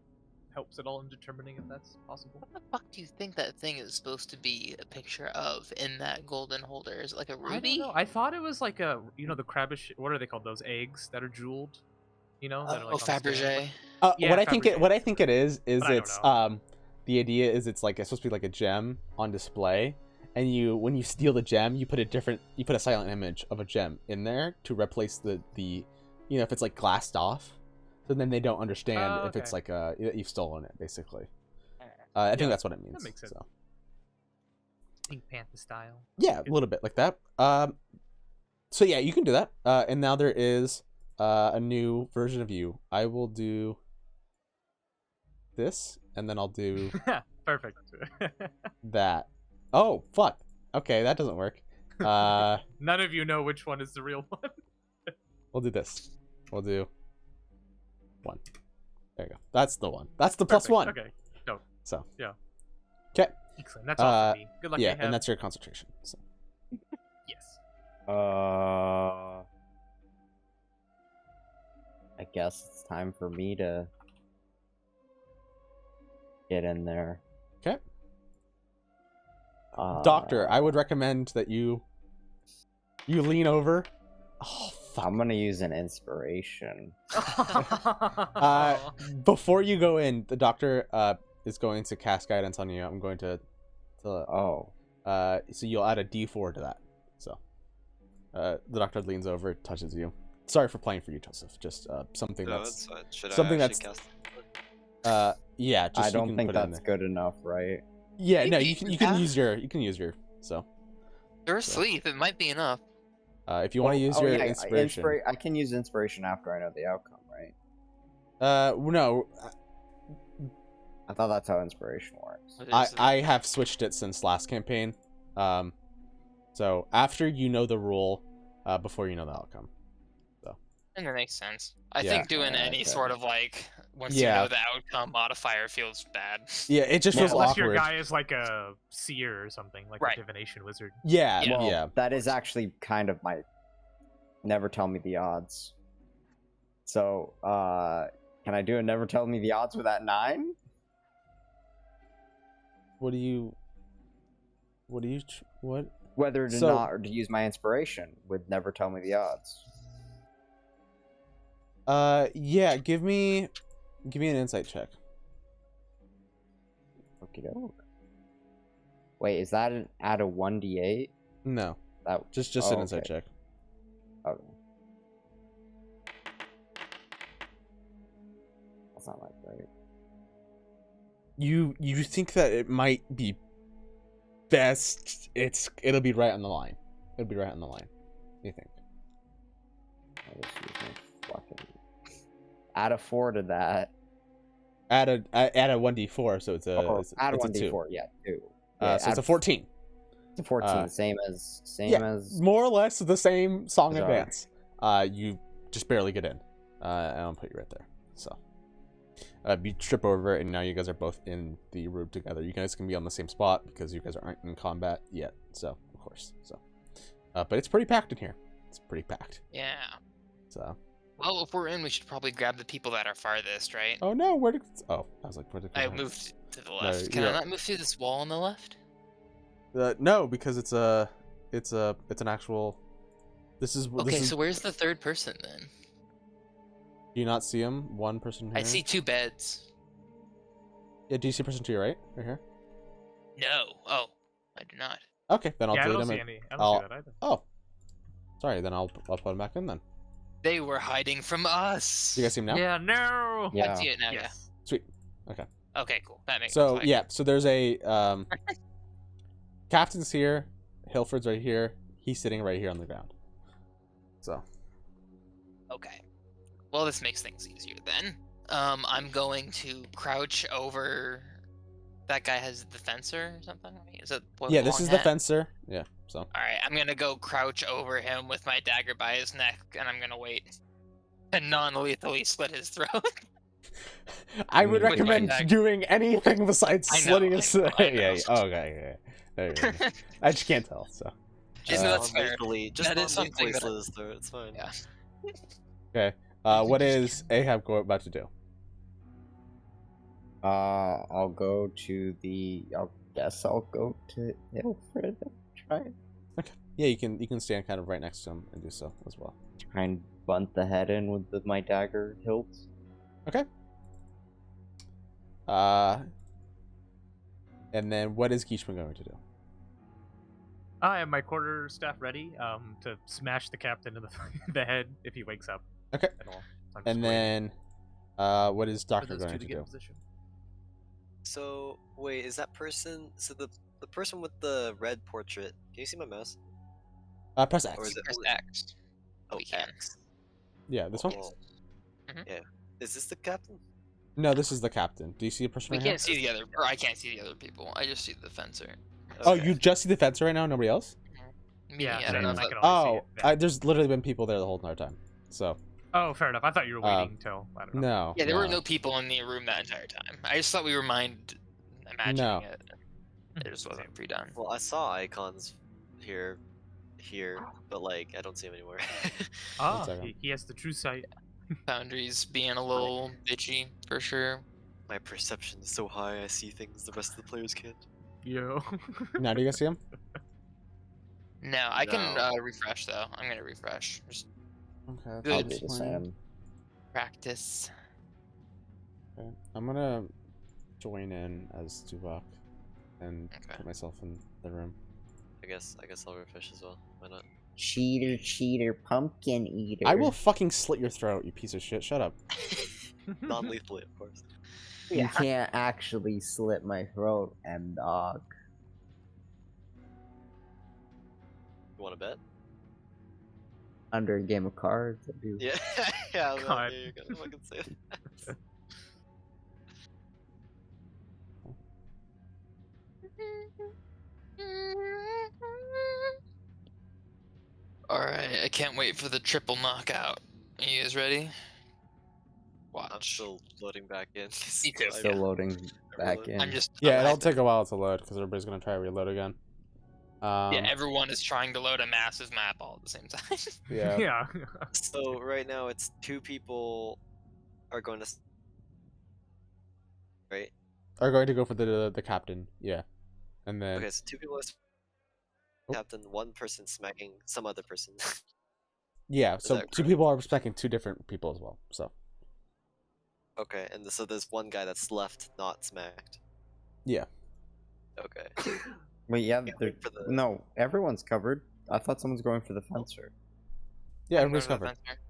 helps at all in determining if that's possible. What the fuck do you think that thing is supposed to be a picture of in that golden holder? Is it like a I don't ruby? know. I thought it was like the crabbish. What are they called? Those eggs that are jeweled. That are like Oh, on the stand. Fabergé. Yeah, what I think it is But I don't it's know. the idea is it's supposed to be like a gem on display, and when you steal the gem, you put a silent image of a gem in there to replace the if it's like glassed off, so then they don't understand Oh, if it's okay. like you've stolen it basically. I think Yeah, that's what it means. that makes sense. So. Pink Panther style. Yeah, a little bit like that. So yeah, you can do that. And now there is a new version of you. I will do this, and then I'll do Perfect. that. Oh, fuck. Okay, that doesn't work. None of you know which one is the real one. We'll do this. We'll do 1. There you go. That's the one. That's the plus Perfect. 1. Okay. No. So. Yeah. Okay. Excellent. That's all for me. Good luck. Yeah, Ahab. and that's your concentration. So. Yes. I guess it's time for me to get in there. Okay. Doctor, I would recommend that you lean over. Oh, fuck. I'm gonna use an inspiration. Before you go in, the doctor is going to cast guidance on you. I'm going to Oh. so you'll add a D4 to that. So the doctor leans over, touches you. Sorry for playing for you, Joseph. Just something No, that's it's fine. Should something I actually that's- cast? yeah. Just I you don't can think put it in that's there. good enough, right? Yeah, no, Maybe, you can yeah. use your so You're asleep. It might be enough. if you want to use your yeah, inspiration. I can use inspiration after I know the outcome, right? No, I thought that's how inspiration works. What is it? I have switched it since last campaign. So after you know the rule, before you know the outcome. And that makes sense. I Yeah. think doing any Okay. sort of like once Yeah. you know the outcome modifier feels bad. Yeah, it just Yeah, feels unless awkward. your guy is like a seer or something, like Right. a divination wizard. Yeah, Yeah. Well, yeah. that is actually kind of my never tell me the odds. So, can I do a never tell me the odds with that 9? What? Whether to So- not or to use my inspiration would never tell me the odds. Yeah. Give me an insight check. Okie doke. Wait, is that at a 1d8? No, That just Oh, an insight okay. check. Okay. That's not like right. You think that it might be best? It'll be right on the line. It'll be right on the line. You think? I'll just use my fucking... Add a 4 to that. Add a 1d4, so it's a Oh, it's, add a it's 1d4, yeah, 2. So it's add a 14. It's a 14, same yeah. as... More or less the same song Bizarre. advance. You just barely get in. And I'll put you right there. So you trip over, and now you guys are both in the room together. You guys can be on the same spot because you guys aren't in combat yet. So of course, but it's pretty packed in here. It's pretty packed. Yeah. So. Well, if we're in, we should probably grab the people that are farthest, right? Oh no! Where did? Oh, I was like, where did? I moved to the left. No, Can yeah. I not move through this wall on the left? No, because it's an actual. This is. Okay, this is, so where's the third person then? Do you not see him? One person here. I see 2 beds. Yeah, do you see a person to your right? Right here. No. Oh, I do not. Okay, then I'll Yeah, I delete don't him. see and- any. I don't see I'll- that either. Oh, sorry. Then I'll put him back in. Then They were hiding from us. do you guys see him now? Yeah, no. Yeah. I see it now. Yes. Sweet. Yeah. Okay, cool. That makes So sense. yeah, so there's a captain's here, Hilford's right here. He's sitting right here on the ground. So Okay. Well, this makes things easier then. I'm going to crouch over. That guy has the fencer or something. Right? Is it? yeah, this is the fencer. Yeah. So All right, I'm gonna go crouch over him with my dagger by his neck, and I'm gonna wait and non-lethally slit his throat. I would With my recommend dagger. doing anything besides I know, slitting I his. know, I Yeah. know. Yeah. Oh, okay. There you go. I just can't tell. So Just that's fair. non-lethally- Just That is something non-lethally that I- slit his throat, it's fine. Yeah. okay. What is Ahab about to do? I'll go to the... I guess I'll go to Ilfred and try Yeah, you can stand kind of right next to him and do so as well. and bunt the head in with my dagger hilt. Okay. And then what is Khyber going to do? I have my quarter staff ready to smash the captain in the head if he wakes up. Okay. At all. So I'm just And waiting then what is for Doctor those going two to get in do? position. So wait, is that person? So the the person with the red portrait. Can you see my mouse? Press Or X. is it Press only- X. Oh, We can. X. Yeah, this one. Oh, Mhm. yeah. Is this the captain? No, this is the captain. Do you see a person We right here? can't see the other, or I can't see the other people. I just see the fencer. Oh, Okay. you just see the fencer right now. Nobody else. Me, Yeah, I don't know if same. I that, can only see Oh, it. Yeah. there's literally been people there the whole entire time. So Oh, fair enough. I thought you were waiting till I don't know. no. yeah, there were no people in the room that entire time. I just thought we were imagining No. it. It just wasn't pre-done. Well, I saw icons here, but like I don't see them anymore. Ah, second. he has the true sight. Boundaries being a little bitchy for sure. My perception is so high, I see things the rest of the players can't. Yo. Now, do you guys see him? No, I can No. refresh though. I'm gonna refresh. Just Okay. Good. I'll do the same. practice. Okay. I'm gonna join in as Tuvok and Okay. put myself in the room. I guess I'll refresh as well. Why not? Cheater, cheater, pumpkin eater. I will fucking slit your throat, you piece of shit. Shut up. Non-lethally, of course. You can't actually slit my throat, M-Dog. You want to bet? Under a game of cards, I do. Yeah, yeah. I was God. like, yeah, you're gonna fucking say that. Alright, I can't wait for the triple knockout. Are you guys ready? I'm Watch. still loading back in. Me too. Still Yeah. loading back in. I'm just. Yeah, I'm it'll take a while to load because everybody's gonna try to reload again. Yeah, everyone is trying to load a massive map all at the same time. yeah. Yeah. So right now it's 2 people are going to. Right. Are going to go for the captain. Yeah, and then Okay, so 2 people are. Oh. Captain, 1 person smacking some other person. yeah. So that 2 correct? people are respecting 2 different people as well. So Okay, and so there's 1 guy that's left not smacked. yeah. Okay. Wait, yeah, Can't they're... wait for the- no, everyone's covered. I thought someone's going for the fencer. Yeah, I'm everybody's going for the covered. fencer.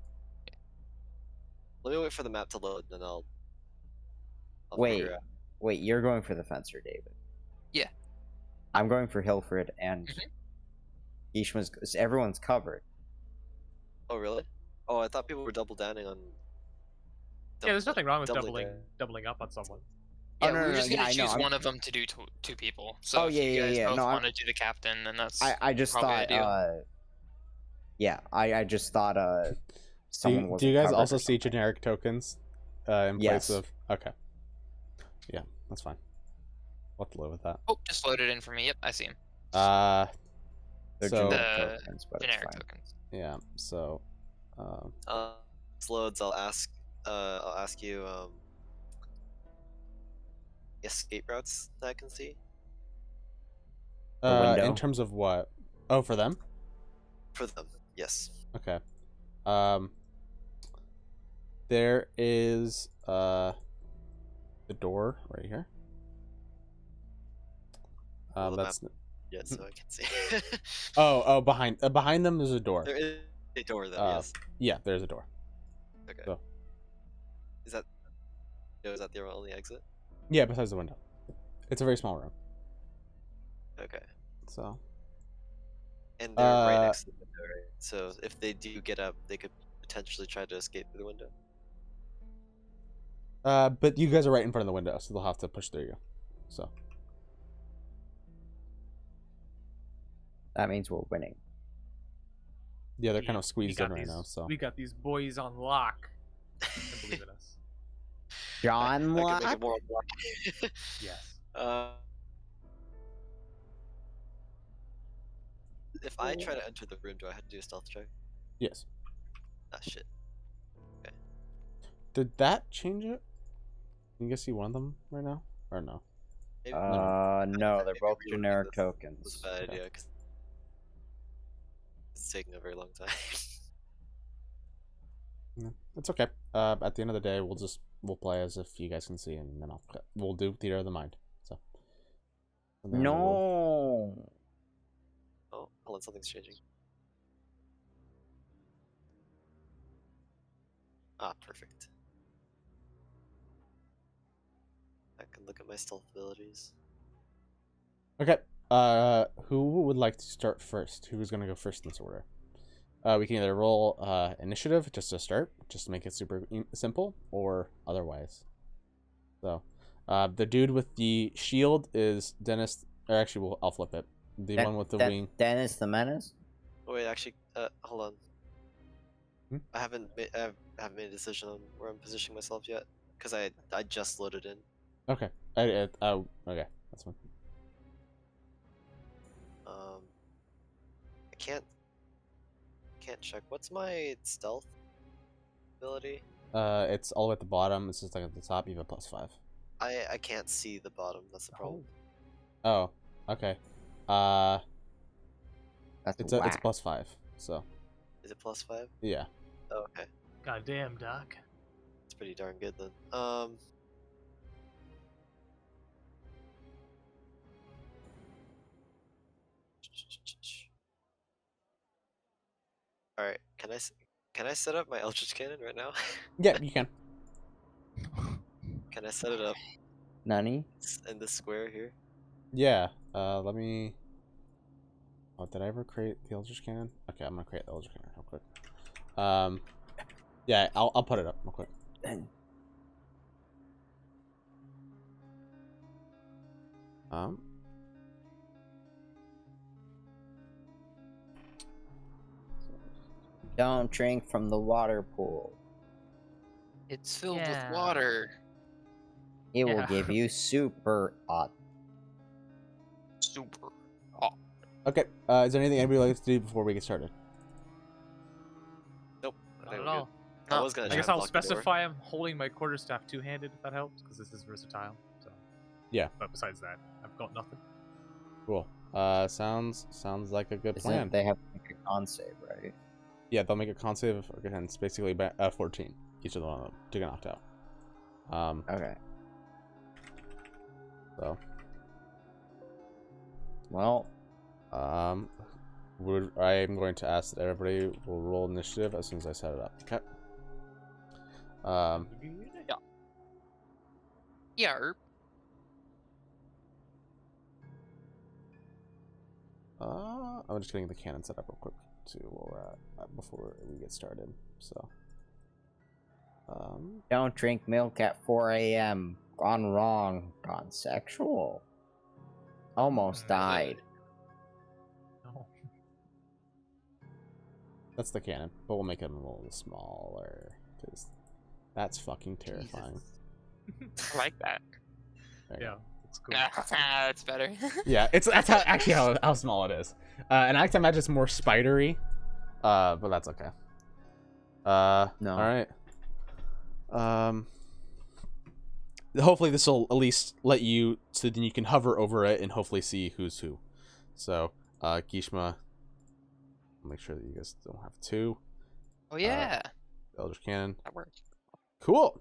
Let me wait for the map to load, then I'll Wait, figure out. wait, you're going for the fencer, David. Yeah. I'm going for Hilfred, and Ishma's... Everyone's covered. Oh really? Oh, I thought people were double downing on. Yeah, there's nothing wrong with doubling doubling up on someone. Oh, Yeah, no, we no, were no, just yeah, gonna I know, choose I'm- one of them to do 2 people. So Oh, if yeah, you yeah, guys yeah, both no, I'm- want to do the captain, then that's. I just probably thought, ideal. yeah, I just thought, Do someone you, was. do you guys also see generic tokens in Yes. place of? Okay. Yeah, that's fine. We'll have to live with that. Oh, just loaded in for me. Yep, I see him. They're So generic The tokens, but Generic it's fine. tokens. yeah, so This loads. I'll ask you escape routes that I can see window? in terms of what? Oh, for them? for them. Yes. Okay. There is the door right here. Well, the That's Yes, so I can see. oh behind them there's a door. There is a door though. Yes. Yeah, there's a door. Okay. so- Is that? Is that the only exit? Yeah, besides the window. It's a very small room. Okay. So And they're right next to the window, right? So if they do get up, they could potentially try to escape through the window. but you guys are right in front of the window, so they'll have to push through you. So That means we're winning. yeah, they're kind We- of squeezed we in got right these- now. So we got these boys on lock. And believe in us. John I can make Locke? it more block. Yes. If I try to enter the room, do I have to do a stealth check? yes. Ah, shit. Did that change it? Can you guys see one of them right now, or no? Maybe, No, they're maybe both reloading generic this tokens. was a bad Okay. idea, 'cause it's taking a very long time. Yeah, it's okay. At the end of the day, we'll play as if you guys can see, and then we'll do theater of the mind. So. And then we'll- No. Oh, hold on, something's changing. Ah, perfect. I can look at my stealth abilities. Okay. Who would like to start first? Who is going to go first in this order? We can either roll initiative just to start, just to make it super simple, or otherwise. So, the dude with the shield is Dennis. Or actually, I'll flip it. The one with the wing. Dennis the Menace? Oh, wait, actually, hold on. Hmm? I haven't made a decision on where I'm positioning myself yet, because I just loaded in. Okay. Okay, that's fine. I can't check. What's my stealth ability? It's all the way at the bottom. It's just like at the top. You have a +5. I can't see the bottom. That's the problem. Oh, okay. That's It's whack. +5. So Is it +5? yeah. Oh, okay. God damn, Doc. It's pretty darn good then. All right. Can I set up my Eldritch Cannon right now? Yeah, you can. Can I set it up Nani? in this square here? Yeah. Let me. Oh, did I ever create the Eldritch Cannon? Okay, I'm gonna create the Eldritch Cannon real quick. Yeah, I'll put it up real quick. Don't drink from the water pool. It's filled Yeah. with water. It will Yeah. give you super hot. Super hot. Okay. Is there anything anybody likes to do before we get started? Nope. Not think at we're good. all. I was gonna I try guess and I'll block the door. specify I'm holding my quarterstaff two-handed if that helps, because this is versatile. So. Yeah. But besides that, I've got nothing. Cool. Sounds like a good plan. They have to make a con save, right? Yeah, they'll make a con save and it's basically 14. Each of them to get knocked out. Okay. So. Well, I'm going to ask that everybody will roll initiative as soon as I set it up. Okay. Yeah. I'm just getting the cannon set up real quick too while we're at before we get started. So. don't drink milk at 4 a.m. Gone wrong. Gone sexual. Almost died. No. That's the cannon, but we'll make it a little smaller because that's fucking terrifying. I like that. There you Yeah, go. it's cool. That's better. Yeah, that's how small it is. And I like to imagine it's more spidery, but that's okay. No. All right. Hopefully this will at least let you, so then you can hover over it and hopefully see who's who. So, Gishma, I'll make sure that you guys don't have 2. Oh yeah, Eldritch Cannon. that works. Cool.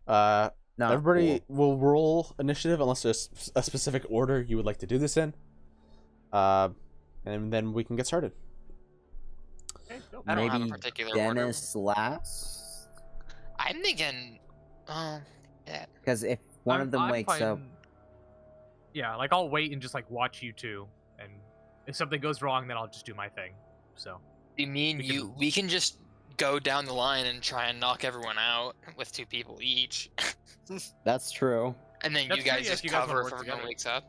Not Everybody cool. will roll initiative unless there's a specific order you would like to do this in. And then we can get started. Okay, nope. I don't have a Maybe particular Dennis last? I'm thinking, yeah. Because if one of them I'm wakes up... fine- Yeah, like I'll wait and just like watch you two, and if something goes wrong, then I'll just do my thing. So. You mean We can- you? We can just go down the line and try and knock everyone out with 2 people each, That's true. and then That's you true, guys yeah, just if you guys wanna cover work if everyone together. wakes up.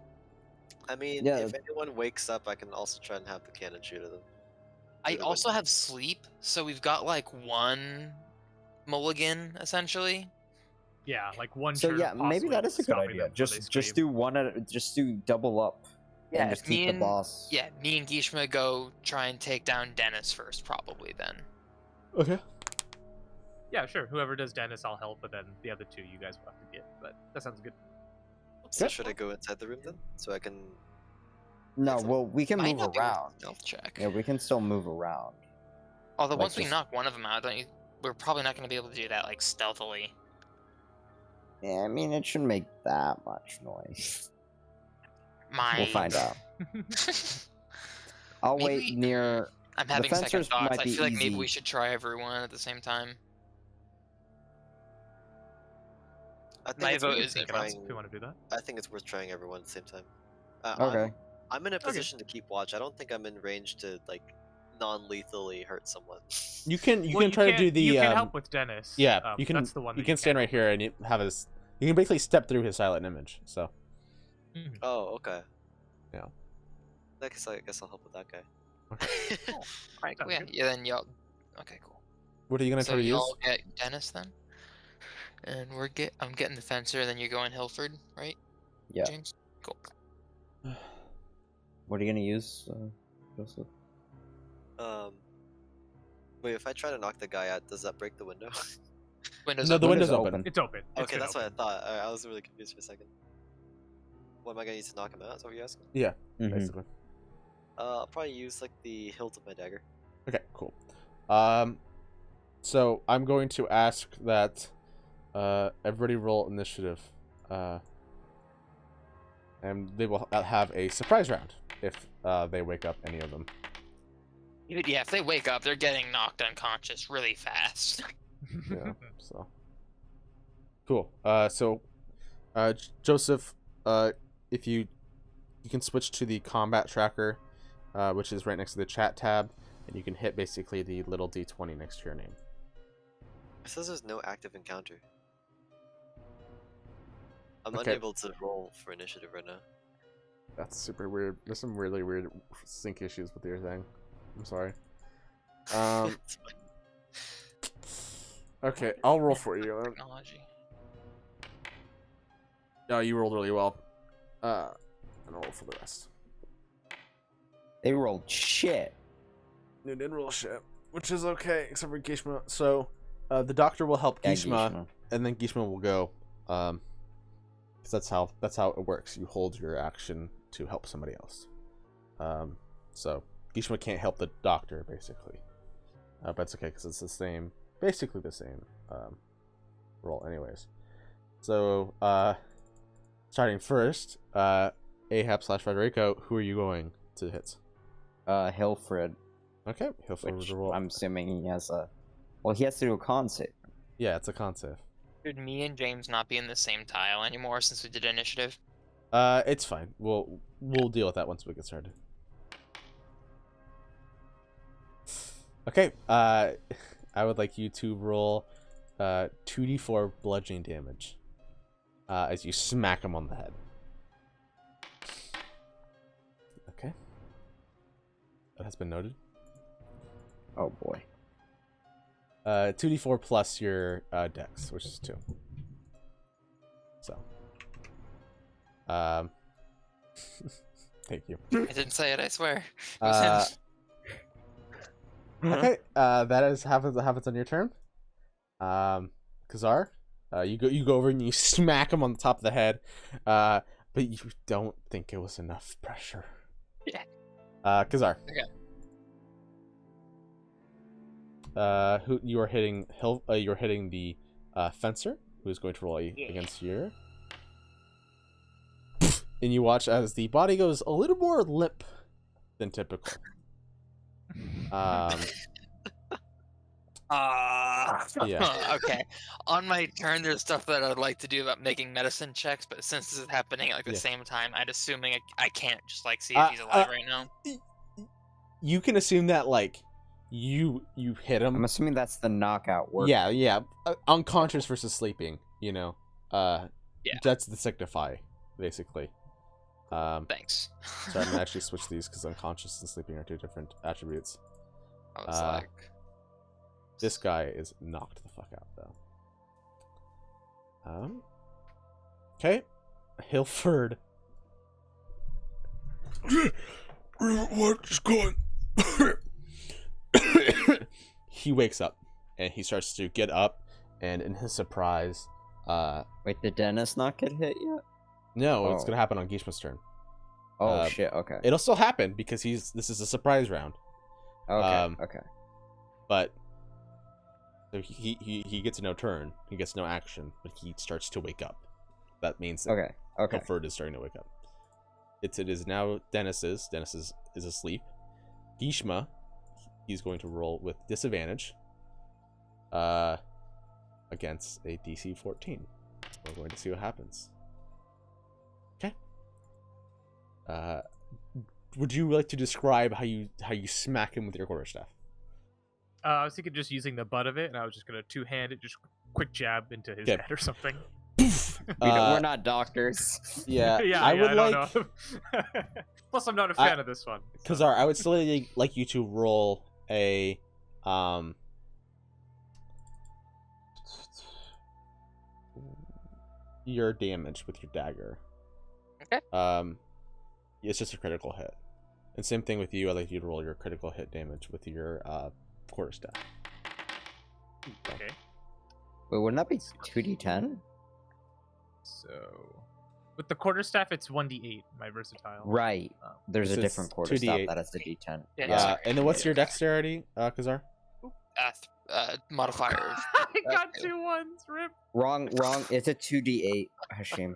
I mean, Yeah. if anyone wakes up, I can also try and have the cannon shoot at them. I Either also way. have sleep, so we've got like 1 mulligan essentially. Yeah, like one So turn yeah, of maybe that possibly is a good stopping idea. them before they Just scream. do one at just do double up. Yeah, And just me keep the and- boss. Yeah, me and Gishma go try and take down Dennis first, probably then. Okay. Yeah, sure. Whoever does Dennis, I'll help, but then the other 2 you guys will have to get. But that sounds good. So Yep. should I go inside the room then, so I can? No, Excellent. well, we can Might move not be worth a around. Stealth check. Yeah, we can still move around. Although like once we just- knock one of them out, we're probably not going to be able to do that like stealthily. Yeah, I mean, it shouldn't make that much noise. My. We'll find out. I'll Maybe- wait near... I'm having second fencers thoughts. might I be feel like maybe easy. we should try everyone at the same time. I think My it's vote worth is Think everyone. else trying. if you want to do that. I think it's worth trying everyone at the same time. Okay. I'm in a position to keep watch. I don't think I'm in range to like non-lethally hurt someone. You can Well, try to can- do the You can help with Dennis. yeah, you can That's the one. you that can stand right help here and you have his you can basically step through his silent image. So with. Mhm. Oh, okay. Yeah. I guess I'll help with that guy. Cool. All right, cool. Sounds Yeah, good. yeah. Then y'all. Okay, cool. what are you gonna So try to use? y'all get Dennis then, and I'm getting the fencer. Then you're going Hilford, right? Yeah. James. Cool. What are you gonna use, Joseph? Wait, if I try to knock the guy out, does that break the window? Windows No, the open. window's open. It's open. It's Okay, been that's what I open. thought. I was really confused for a second. What am I gonna use to knock him out? Is that what you're asking? Yeah, Mhm. basically. I'll probably use like the hilt of my dagger. Okay, cool. So I'm going to ask that everybody roll initiative, and they will have a surprise round if they wake up any of them. Yeah, if they wake up, they're getting knocked unconscious really fast. Yeah. So cool. Joseph, if you can switch to the combat tracker, which is right next to the chat tab, and you can hit basically the little D20 next to your name. It says there's no active encounter. I'm Okay. unable to roll for initiative right now. That's super weird. There's some really weird sync issues with your thing. I'm sorry. Okay, I'll roll for you. Technology. No, you rolled really well. And I'll roll for the rest. They rolled shit. You didn't roll shit, which is okay, except for Gishma. So, the doctor will help Yeah, Gishma, and then Gishma will go. 'Cause that's how it works. You hold your action to help somebody else. So Gishma can't help the doctor basically, but it's okay because it's the same, basically the same role, anyways. So, starting first, Ahab/Federico, who are you going to hit? Hilfred, Okay, he'll which roll. I'm assuming he has a. Well, he has to do a con save. Yeah, it's a con save. Should me and James not be in the same tile anymore since we did initiative? It's fine. We'll deal with that once we get started. Okay. I would like you to roll 2d4 bludgeoning damage as you smack him on the head. Okay. That has been noted. Oh boy. 2d4 plus your dex, which is 2. So. Thank you. I didn't say it. I swear. It Uh, was him. Okay, that is happens on your turn. Kazar, you go over and you smack him on the top of the head, but you don't think it was enough pressure. Yeah. Kazar. Okay. Who you are hitting? You're hitting the fencer, who is going to roll against your. And you watch as the body goes a little more limp than typical. Yeah. Okay. On my turn, there's stuff that I'd like to do about making medicine checks, but since this is happening at the Yeah. same time, I'd assuming I can't just like see if he's alive right now. You can assume that like you hit him. I'm assuming that's the knockout work. Yeah. Unconscious versus sleeping. You know. Yeah. That's the signify, basically. Thanks. So I'm gonna actually switch these because unconscious and sleeping are 2 different attributes. I was like, This guy is knocked the fuck out though. Okay, Hilford. What's going? He wakes up and he starts to get up, and in his surprise, Wait, did Dennis not get hit yet? no, it's Oh. gonna happen on Gishma's turn. Oh shit. Okay. It'll still happen because this is a surprise round. Okay. Okay. But so he gets no turn, he gets no action, but he starts to wake up. That means that Okay. Okay. Hilford is starting to wake up. It is now Dennis's. Dennis is asleep. Gishma, he's going to roll with disadvantage. Against a DC 14. We're going to see what happens. Okay. would you like to describe how you smack him with your quarterstaff? I was thinking just using the butt of it, and I was just gonna two-hand it, just quick jab into his Okay. head or something. We're not doctors. Yeah, yeah, I yeah, would I like don't know. Plus, I'm not a fan of this one. So. Kazar, I would still like you to roll a your damage with your dagger. Okay. It's just a critical hit. And same thing with you. I'd like you to roll your critical hit damage with your quarterstaff. Okay. Wait, wouldn't that be 2d10? So, with the quarterstaff, it's 1d8. My versatile. Right. There's This a is different quarterstaff 2d8. that has the d10. Yeah, sorry. And then what's your dexterity, Kazar? Modifier. I got 2 ones. Rip. Wrong. It's a 2d8, Hashim.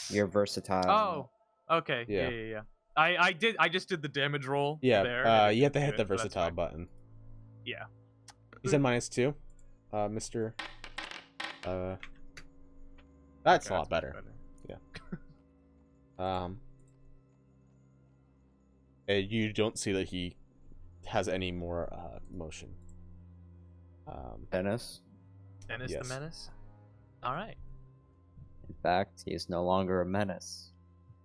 You're versatile. Oh. Okay. Yeah. I just did the damage roll. Yeah. There. and You have to hit it, the so that's versatile fine. button. Yeah. He said -2, Mr. That's a lot better. And you don't see that he has any more motion. Dennis. Dennis Yes. the Menace. All right. In fact, he is no longer a menace.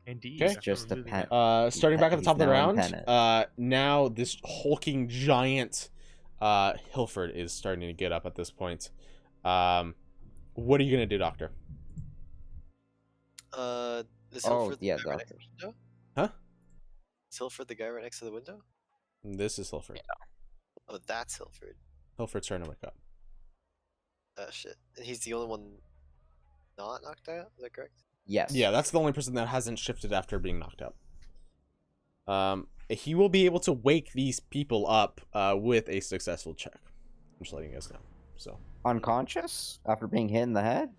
Indeed. Okay. He's just a removing pen. it. Starting back at the He's top of the now round, independent. now this hulking giant Hilford is starting to get up at this point. What are you gonna do, Doctor? Is Oh, Hilford the yeah, guy right next to doctors. the window? Huh? Is Hilford the guy right next to the window? This is Hilford. Oh, that's Hilford. Hilford's starting to wake up. Oh shit. And he's the only one not knocked out? Is that correct? Yes. Yeah, that's the only person that hasn't shifted after being knocked out. He will be able to wake these people up with a successful check. I'm just letting you guys know. So Unconscious after being hit in the head?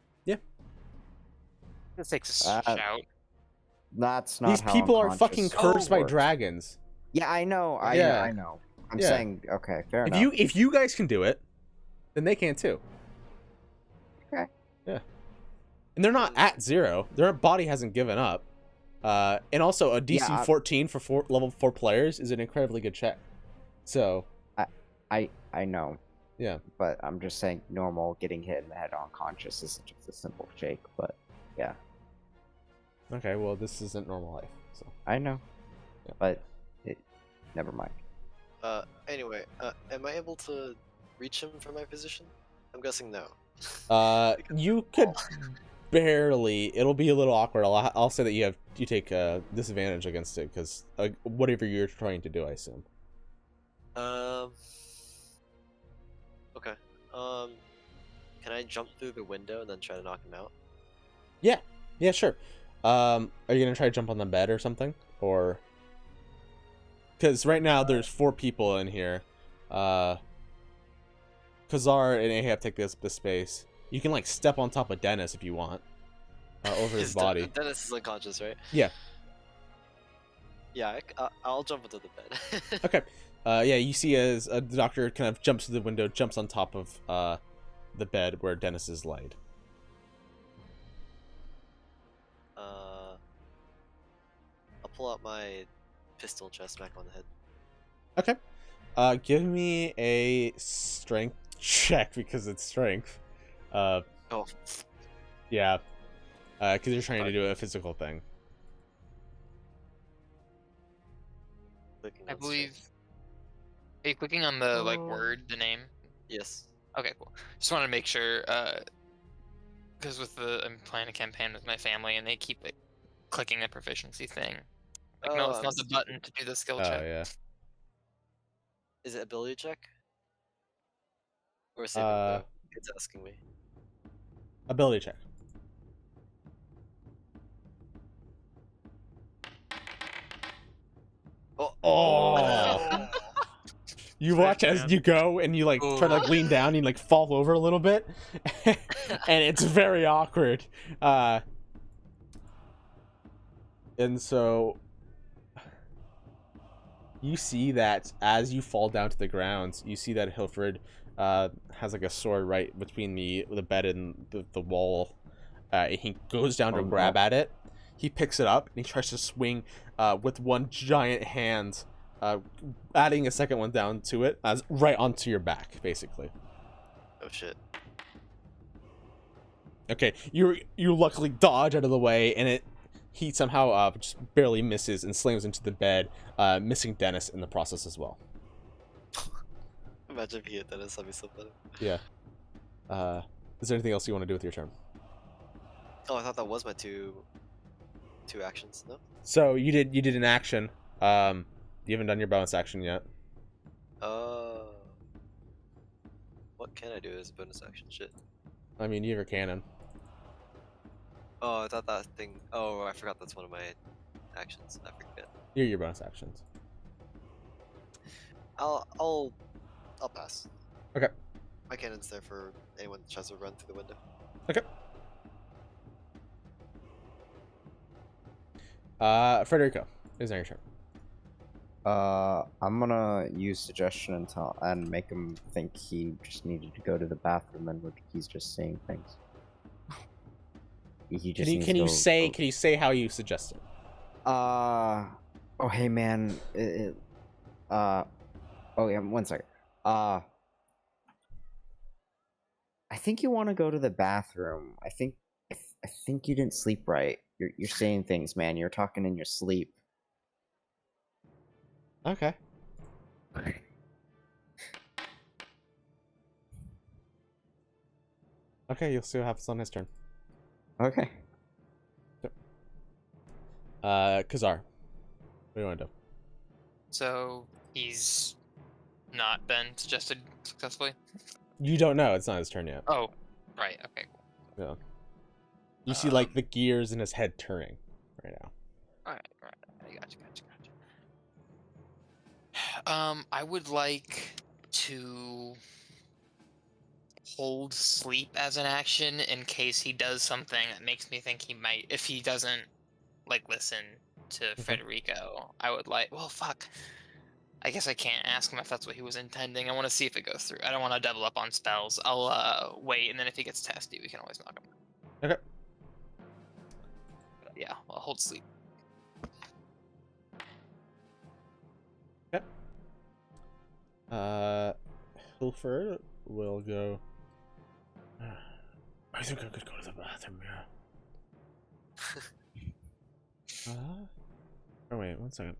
This takes a Uh, shout. That's not these how people are unconscious fucking cursed by works. dragons. Yeah, I know. Yeah. I know. I'm Yeah. saying, okay, fair enough. If you guys can do it, then they can too. Okay. Yeah. And they're not at 0. Their body hasn't given up. And also a DC Yeah, 14 for level 4 players is an incredibly good check. So I know. Yeah. But I'm just saying, normal getting hit in the head unconscious isn't just a simple shake. But yeah, okay, well this isn't normal life. So I know. Yeah. But never mind. Anyway, am I able to reach him from my position? I'm guessing no. you could barely. It'll be a little awkward. I'll say that you take disadvantage against it because whatever you're trying to do, I assume. Okay. Can I jump through the window and then try to knock him out? Yeah, sure. Are you gonna try to jump on the bed or something, or? Because right now there's 4 people in here. Kazar and Ahab take this space. You can like step on top of Dennis if you want, over his body. Dennis is unconscious, right? Yeah. Yeah, I'll jump into the bed. Okay. Yeah, you see as the doctor kind of jumps to the window, jumps on top of the bed where Dennis is laid. I'll pull out my pistol, chest smack on the head. Okay. Give me a strength check because it's strength. Oh, Yeah. Because you're trying to do a physical thing. clicking I on believe. strength. Are you clicking on the Oh. word, the name? Yes. Okay, cool. Just want to make sure, because I'm playing a campaign with my family, and they keep clicking the proficiency thing. Like, no, Oh, it's I'm not the button to do the skill Oh check. yeah. Is it ability check? Or saving throw? It's asking me. Ability check. Oh. You watch as you go and you like try to like lean down and you like fall over a little bit and it's very awkward. And so you see that as you fall down to the ground, you see that Hilfred has like a sword right between the bed and the wall. He goes down to grab at it he picks it up and he tries to swing with one giant hand, adding a second one down to it, as right onto your back, basically. Oh shit. Okay, you luckily dodge out of the way, and he somehow just barely misses and slams into the bed, missing Dennis in the process as well. Imagine if he hit Dennis, that'd be so funny. Yeah. Is there anything else you want to do with your turn? Oh, I thought that was my two actions, no? So you did an action. You haven't done your bonus action yet. What can I do as a bonus action? Shit. I mean, you have your cannon. Oh, I thought that thing. Oh, I forgot that's one of my actions. I forget. You're your bonus actions. I'll pass. Okay. My cannon's there for anyone that tries to run through the window. Okay. Federico, is now your turn. I'm gonna use suggestion and make him think he just needed to go to the bathroom and he's just saying things. He just Can you say how you suggested? oh hey man, oh yeah, one second. I think you want to go to the bathroom. I think you didn't sleep right. You're saying things, man. You're talking in your sleep. Okay. Okay, you'll see what happens on his turn. Okay. Kazar, what do you want to do? So he's not been suggested successfully. You don't know. It's not his turn yet. Oh, right. Okay. Cool. Yeah. You see, like, the gears in his head turning right now. All right. Gotcha. I would like to hold sleep as an action in case he does something that makes me think he might. If he doesn't like listen to Federico, I would like. Well, fuck. I guess I can't ask him if that's what he was intending. I want to see if it goes through. I don't want to double up on spells. I'll wait, and then if he gets testy, we can always knock him. Okay. But yeah, I'll hold sleep. Yep. Hilford will go. I think I could go to the bathroom, yeah. Oh wait, 1 second.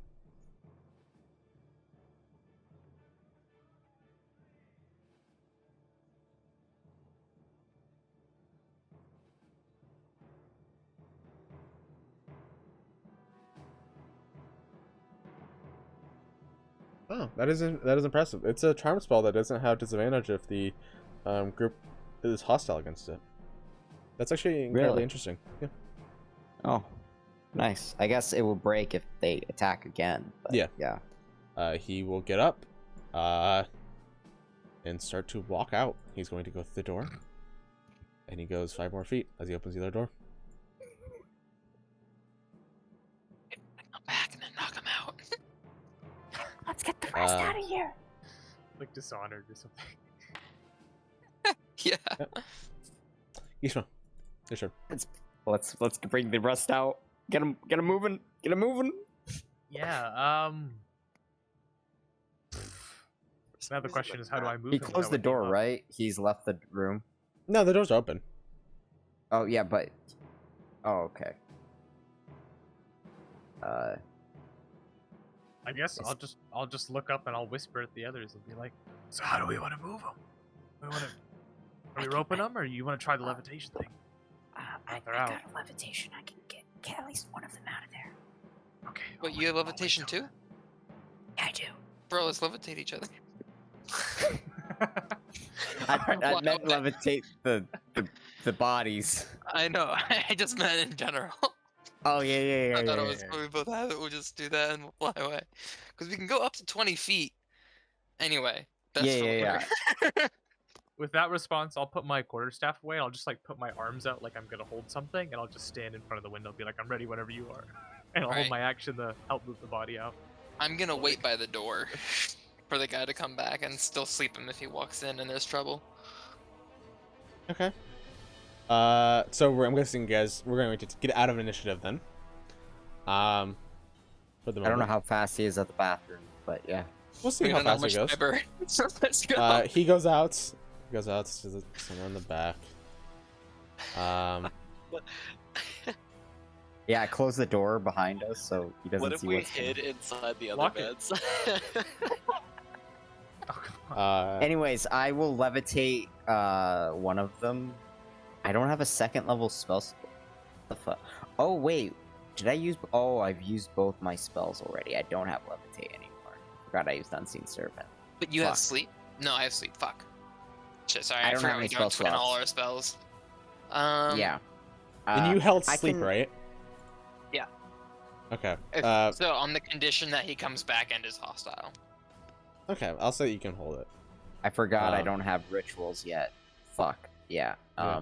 Oh, that is impressive. It's a charm spell that doesn't have disadvantage if the group is hostile against it. That's actually incredibly Really? interesting. Yeah. Oh, nice. I guess it will break if they attack again. But Yeah. He will get up, and start to walk out. He's going to go through the door, and he goes 5 more feet as he opens the other door. Come back and then knock him out. Let's get the rest out of here. Like Dishonored or something. Yeah. Ishma, your turn. Let's bring the rest out. Get him moving. Yeah. Now the question is, how do I move? He him closed the without door, waking him up? right? He's left the room. No, the door's open. Oh yeah, but okay. I guess I'll just look up and I'll whisper at the others and be like, "So how do we want to move him? Are we roping them, or you want to try the levitation thing?" I They're got out. a levitation. I can get at least one of them out of there. Okay. Wait, you have levitation too? Yeah, I do. Bro, let's levitate each other. I meant levitate the bodies. I know. I just meant in general. Oh yeah. I thought it was we both have it. We'll just do that and we'll fly away. Because we can go up to 20 feet. Anyway, that's Yeah. With that response, I'll put my quarterstaff away. I'll just like put my arms out like I'm gonna hold something, and I'll just stand in front of the window, and be like, "I'm ready whenever you are," and I'll hold Alright. my action to help move the body out. I'm gonna wait by the door for the guy to come back and still sleep him if he walks in and there's trouble. Okay. So I'm guessing, guys, we're going to get out of initiative then. For the I don't know moment. how fast he is at the bathroom, but yeah. We'll see We how don't know fast much it goes. Khyber. So let's go. He goes out. He goes out to somewhere in the back. Yeah, close the door behind us so he doesn't What if see we what's hid inside the other Lock it. beds? Oh, come on. Anyways, I will levitate one of them. I don't have a second level spell. The fuck? Oh wait, did I use? Oh, I've used both my spells already. I don't have levitate anymore. Forgot I used unseen servant. But you have Fuck. sleep? No, I have sleep. Fuck. Shit, sorry. I I don't forgot have we any don't spell twin all slots. our spells. Yeah. And you held I sleep, can- right? Yeah. Okay. So on the condition that he comes back and is hostile. Okay. I'll say you can hold it. I forgot I Um, don't have rituals yet. Fuck. Yeah. Yeah.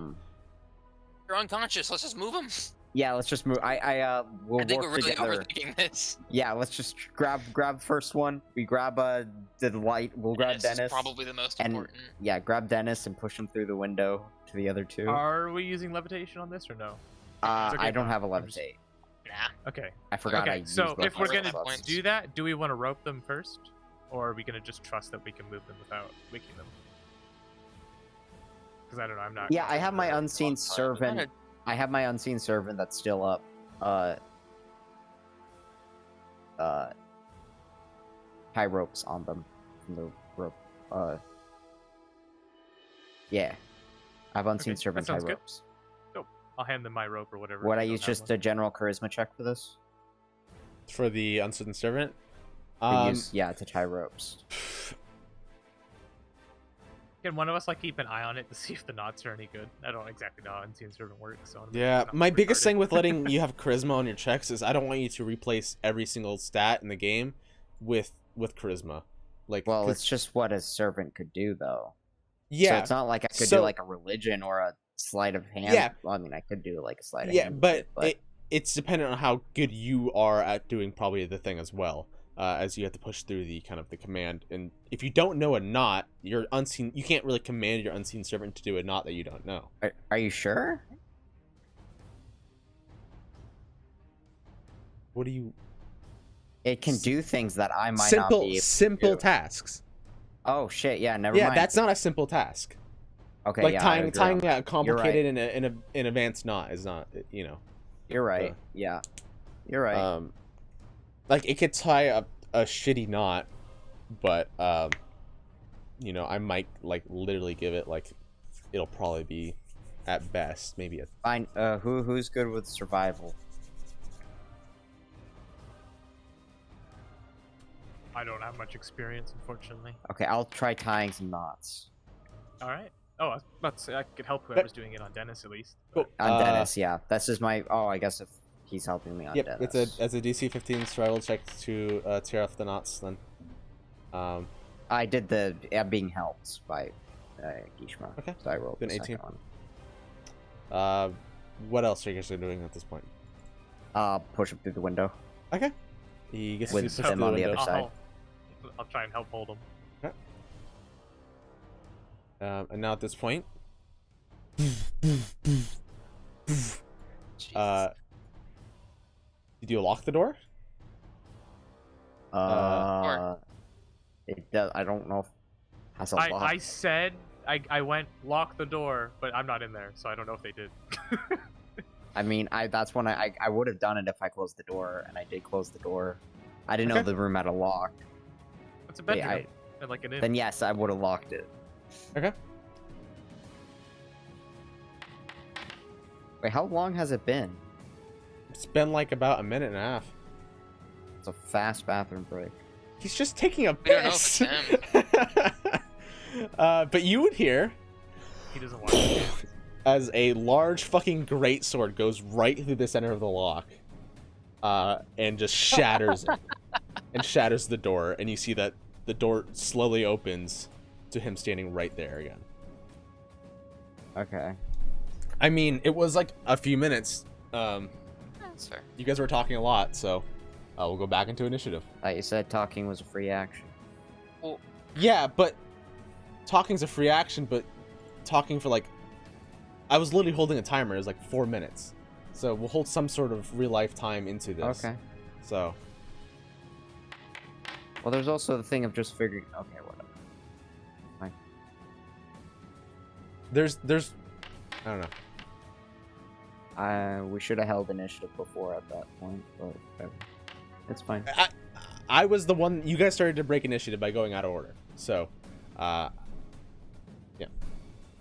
You're unconscious. Let's just move him. Yeah. Let's just move. We'll I think work we're really together. overthinking this. Yeah. Let's just grab the first one. We grab the light. We'll grab Dennis is Dennis. probably the most and- important. Yeah. Grab Dennis and push him through the window to the other two. Are we using levitation on this or no? I okay, don't no, have a I'm just- levitate. Nah. Okay. I forgot I Okay. used So both if my we're spell gonna slots. points. do that, do we want to rope them first, or are we gonna just trust that we can move them without waking them? Because I don't know. I'm not. Yeah, I have my unseen Long time. servant. I have my unseen servant that's still up. Tie ropes on them from the rope. Yeah, I have unseen Okay, that servant tie sounds good. ropes. I'll hand them my rope or whatever. Would if I they use don't have just one. a general charisma check for this? For the uncertain servant. Yeah, to tie ropes. Can one of us like keep an eye on it to see if the knots are any good? I don't exactly know how unseen servant works. So I wanna make sure Yeah, it's not my biggest retarded. thing with letting you have charisma on your checks is I don't want you to replace every single stat in the game with charisma. Like, Well, 'cause- it's just what a servant could do, though. So yeah, it's not like I could So- do like a religion or a sleight of hand. Yeah. Well, I mean, I could do like a sleight of yeah, hand. but it's dependent on how good you are at doing probably the thing as well. As you have to push through the kind of the command, and if you don't know a knot, your unseen, you can't really command your unseen servant to do a knot that you don't know. Are you sure? What do you? It can do things that I might simple not be able simple to do. tasks. Oh shit! Yeah, never Yeah, mind. that's not a simple task. okay. Like Yeah, I agree tying on a complicated right. and an advanced knot is not, you know. You're right. Yeah, you're right. Like it could tie a shitty knot, but you know, I might like literally give it like, it'll probably be at best maybe a Fine. Who's good with survival? I don't have much experience, unfortunately. Okay, I'll try tying some knots All right. Oh, I was about to say I could help whoever's doing it on Dennis at least. Cool. on Dennis. Yeah, that's just my. Oh, I guess if he's helping me on Yep, Dennis. it's a DC 15 survival check to tear off the knots. Then, I did the being helped by Gishma. Okay, So I rolled then the 18. second one. what else are you guys doing at this point? Push him through the window. Okay, he gets With to push them through the on the window. other side. I'll try and help hold him. And now at this point, Jesus. did you lock the door? It does. I don't know if it has a lock. I said I went lock the door, but I'm not in there, so I don't know if they did. I mean, that's when I would have done it if I closed the door, and I did close the door. I didn't know Okay. the room had a lock. It's a Wait, bedroom, and like an inn. Then yes, I would have locked it. Okay. Wait, how long has it been? It's been like about a minute and a half. It's a fast bathroom break. He's just taking a We don't know if piss. it's But you would hear He doesn't want to. as a large fucking greatsword goes right through the center of the lock, and just shatters it, and shatters the door, and you see that the door slowly opens to him standing right there again. Okay. I mean, it was like a few minutes. That's fair. You guys were talking a lot, so we'll go back into initiative. You said talking was a free action. Yeah, but talking's a free action, but talking for like, I was literally holding a timer. It was like 4 minutes. So we'll hold some sort of real life time into this. Okay. So Well, there's also the thing of just figuring. Okay, whatever. Fine. there's I don't know. We should have held initiative before at that point, but whatever. It's fine. I was the one. You guys started to break initiative by going out of order. So, yeah.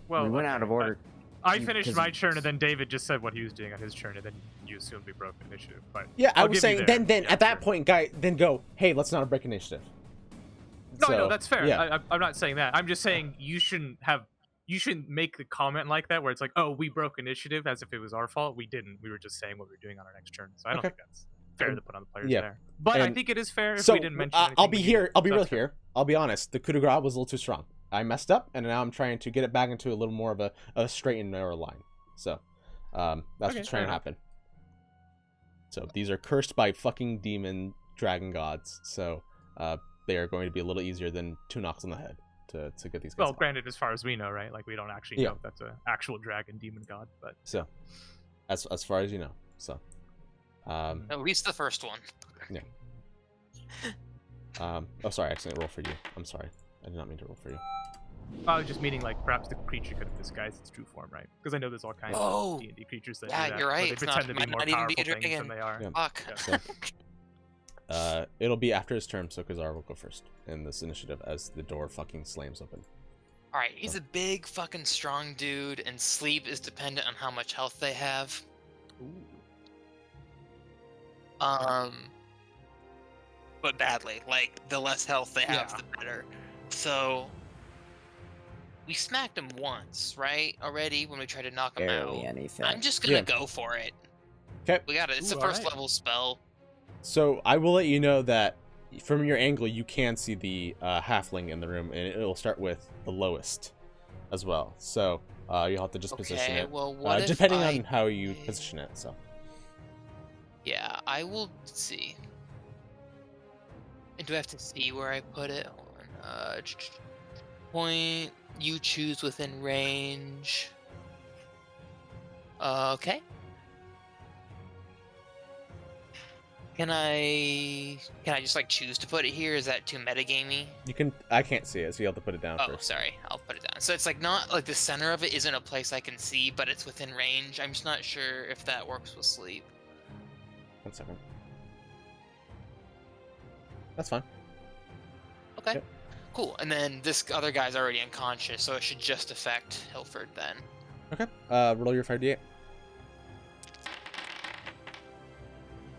Well, we went out of order. I You- finished 'cause my it's- turn, and then David just said what he was doing on his turn, and then you assumed we broke initiative. But Yeah, I I'll was give you saying there. then Yeah, at that sure. point, guy, then go. Hey, let's not break initiative. No, So, no, that's fair. Yeah. I'm not saying that. I'm just saying you shouldn't make the comment like that where it's like, oh, we broke initiative as if it was our fault. We didn't. We were just saying what we were doing on our next turn. So I don't Okay. think that's fair to put on the players Yeah. there. But I And think it is fair if So we didn't mention I'll anything be when you here. did. I'll be So real that's fair. here. I'll be honest. The coup de grace was a little too strong. I messed up, and now I'm trying to get it back into a little more of a straight and narrow line. So, that's Okay, what's trying fair to enough. happen. So these are cursed by fucking demon dragon gods. So, they are going to be a little easier than 2 knocks on the head to get these guys. Well, out. granted, as far as we know, right? Like we don't actually Yeah. know if that's an actual dragon demon god, but So, as far as you know. So, At least the first one. oh sorry, I accidentally rolled for you. I'm sorry. I did not mean to roll for you. I was just meaning like perhaps the creature could have disguised its true form, right? Because I know there's all kinds Oh. of D&D creatures that Yeah, do that, you're where right, They it's pretend not- to be might more not even be powerful a things than dragon. they are. Yeah. Fuck. So, it'll be after his turn, so Kazar will go first in this initiative as the door fucking slams open. Alright, he's a big fucking strong dude, and sleep is dependent on how much health they have. But badly. Like, the less health they have, Yeah. the better. So, we smacked him once, right? Already, when we tried to knock him Barely out. anything. I'm just gonna Yeah. go for it. 'Kay. We got it. It's Ooh, a first alright. level spell. So I will let you know that from your angle, you can see the halfling in the room, and it'll start with the lowest as well. So you'll have to just position Okay, it, well, what if depending I on how you did- position it. So Yeah, I will see. And do I have to see where I put it? Hold on. Point. You choose within range. Okay. Can I just like choose to put it here? Is that too metagamey? you can. I can't see it, so you have to put it down Oh, first. sorry. I'll put it down. So it's like not like the center of it isn't a place I can see, but it's within range. I'm just not sure if that works with sleep. 1 second. That's fine. Okay. Yep. Cool. And then this other guy's already unconscious, so it should just affect Hilford then. Okay. Roll your 5d8.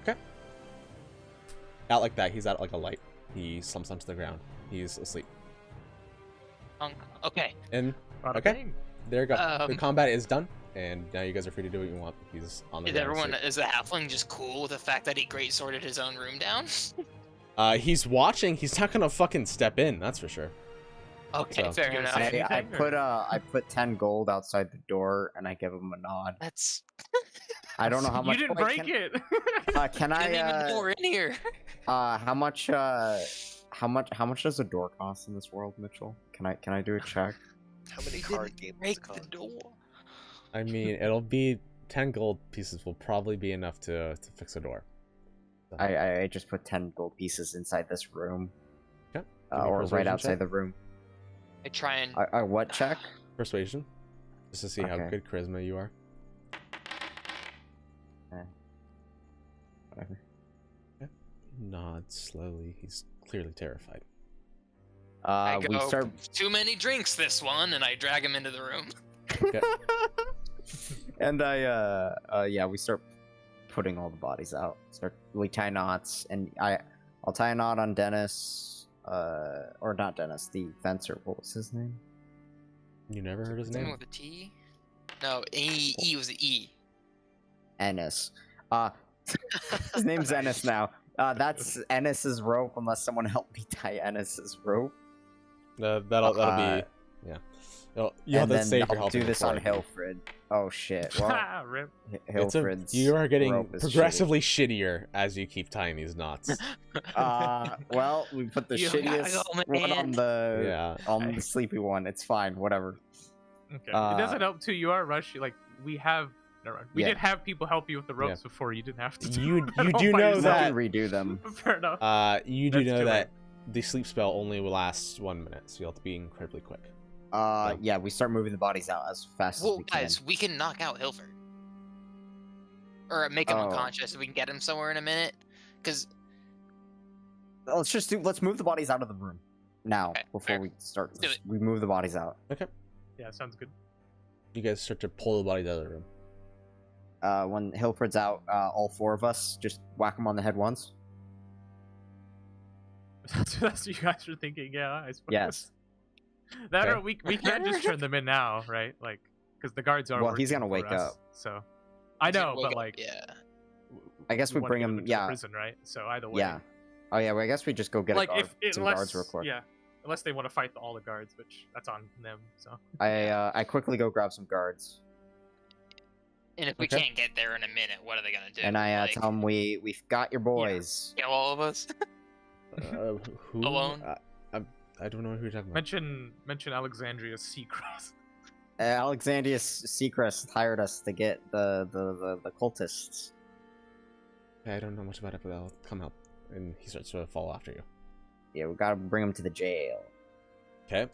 Okay. Out like that. He's out like a light. He slumps onto the ground. He's asleep. Okay. And Bada Okay. bing. there you go. The Um, combat is done, and now you guys are free to do what you want. He's on the Is ground. everyone asleep. is the halfling just cool with the fact that he great sorted his own room down? He's watching. He's not gonna fucking step in. That's for sure. Okay, So- fair You gonna enough. say I anything, or- I put 10 gold outside the door and I give him a nod. That's I don't know how much. You didn't wait, break can, it. Can I didn't even know I? we're in here. How much? How much does a door cost in this world, Mitchell? Can I do a check? How many You card didn't games break the door. I mean, it'll be 10 gold pieces. Will probably be enough to fix a door. So, I just put 10 gold pieces inside this room, okay. Give me a or right persuasion outside check. the room. I try and What check? Persuasion, just to see how Okay. good charisma you are. Whatever. Nods slowly. He's clearly terrified. I We go, start. too many drinks this one, and I drag him into the room. And we start putting all the bodies out. We tie knots, and I'll tie a knot on Dennis, or not Dennis, the fencer. What was his name? You never heard his Something name? with a T? No, E was the E. Ennis. His name's Ennis now. That's Ennis's rope, unless someone helped me tie Ennis's rope. That'll be yeah. You'll have And to then save your I'll help. do this on before. Hilfred. Oh shit. Well, Rip. Hilfred's You are getting rope is progressively shittier as you keep tying these knots. shitty. Well, we put the You gotta shittiest go, one on man. the Yeah. on the sleepy one. It's fine. Whatever. Okay. It doesn't help too. You are rushy. Like we have Never mind. We Yeah. did have people help you with the ropes Yeah. before. You didn't have to. You it all do by know We yourself. that- can redo them. Fair enough. You do That's know too that the sleep spell only will last 1 minute, so you'll have to be incredibly quick. Yeah, we start moving the bodies out as fast as Well, we can. guys, we can knock out Hilford. Or make him Oh. unconscious if we can get him somewhere in a minute. Because Let's move the bodies out of the room now Okay, before fair. we start. do it. We move the bodies out. Yeah, sounds good. You guys start to pull the bodies out of the room. When Hilford's out, all 4 of us just whack him on the head once. That's what you guys are thinking, yeah, I suppose. Yes. That Okay. or we can't just turn them in now, right? Like, because the guards are. Well, he's working gonna for wake us, up. So, I know, but like, yeah. I guess we wanna bring get him. into the Yeah, prison, right? So either way, yeah. Oh yeah. Well, I guess we just go get like some unless guards real quick. yeah, unless they want to fight all the guards, which that's on them. So I quickly go grab some guards, And if we Okay. can't get there in a minute, what are they gonna do? and I Like, tell them we've got your boys. kill all of us? Who? Alone? I don't know who you're talking about. mention Alexandria's Seacrest. Alexandrius Seacrest hired us to get the cultists. I don't know much about it, but I'll come help. And he starts to follow after you. Yeah, we gotta bring them to the jail. Okay.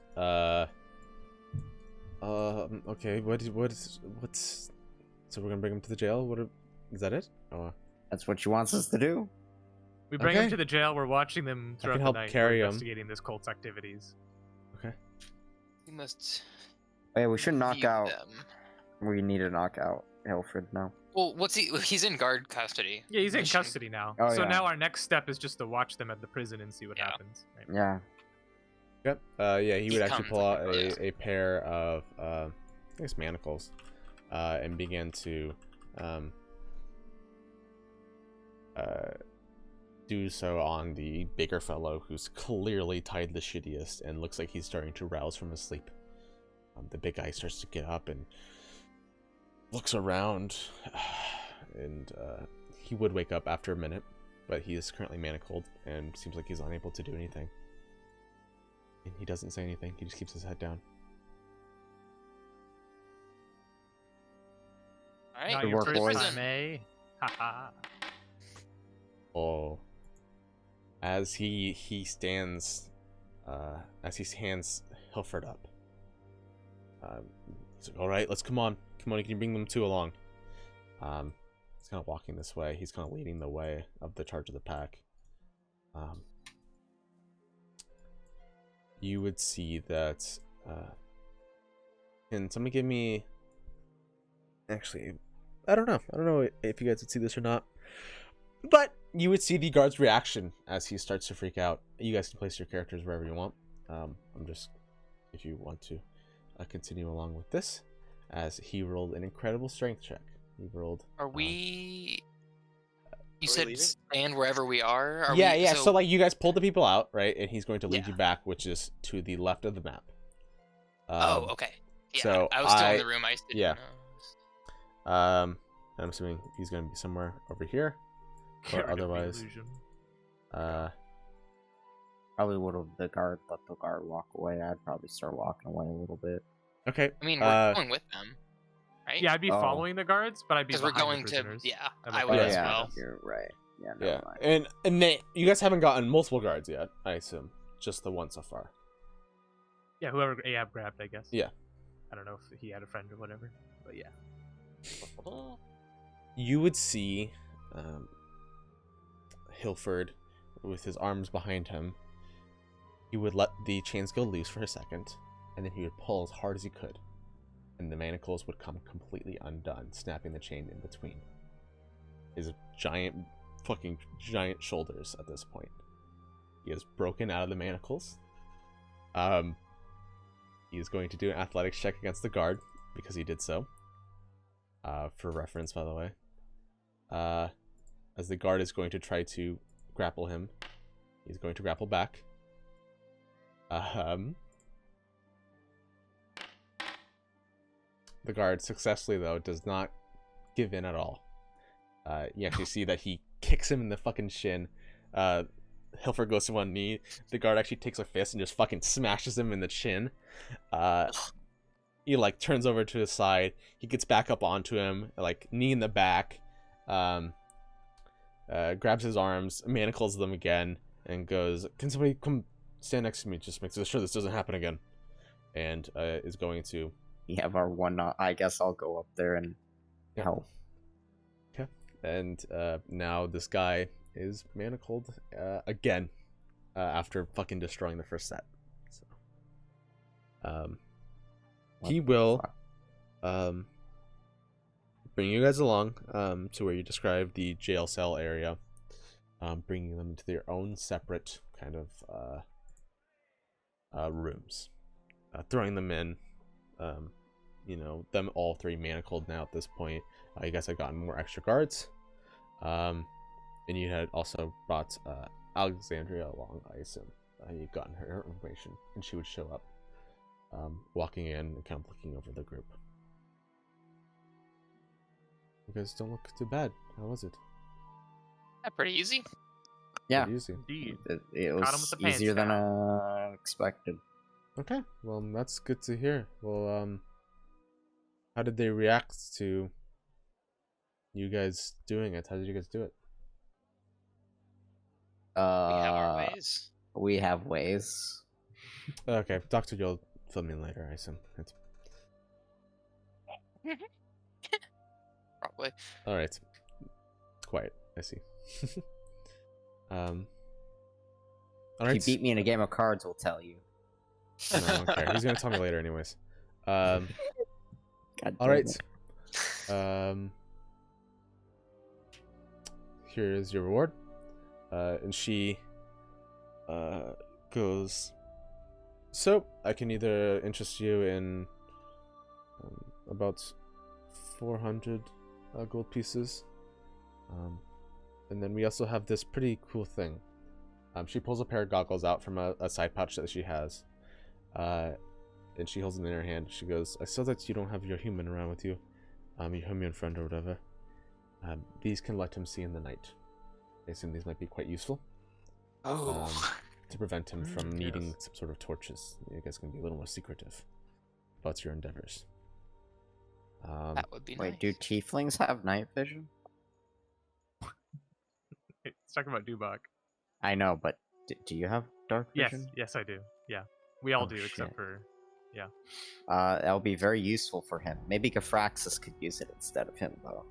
Okay. What's? So we're gonna bring him to the jail. Is that it? Oh. That's what she wants us to do. We bring Okay. them to the jail. We're watching them I throughout can the help night. carry we're 'em. investigating this cult's activities. We must. Oh, yeah, we should knock view out. them. We need to knock out Hilford now. Well, what's he? He's in guard custody. Yeah, he's in Mission. custody now. Oh, so yeah. now our next step is just to watch them at the prison and see what Yeah. happens. Right? Yeah. Yep. Yeah, he would actually comes pull out like, a pair of I guess manacles, and begin to do so on the bigger fellow who's clearly tied the shittiest and looks like he's starting to rouse from his sleep. The big guy starts to get up and looks around, and he would wake up after a minute, but he is currently manacled and seems like he's unable to do anything. And he doesn't say anything. He just keeps his head down. All right. Not Good your work, first boys. time, eh? Haha. Oh. As he stands, as he hands Hilford up. He's like, all right, let's come on. Come on, can you bring them two along? He's kind of walking this way. He's kind of leading the way of the charge of the pack. You would see that, can somebody give me, actually, I don't know if you guys would see this or not, but you would see the guard's reaction as he starts to freak out. You guys can place your characters wherever you want. I'm just, if you want to continue along with this, as he rolled an incredible strength check. He rolled. Are we? You we said leaving? stand wherever we are. Are Yeah, we, yeah. So like you guys pulled the people out, right? And he's going to lead Yeah. you back, which is to the left of the map. Oh, okay. Yeah, so I was still in I- the room. I just didn't yeah. know. I'm assuming he's going to be somewhere over here. Get rid of the otherwise- illusion. Probably would have let the guard walk away. I'd probably start walking away a little bit. Okay. I mean, we're going with them, right? Yeah, I'd be Oh. following the guards, but I'd be because we're behind going the to. prisoners. Yeah, I'd I like would Yeah. as yeah, well. you're right. Yeah, Yeah, never mind. and you guys haven't gotten multiple guards yet, I assume. Just the one so far. Yeah, whoever Ahab grabbed, I guess. Yeah. I don't know if he had a friend or whatever, but yeah. You would see Hilford with his arms behind him. He would let the chains go loose for a second, and then he would pull as hard as he could, and the manacles would come completely undone, snapping the chain in between his fucking giant shoulders at this point. He is broken out of the manacles. He is going to do an athletics check against the guard because he did so. For reference, by the way. As the guard is going to try to grapple him, he's going to grapple back. The guard successfully, though, does not give in at all. You actually see that he kicks him in the fucking shin. Hilford goes to one knee. The guard actually takes a fist and just fucking smashes him in the chin. he like turns over to his side. He gets back up onto him, like knee in the back. Grabs his arms, manacles them again, and goes, "Can somebody come stand next to me? Just make sure this doesn't happen again." And is going to. We have our one. I guess I'll go up there and help. Okay. And now this guy is manacled again after fucking destroying the first set. So, he will bring you guys along to where you described the jail cell area, bringing them to their own separate kind of rooms, throwing them in. Them all three manacled now at this point. You guys have gotten more extra guards, and you had also brought Alexandria along, I assume. You'd gotten her information, and she would show up, walking in and kind of looking over the group. You guys don't look too bad. How was it? Pretty easy. Yeah, Pretty easy. Indeed. it Caught 'em was with the easier than pants expected. Okay, well, that's good to hear. Well, how did they react to you guys doing it? How did you guys do it? We have our ways. We have ways. Okay, Doctor, you'll fill me in later, I assume. Probably. All right. Quiet. I see. All If right. you beat me in a game of cards, we'll tell you. No, I don't care. He's gonna tell me later, anyways. God All damn right. it. Here is your reward. And she goes. So I can either interest you in about 400 gold pieces, and then we also have this pretty cool thing. She pulls a pair of goggles out from a side pouch that she has, and she holds them in her hand. She goes, "I saw that you don't have your human around with you, your human friend or whatever. These can let him see in the night. I assume these might be quite useful to prevent him from needing some sort of torches. You guys can be a little more secretive about your endeavors." That would be Wait, nice. do tieflings have night vision? It's talking about Dubak. I know, but do you have dark Yes, vision? yes, I do. Yeah, we all Oh, do, shit. except for That'll be very useful for him. Maybe Gafraxis could use it instead of him, though.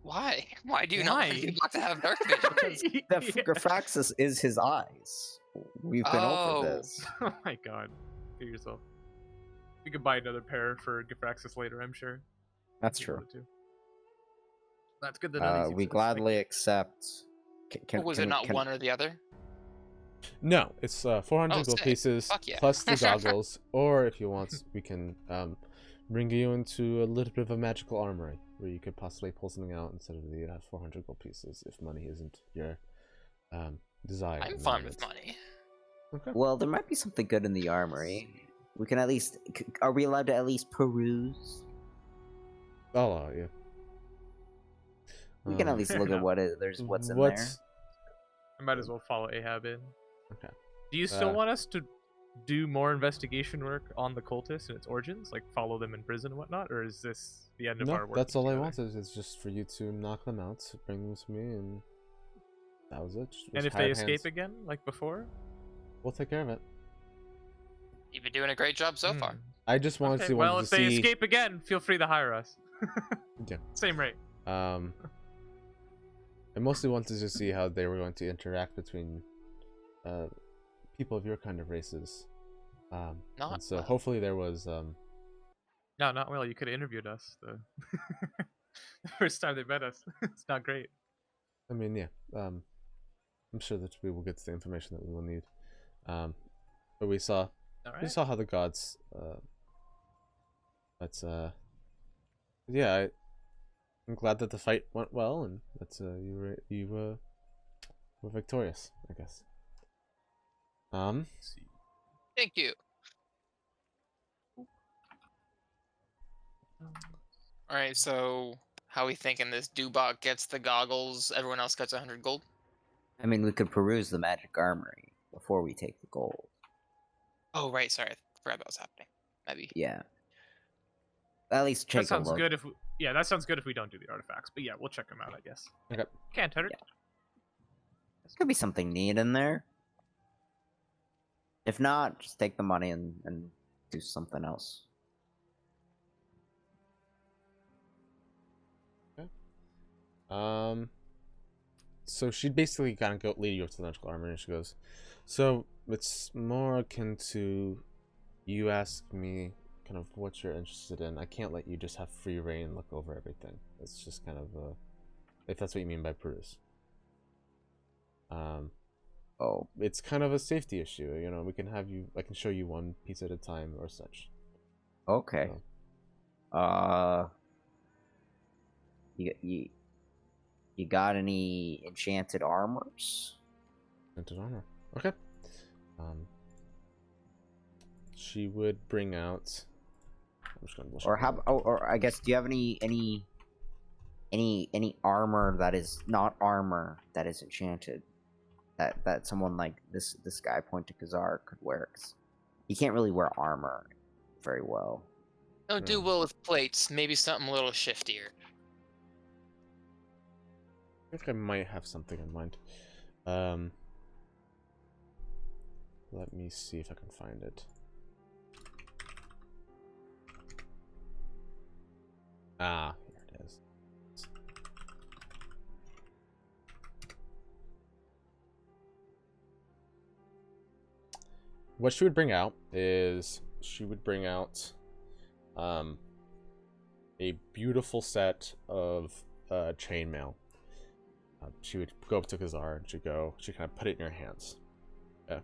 Why? Why do you not want Why? Dubak to have dark vision? Gafraxis is his eyes. We've been Oh. over this. Oh my god, get yourself. We could buy another pair for Gifraxis later, I'm sure. That's If we true. wanted to. That's good to know. these We exist. gladly accept. Was it not one or the other? No, it's 400 Oh, gold sick. pieces Fuck yeah. plus the goggles, or if you want, we can bring you into a little bit of a magical armory where you could possibly pull something out instead of the 400 gold pieces if money isn't your desire. I'm fine with money. Okay. Well, there might be something good in the armory. We can at least. Are we allowed to at least peruse? Oh, yeah. We can at least look at what's in there. I might as well follow Ahab in. Okay. Do you still Uh, want us to do more investigation work on the cultists and its origins, like follow them in prison and whatnot, or is this the end of our No, work? that's all I together? wanted. Is just for you to knock them out, bring them to me, and that was it. And if they escape again, like before? we'll take care of it. You've been doing a great job so far. Hmm. I just wanted Okay, to well, wanted if to they see. escape again, feel free to hire us. Yeah. Same rate. I mostly wanted to see how they were going to interact between people of your kind of races. And Not so well. hopefully there was No, not well. You could have interviewed us the first time they met us. It's not great. I mean, yeah. I'm sure that we will get the information that we will need. But we saw All we right. saw how the gods yeah, I'm glad that the fight went well and that you were victorious, I guess. Thank you. Alright, so how we thinking this Dubak gets the goggles, everyone else gets 100 gold? I mean, we could peruse the magic armory before we take the gold. Oh, right, sorry. I forgot that was happening. Maybe. Yeah. At least take That sounds a look. good if we, yeah, that sounds good if we don't do the artifacts. But yeah, we'll check them out, I guess. Okay. Can't hurt. Yeah. Could be something neat in there. If not, just take the money and do something else. So she basically kind of lead you up to the magical armor, and she goes, so it's more akin to you ask me kind of what you're interested in. I can't let you just have free reign look over everything. It's just kind of if that's what you mean by Bruce. Oh, It's kind of a safety issue, you know. I can show you one piece at a time or such. okay. So, You got any enchanted armors? Enchanted armor. Okay. She would bring out. I'm just gonna Or I guess, do you have any armor that is not armor that is enchanted? That someone like this guy Point to Kazar could wear. 'Cause he can't really wear armor very well. Don't do Yeah. well with plates. Maybe something a little shiftier. I think I might have something in mind. Let me see if I can find it. Ah, here it is. What she would bring out is a beautiful set of chainmail. She would go up to Kazar and she'd kind of put it in your hands. Yeah.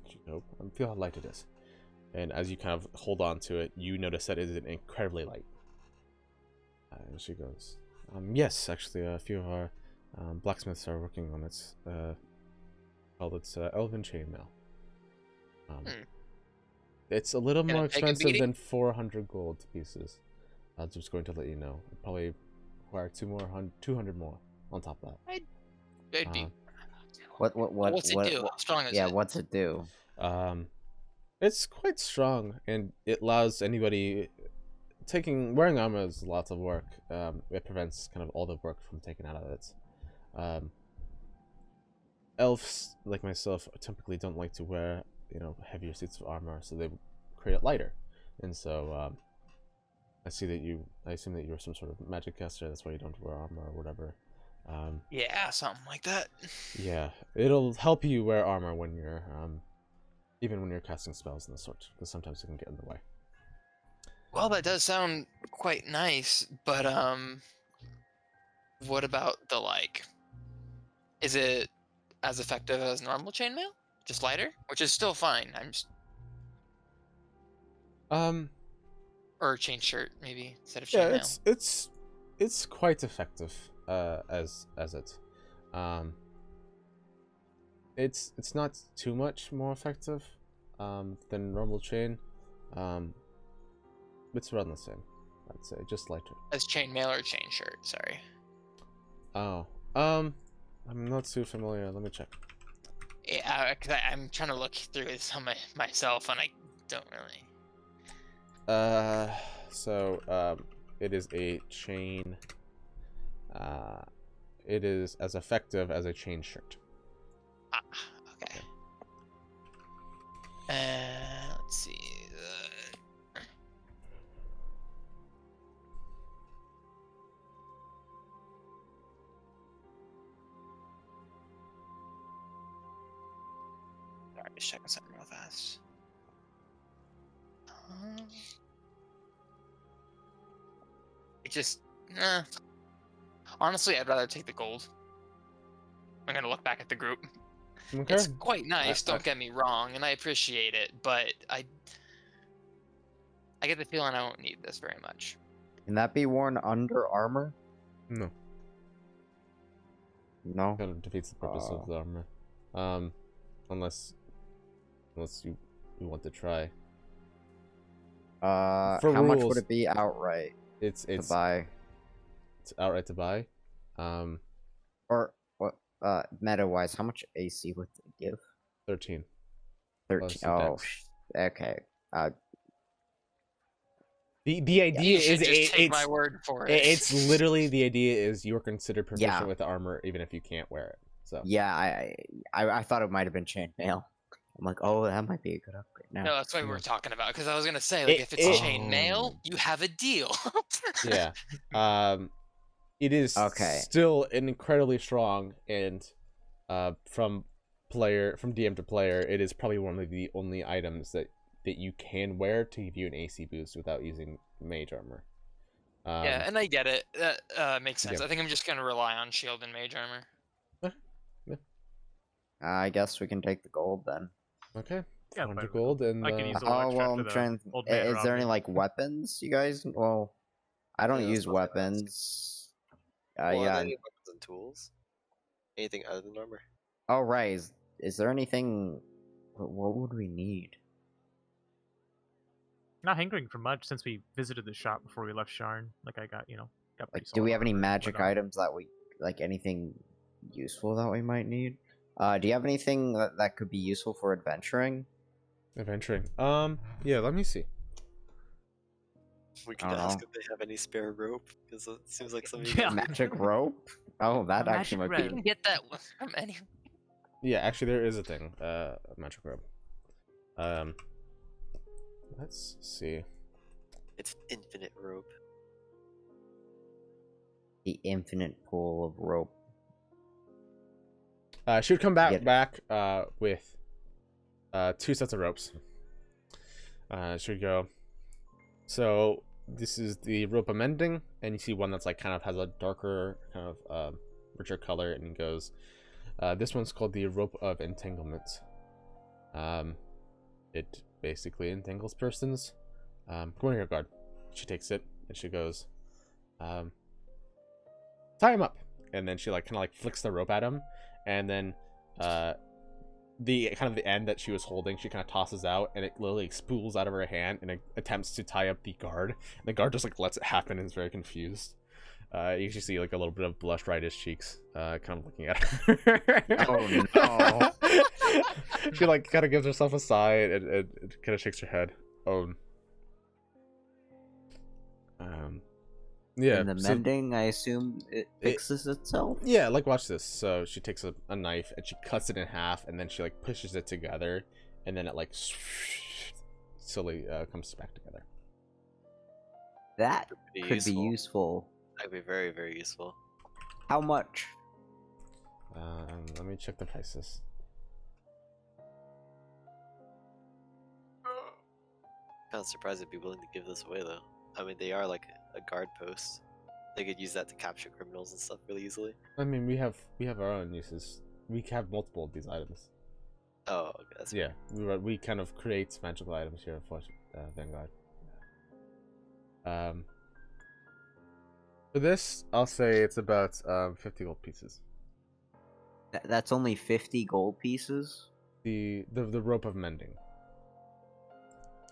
She'd go, feel how light it is. And as you kind of hold on to it, you notice that it is incredibly light. And she goes, yes, actually, a few of our blacksmiths are working on it. Called its Elven Chainmail. It's a little Gonna more take a expensive beating? than 400 gold pieces. I'm just going to let you know. It'll probably require 200 more on top of that. I'd be. What What's it do? How strong is yeah, it? what's it do? It's quite strong, and it allows anybody wearing armor is lots of work. It prevents kind of all the work from taken out of it. Elves like myself typically don't like to wear heavier suits of armor, so they create it lighter. And so I assume that you're some sort of magic caster. That's why you don't wear armor or whatever. Yeah, something like that. Yeah, it'll help you wear armor when you're even when you're casting spells and the sort, because sometimes it can get in the way. Well, that does sound quite nice, but what about the like? Is it as effective as normal chainmail? Just lighter, which is still fine. Or chain shirt maybe instead of Yeah, chainmail. it's quite effective as it. It's not too much more effective than normal chain. It's around the same, I'd say, just lighter. As chainmail or chain shirt. Sorry. Oh, I'm not too familiar. Let me check. Yeah, because I'm trying to look through this on myself, and I don't really. So it is a chain. It is as effective as a chain shirt. Ah, okay. Let's see. Sorry, just checking something real fast. It just, honestly, I'd rather take the gold. I'm gonna look back at the group. Okay. It's quite nice, I- don't get me wrong, and I appreciate it, but I get the feeling I won't need this very much. Can that be worn under armor? No. No. Kind of defeats the purpose of the armor. Unless you want to try. For how much rules, would it be outright It's to buy? it's outright to buy. Or what? Meta wise, how much AC would it give? 13. 13. the Oh, dex. okay. The idea You should is just take my it's word for it. it's literally the idea is you're considered proficient Yeah. with the armor even if you can't wear it. So Yeah, I thought it might have been chainmail. I'm like, oh, that might be a good upgrade now. No, that's what we Yeah. were talking about. Because I was gonna say, like, It- if it's it- chain mail, Oh. you have a deal. yeah, it is Okay. still incredibly strong, and from DM to player, it is probably one of the only items that you can wear to give you an AC boost without using mage armor. Yeah, and I get it. That makes sense. Yeah. I think I'm just gonna rely on shield and mage armor. I guess we can take the gold then. Okay, Yeah, 100 but gold, and I can use a little Oh extra well, after I'm the trying. old man Is there any robbery. like weapons, you guys? Well, I don't Yeah, use that's what I was gonna ask. weapons. Well, are Yeah. there any weapons and tools? Anything other than armor? Oh right. Is there anything? What would we need? Not hankering for much since we visited the shop before we left Sharn. Like I got, got Like, pretty do we solid have any armor and magic whatnot. items that we like? Anything useful that we might need? Do you have anything that could be useful for adventuring? adventuring. Yeah, let me see. We could don't ask know. if they have any spare rope, because it seems like something. Yeah. Magic rope? Oh, that A actually magic might You be. can get that from any. Yeah, actually, there is a thing. Magic robe. Let's see. It's infinite rope. The infinite pool of rope. She would come back Yeah. with 2 sets of ropes. She would go. So this is the rope of mending, and you see one that's like kind of has a darker, kind of richer color, and it goes. This one's called the rope of entanglement. It basically entangles persons. Go on your guard. She takes it and she goes. Tie him up, and then she like kind of like flicks the rope at him, and then the kind of the end that she was holding, she kind of tosses out, and it literally spools out of her hand, and it attempts to tie up the guard. And the guard just like lets it happen and is very confused. You actually see like a little bit of blush right his cheeks, kind of looking at her. Oh no! She like kind of gives herself a sigh and kind of shakes her head. Yeah. And the so- mending, I assume it fixes itself. Yeah, like watch this. So she takes a knife and she cuts it in half, and then she like pushes it together, and then it like slowly comes back together. That Pretty could be useful. useful. That'd be very, very useful. How much? Let me check the prices. Kind of surprised they'd be willing to give this away, though. I mean, they are like a guard post. They could use that to capture criminals and stuff really easily. I mean, we have our own uses. We have multiple of these items. Oh, okay, that's Yeah, we kind of create magical items here for Vanguard. For this, I'll say it's about 50 gold pieces. That's only 50 gold pieces. The rope of mending,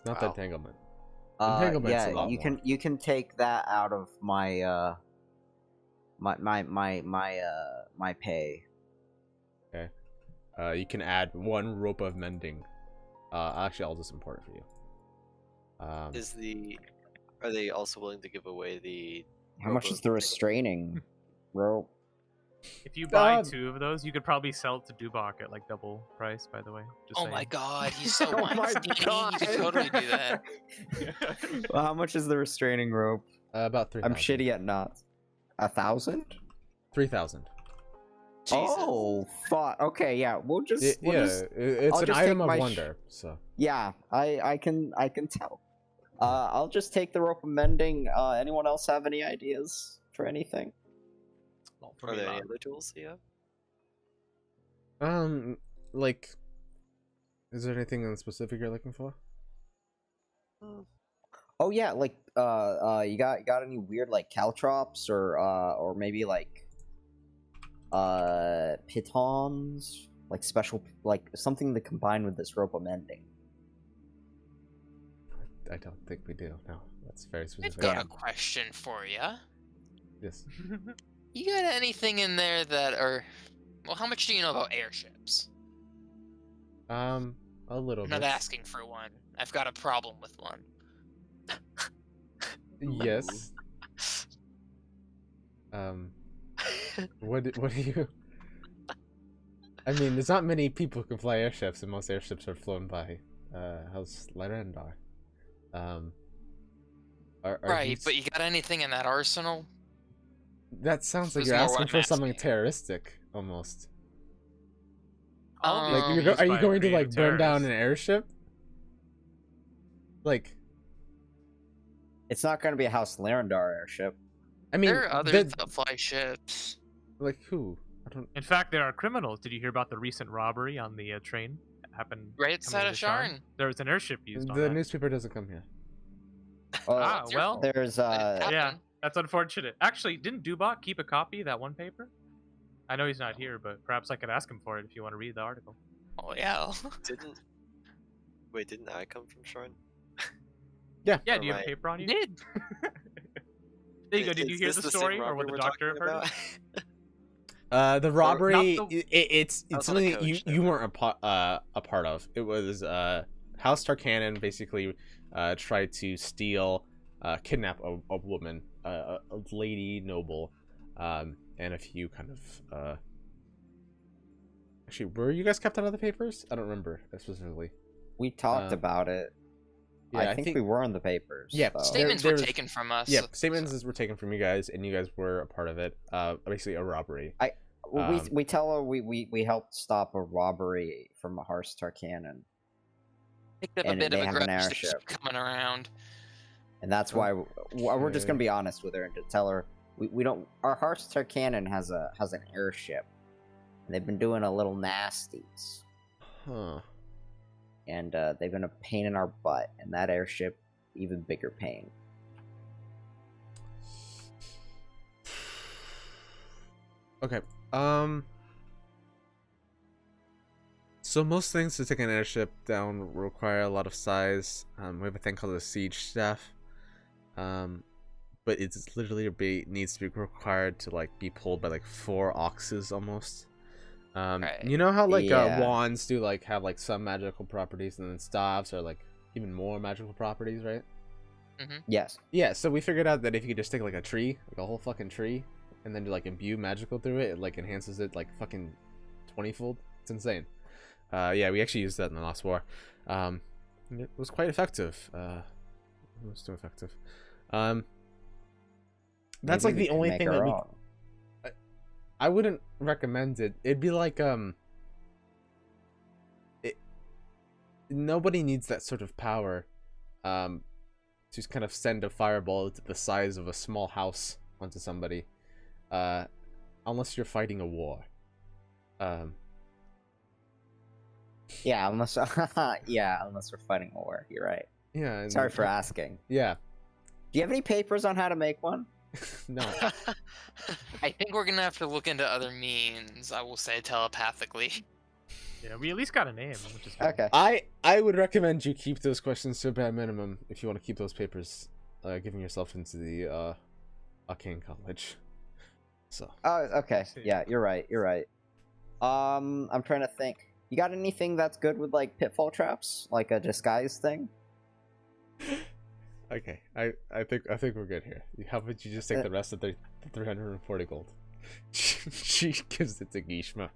not the Wow. entanglement. Entanglement's a Yeah, lot you more. can take that out of my my pay. Okay. You can add 1 rope of mending. Actually, I'll just import it for you. Are they also willing to give away the? How much rope is of- the restraining rope? If you buy Uh, 2 of those, you could probably sell it to Dubok at like double price. By the way. Just Oh saying. my god, he's so Oh my Weinstein. God. You could totally do that. Well, how much is the restraining rope? About 3,000. I'm shitty at knots. 1,000? 3,000. Jesus. Oh, fuck. Okay, yeah. We'll just. Yeah, we'll just it's I'll an just item take of my wonder. So yeah, I can tell. I'll just take the rope of mending. Anyone else have any ideas for anything? Well, for Are me, there any not. other tools you have? like, is there anything in specific you're looking for? Oh yeah, like you got any weird like caltrops or maybe like pitons, like special, like something to combine with this rope of mending. I don't think we do. No, that's very I've specific. got Damn. a question for you. Yes. You got anything in there that are? Well, how much do you know about airships? A little I'm bit. not asking for one. I've got a problem with one. Yes. What do you? I mean, there's not many people who can fly airships, and most airships are flown by House Lyrandar. Right, you... but you got anything in that arsenal? That sounds like This you're is more asking what for I'm something asking. terroristic, almost. All these Like, are are used you by going to creative like burn down an terrorists. airship? Like, It's not going to be a House Larendar airship. I mean, There are others that fly ships. like who? I don't. In fact, there are criminals. Did you hear about the recent robbery on the train that happened Right coming side into of Sharn. There was an airship used on The that. newspaper doesn't come here. Ah, It's your well, fault. There's But it yeah, happened. that's unfortunate. Actually, didn't Dubak keep a copy of that one paper? I know he's not here, but perhaps I could ask him for it if you want to read the article. Oh yeah. Didn't I come from Sharn? Yeah, Or do you have am a paper on You you? did. There you go. Did you hear Is the this same story or robbery what the we're doctor talking heard? about? The robbery. not the- It's I was on a something that coach, you though. weren't a part of. It was House Tarkanan basically tried to steal, kidnap a woman, a lady noble, and a few kind of. Actually, were you guys kept out of the papers? I don't remember specifically. we talked about it. Yeah, I think we were in the papers. Yeah, though. Statements there were was- taken from us. Yeah, statements were taken from you guys, and you guys were a part of it. Basically a robbery. Well, we tell her we helped stop a robbery from a Harsh Tarkanan, Picked up a and bit they of a have an grudge to keep airship. coming around. and that's why we're just Okay. gonna be honest with her and to tell her we don't. Our Harsh Tarkanan has an airship, and they've been doing a little nasties, Huh. and they've been a pain in our butt, and that airship even bigger pain. Okay. So most things to take an airship down require a lot of size. We have a thing called a siege staff. But it's literally needs to be required to like be pulled by like 4 oxes almost. Right. You know how like Yeah. wands do like have like some magical properties, and then staffs are like even more magical properties, right? Yes. Yeah, so we figured out that if you could just take like a tree, like a whole fucking tree, and then like imbue magical through it, it like enhances it like fucking 20-fold. It's insane. Yeah, we actually used that in the last war. It was quite effective. It was too effective. That's Maybe like we the can only make thing our that we. own. I wouldn't recommend it. It'd be like nobody needs that sort of power, to kind of send a fireball to the size of a small house onto somebody, unless you're fighting a war. Yeah, unless unless we're fighting a war. You're right. Yeah. and- Sorry for asking. Yeah. Do you have any papers on how to make one? No. I think we're gonna have to look into other means. I will say telepathically. Yeah, we at least got a name, which is good. Okay. I would recommend you keep those questions to a bare minimum if you want to keep those papers, giving yourself into the Arcane College. So. Oh, okay. see. Yeah, you're right. You're right. I'm trying to think. You got anything that's good with like pitfall traps, like a disguise thing? Okay, I think we're good here. How about you just take the rest of the 340 gold? She gives it to Gishma.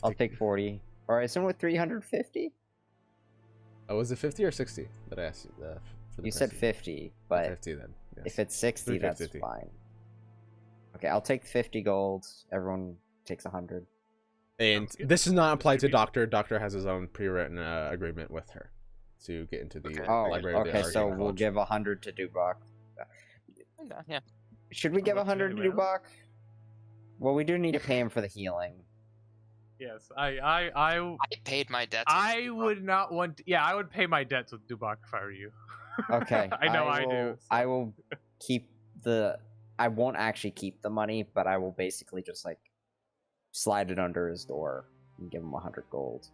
I'll take 40. All right, someone with 350. Oh, was it 50 or 60 that I asked you? For the You said price? 50, but 50 then. Yes. if it's 60, that's 350. fine. Okay, I'll take 50 gold. Everyone takes 100. And Sounds good. this is not applied to Distribute. Doctor. Doctor has his own pre-written agreement with her to get into the Okay. Oh, library. of the okay. So Arcane we'll College. give 100 to Dubak. Yeah. Should we give What's 100 to really well? Dubak? Well, we do need to pay him for the healing. Yes, I I paid my debts. I would not want. Yeah, I would pay my debts with Dubak if I were you. Okay. I know I, do. will- I will keep the. I won't actually keep the money, but I will basically just like slide it under his door and give him 100 gold.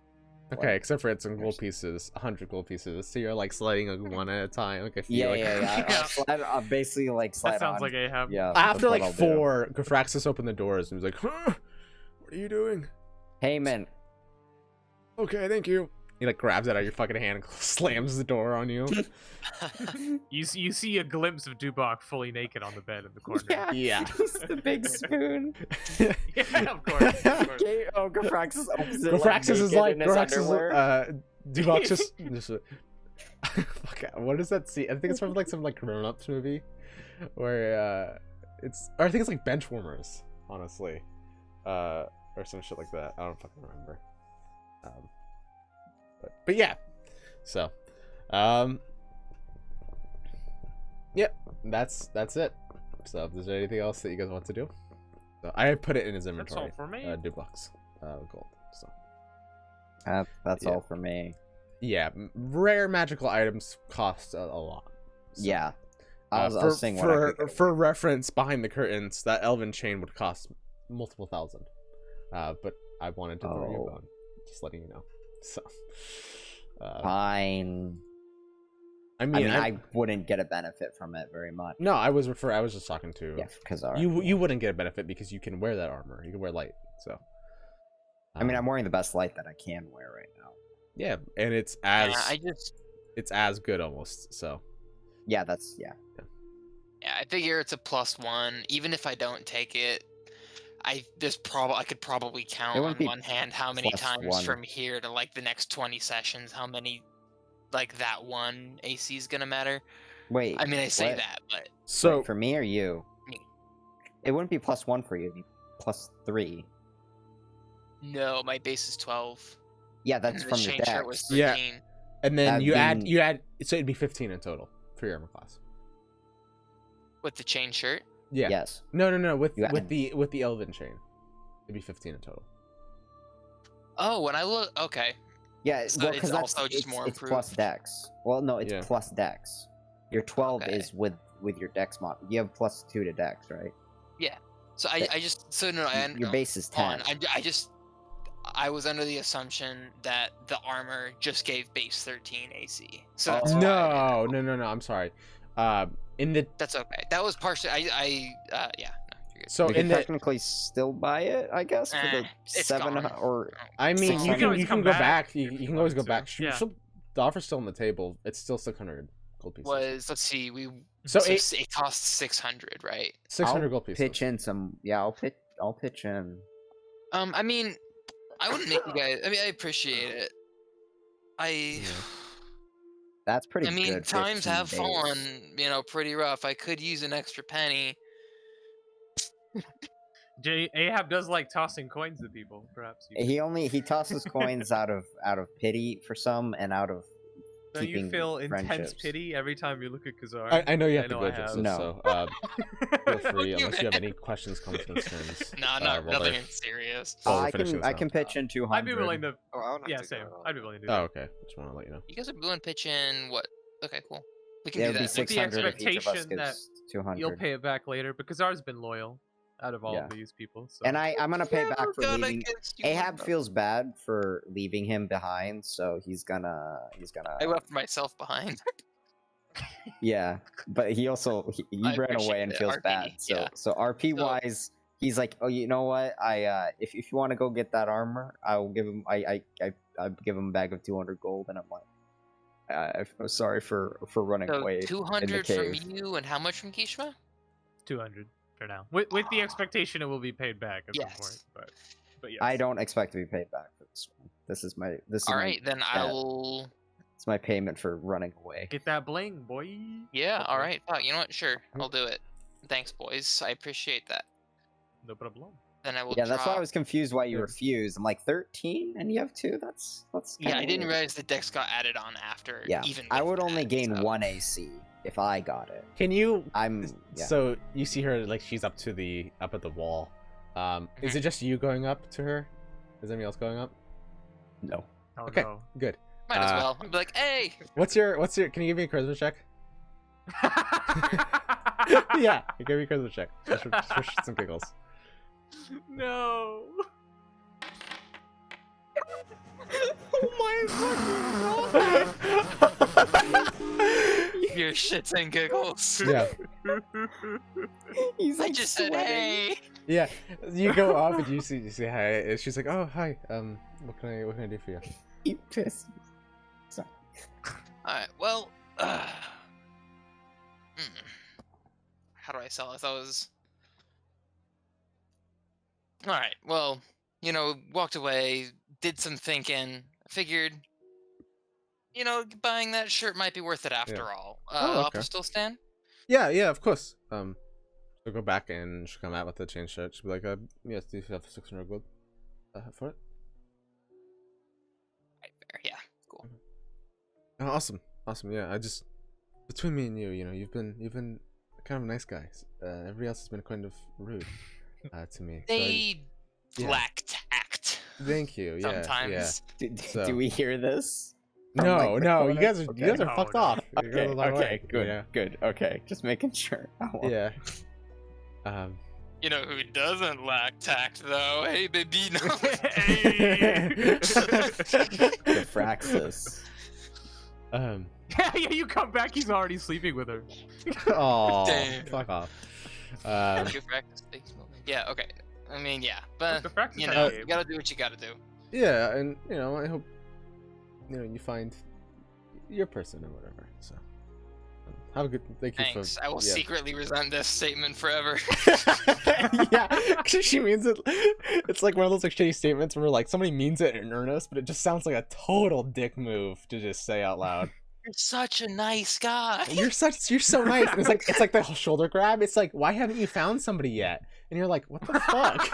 Okay, Like, except for it's in gold pieces, 100 gold pieces. So you're like sliding like one at a time. Like I feel Yeah, like yeah. Yeah. I'll basically like slide That sounds on. like Ahab. Yeah. after that's what like I'll do. 4, Gafraxis opened the doors and was like, "Huh? What are you doing?" Payment. Okay, thank you. He like grabs it out of your fucking hand and slams the door on you. You see a glimpse of Dubok fully naked on the bed in the corner. Yeah. He's the big spoon. Yeah, of course. Of course. Okay, oh, Gofraxis opens it. Gofraxis is naked like in his underwear. Duvok's just fuck, what is that scene? I think it's from like some like grown-ups movie where or I think it's like Benchwarmers, honestly. Or some shit like that. I don't fucking remember. But yeah. So yep, that's it. So if there's anything else that you guys want to do, so I put it in his inventory. That's all for me. Dubok's gold. So That's Yeah. all for me. yeah, rare magical items cost a lot. So, Yeah. I was saying what I could get. for reference, behind the curtains, that elven chain would cost multiple thousand. But I wanted to throw you a bone, just letting you know. So Fine. I I mean, mean, I wouldn't get a benefit from it very much. no, I was just talking to Yeah, because you wouldn't get a benefit because you can wear that armor. You can wear light. So I mean, I'm wearing the best light that I can wear right now. yeah, and it's as Yeah, it's as good almost. So Yeah, yeah, I figure it's a +1. Even if I don't take it, I could probably count It on wouldn't be one hand how many times +1. from here to like the next 20 sessions, how many like that one AC is gonna matter. Wait. I mean, I say what? that, but so Wait, for me or you? Me. It wouldn't be +1 for you. It'd be +3. no, my base is 12. Yeah, that's The from your chain shirt was decks. Yeah. 13. and then That'd you be- add so it'd be 15 in total for your armor class. With the chain shirt. Yeah. Yes. No. With You add- with the elven chain, it'd be 15 in total. Oh, when I look, okay. Yeah, So well, it's because that's also just it's, more it's plus improved? dex. Well, no, it's Yeah. plus dex. Your 12 Okay. is with your dex mod. You have +2 to dex, right? So I just so no, Your base is 10. I was under the assumption that the armor just gave base 13 AC. So Oh. that's why I did No. I'm sorry. In the That's okay. That was partially. Yeah. No, you're good. so you in can the technically still buy it, I guess, for the it's 7 gone. or I mean, Six you hundred. can always you can come go back back. You if can you always go wanted back. to. Yeah. The offer's still on the table. It's still 600 gold pieces. Was let's see, So it costs 600, right? 600 I'll gold pieces. pitch in some. Yeah, I'll pitch in. I mean, I wouldn't make you guys. I mean, I appreciate it. That's pretty I mean, good. times 15 have days. fallen, pretty rough. I could use an extra penny. Ahab does like tossing coins at people. Perhaps He tosses coins out of pity for some and out of don't you keeping feel intense friendships. pity every time you look at Kazar? I know you have I to know go, I have. Joseph, No. so feel free You unless you have have- any questions, comments, concerns. No, while nothing they're- serious. while we're I finishing can this I out. can pitch in 200. I'd be willing to. Oh, I don't have Yeah, to same. go. I'd be willing to do Oh, that. okay. Just want to let you know. You guys are doing pitch in what? Okay, cool. We can Yeah, do it'd be that. With the 600 if each of us expectation that gives 200. You'll pay it back later because Kazar's been loyal out of all Yeah. of these people. So. And I'm gonna pay back for Never leaving. gonna get you Ahab one. feels bad for leaving him behind, so he's gonna I left myself behind. yeah. But he also he I ran away appreciate and it, feels RP, bad. So yeah. so RP wise, he's like, oh, you know what? If you want to go get that armor, I will give him. I give him a bag of 200 gold, and I'm like, I'm sorry for running So away. in the 200 from cave. you, and how much from Kishma? 200 for now, with the expectation it will be paid back at some Yes. point. But yes. I don't expect to be paid back for this one. This is my All right, then I that- will. It's my payment for running away. Get that bling, boy. Yeah, all Okay. right. Fuck, you know what? Sure, I'll do it. Thanks, boys. I appreciate that. No problem. Then I will. Yeah, that's why I drop- was confused why you Yeah. refused. I'm like 13 and you have 2. That's Yeah, kinda I didn't weird. realize the dex got added on after. Yeah, even I with would only that, gain so- 1 AC if I got it. Can you? Yeah. So you see her like she's up at the wall. Is it just you going up to her? Is anybody else going up? No. Oh, Okay. no. Good. Might as well. I'd be like, hey. What's your? Can you give me a charisma check? Yeah, give me a charisma check. Just for shits and giggles. No. Your shits and giggles. Yeah, He's I like just said, sweating. hey. yeah. You go up and you see hi. She's like, oh hi. What can I do for you? He pissed. Alright, well, how do I sell this? Alright, well, walked away, did some thinking, figured, buying that shirt might be worth it after all. Oh, okay. Offer still stand? Yeah, of course. She'll go back and she'll come out with the change shirt. She'll be like, yes, do you have 600 gold for it? Right, fair, yeah, cool. Oh, awesome. Yeah, I just between me and you, you've been kind of a nice guy. Everybody else has been kind of rude to me. They yeah. lack tact. Thank you. Yeah. Sometimes. Do we hear this? No, From, no, you guys are Okay. you guys are fucked No. off. You guys Okay, are the wrong way. good, Yeah. good. Okay, just making sure. Yeah. You know who doesn't lack tact, though? Hey, baby, no. The Fraxis. Yeah, you come back. He's already sleeping with her. Oh, Damn. fuck off. Good practice takes moment. Yeah, okay. I mean, yeah, but The Fraxis you has know, game. you gotta do what you gotta do. Yeah, and I hope you find your person or whatever. So have a good. Thank you Thanks. for. I will yeah. secretly resent this statement forever. Yeah, because she means it. It's like one of those like shitty statements where like somebody means it in earnest, but it just sounds like a total dick move to just say out loud. You're such a nice guy. You're so nice. And it's like the shoulder grab. It's like, why haven't you found somebody yet? And you're like, what the fuck?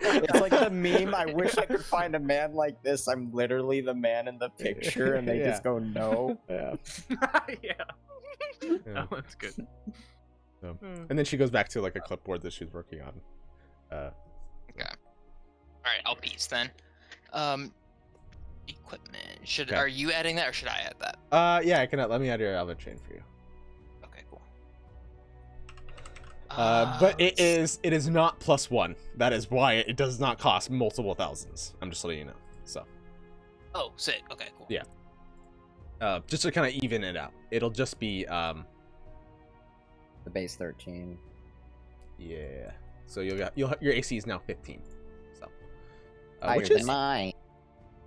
It's like the meme. I wish I could find a man like this. I'm literally the man in the picture, and they Yeah. just go no. Yeah. Yeah. Yeah. That one's good. So, and then she goes back to like a clipboard that she's working on. Okay. Alright, I'll peace then. Equipment. Okay. Are you adding that or should I add that? Yeah, I can. Let me add your other chain for you. Okay, cool. But it let's- is not +1. That is why it does not cost multiple thousands. I'm just letting you know. So. Oh, sick. Okay, cool. Yeah. Just to kind of even it out. It'll just be The base 13. yeah. So your AC is now 15. So. Higher Which than is mine.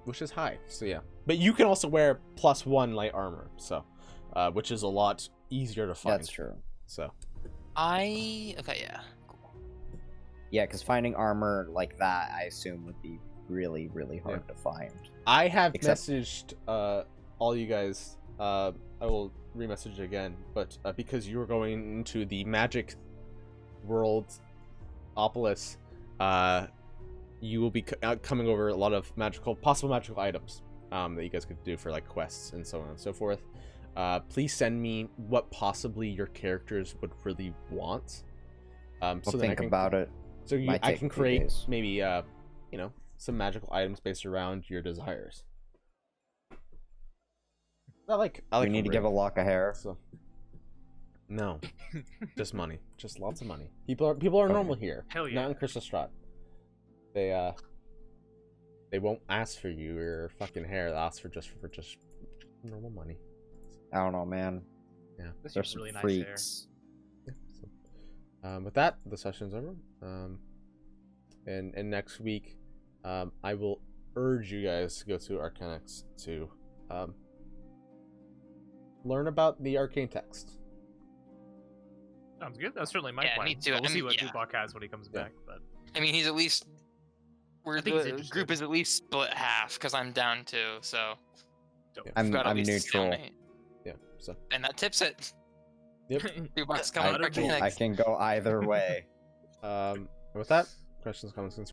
which is high. So yeah. But you can also wear +1 light armor. So, which is a lot easier to find. That's true. So. Okay, yeah. Cool. Yeah, because finding armor like that, I assume, would be really, really hard to find. I have Except- messaged all you guys. I will remessage again, but because you were going into the Magic World Opolis, you will be coming over a lot of possible magical items that you guys could do for like quests and so on and so forth. Please send me what possibly your characters would really want. I'll So then I think can, about it. so Might I take can a few create days. maybe some magical items based around your desires. I like We need to give a lock of hair. so. No, just money, just lots of money. People are normal here. Hell yeah. Not in Crystal Strat. They won't ask for you or fucking hair. They'll ask for just normal money. I don't know, man. Yeah. This There's is some really nice hair. freaks. Yeah, so, with that, the session's over. And next week, I will urge you guys to go to Arcanix to learn about the arcane text. Sounds good. That's certainly my Yeah, plan. me too. We'll I see mean, what yeah. Dubak has when he comes Yeah. back. But I mean, he's at least. I think he's The interested. group is at least split half because I'm down too, so. I'm Got at least a neutral. stalemate. Yeah. So. And that tips it. Yep. 2 bucks I, coming for Cool. I Organics. can go either way. With that, questions, comments, concerns.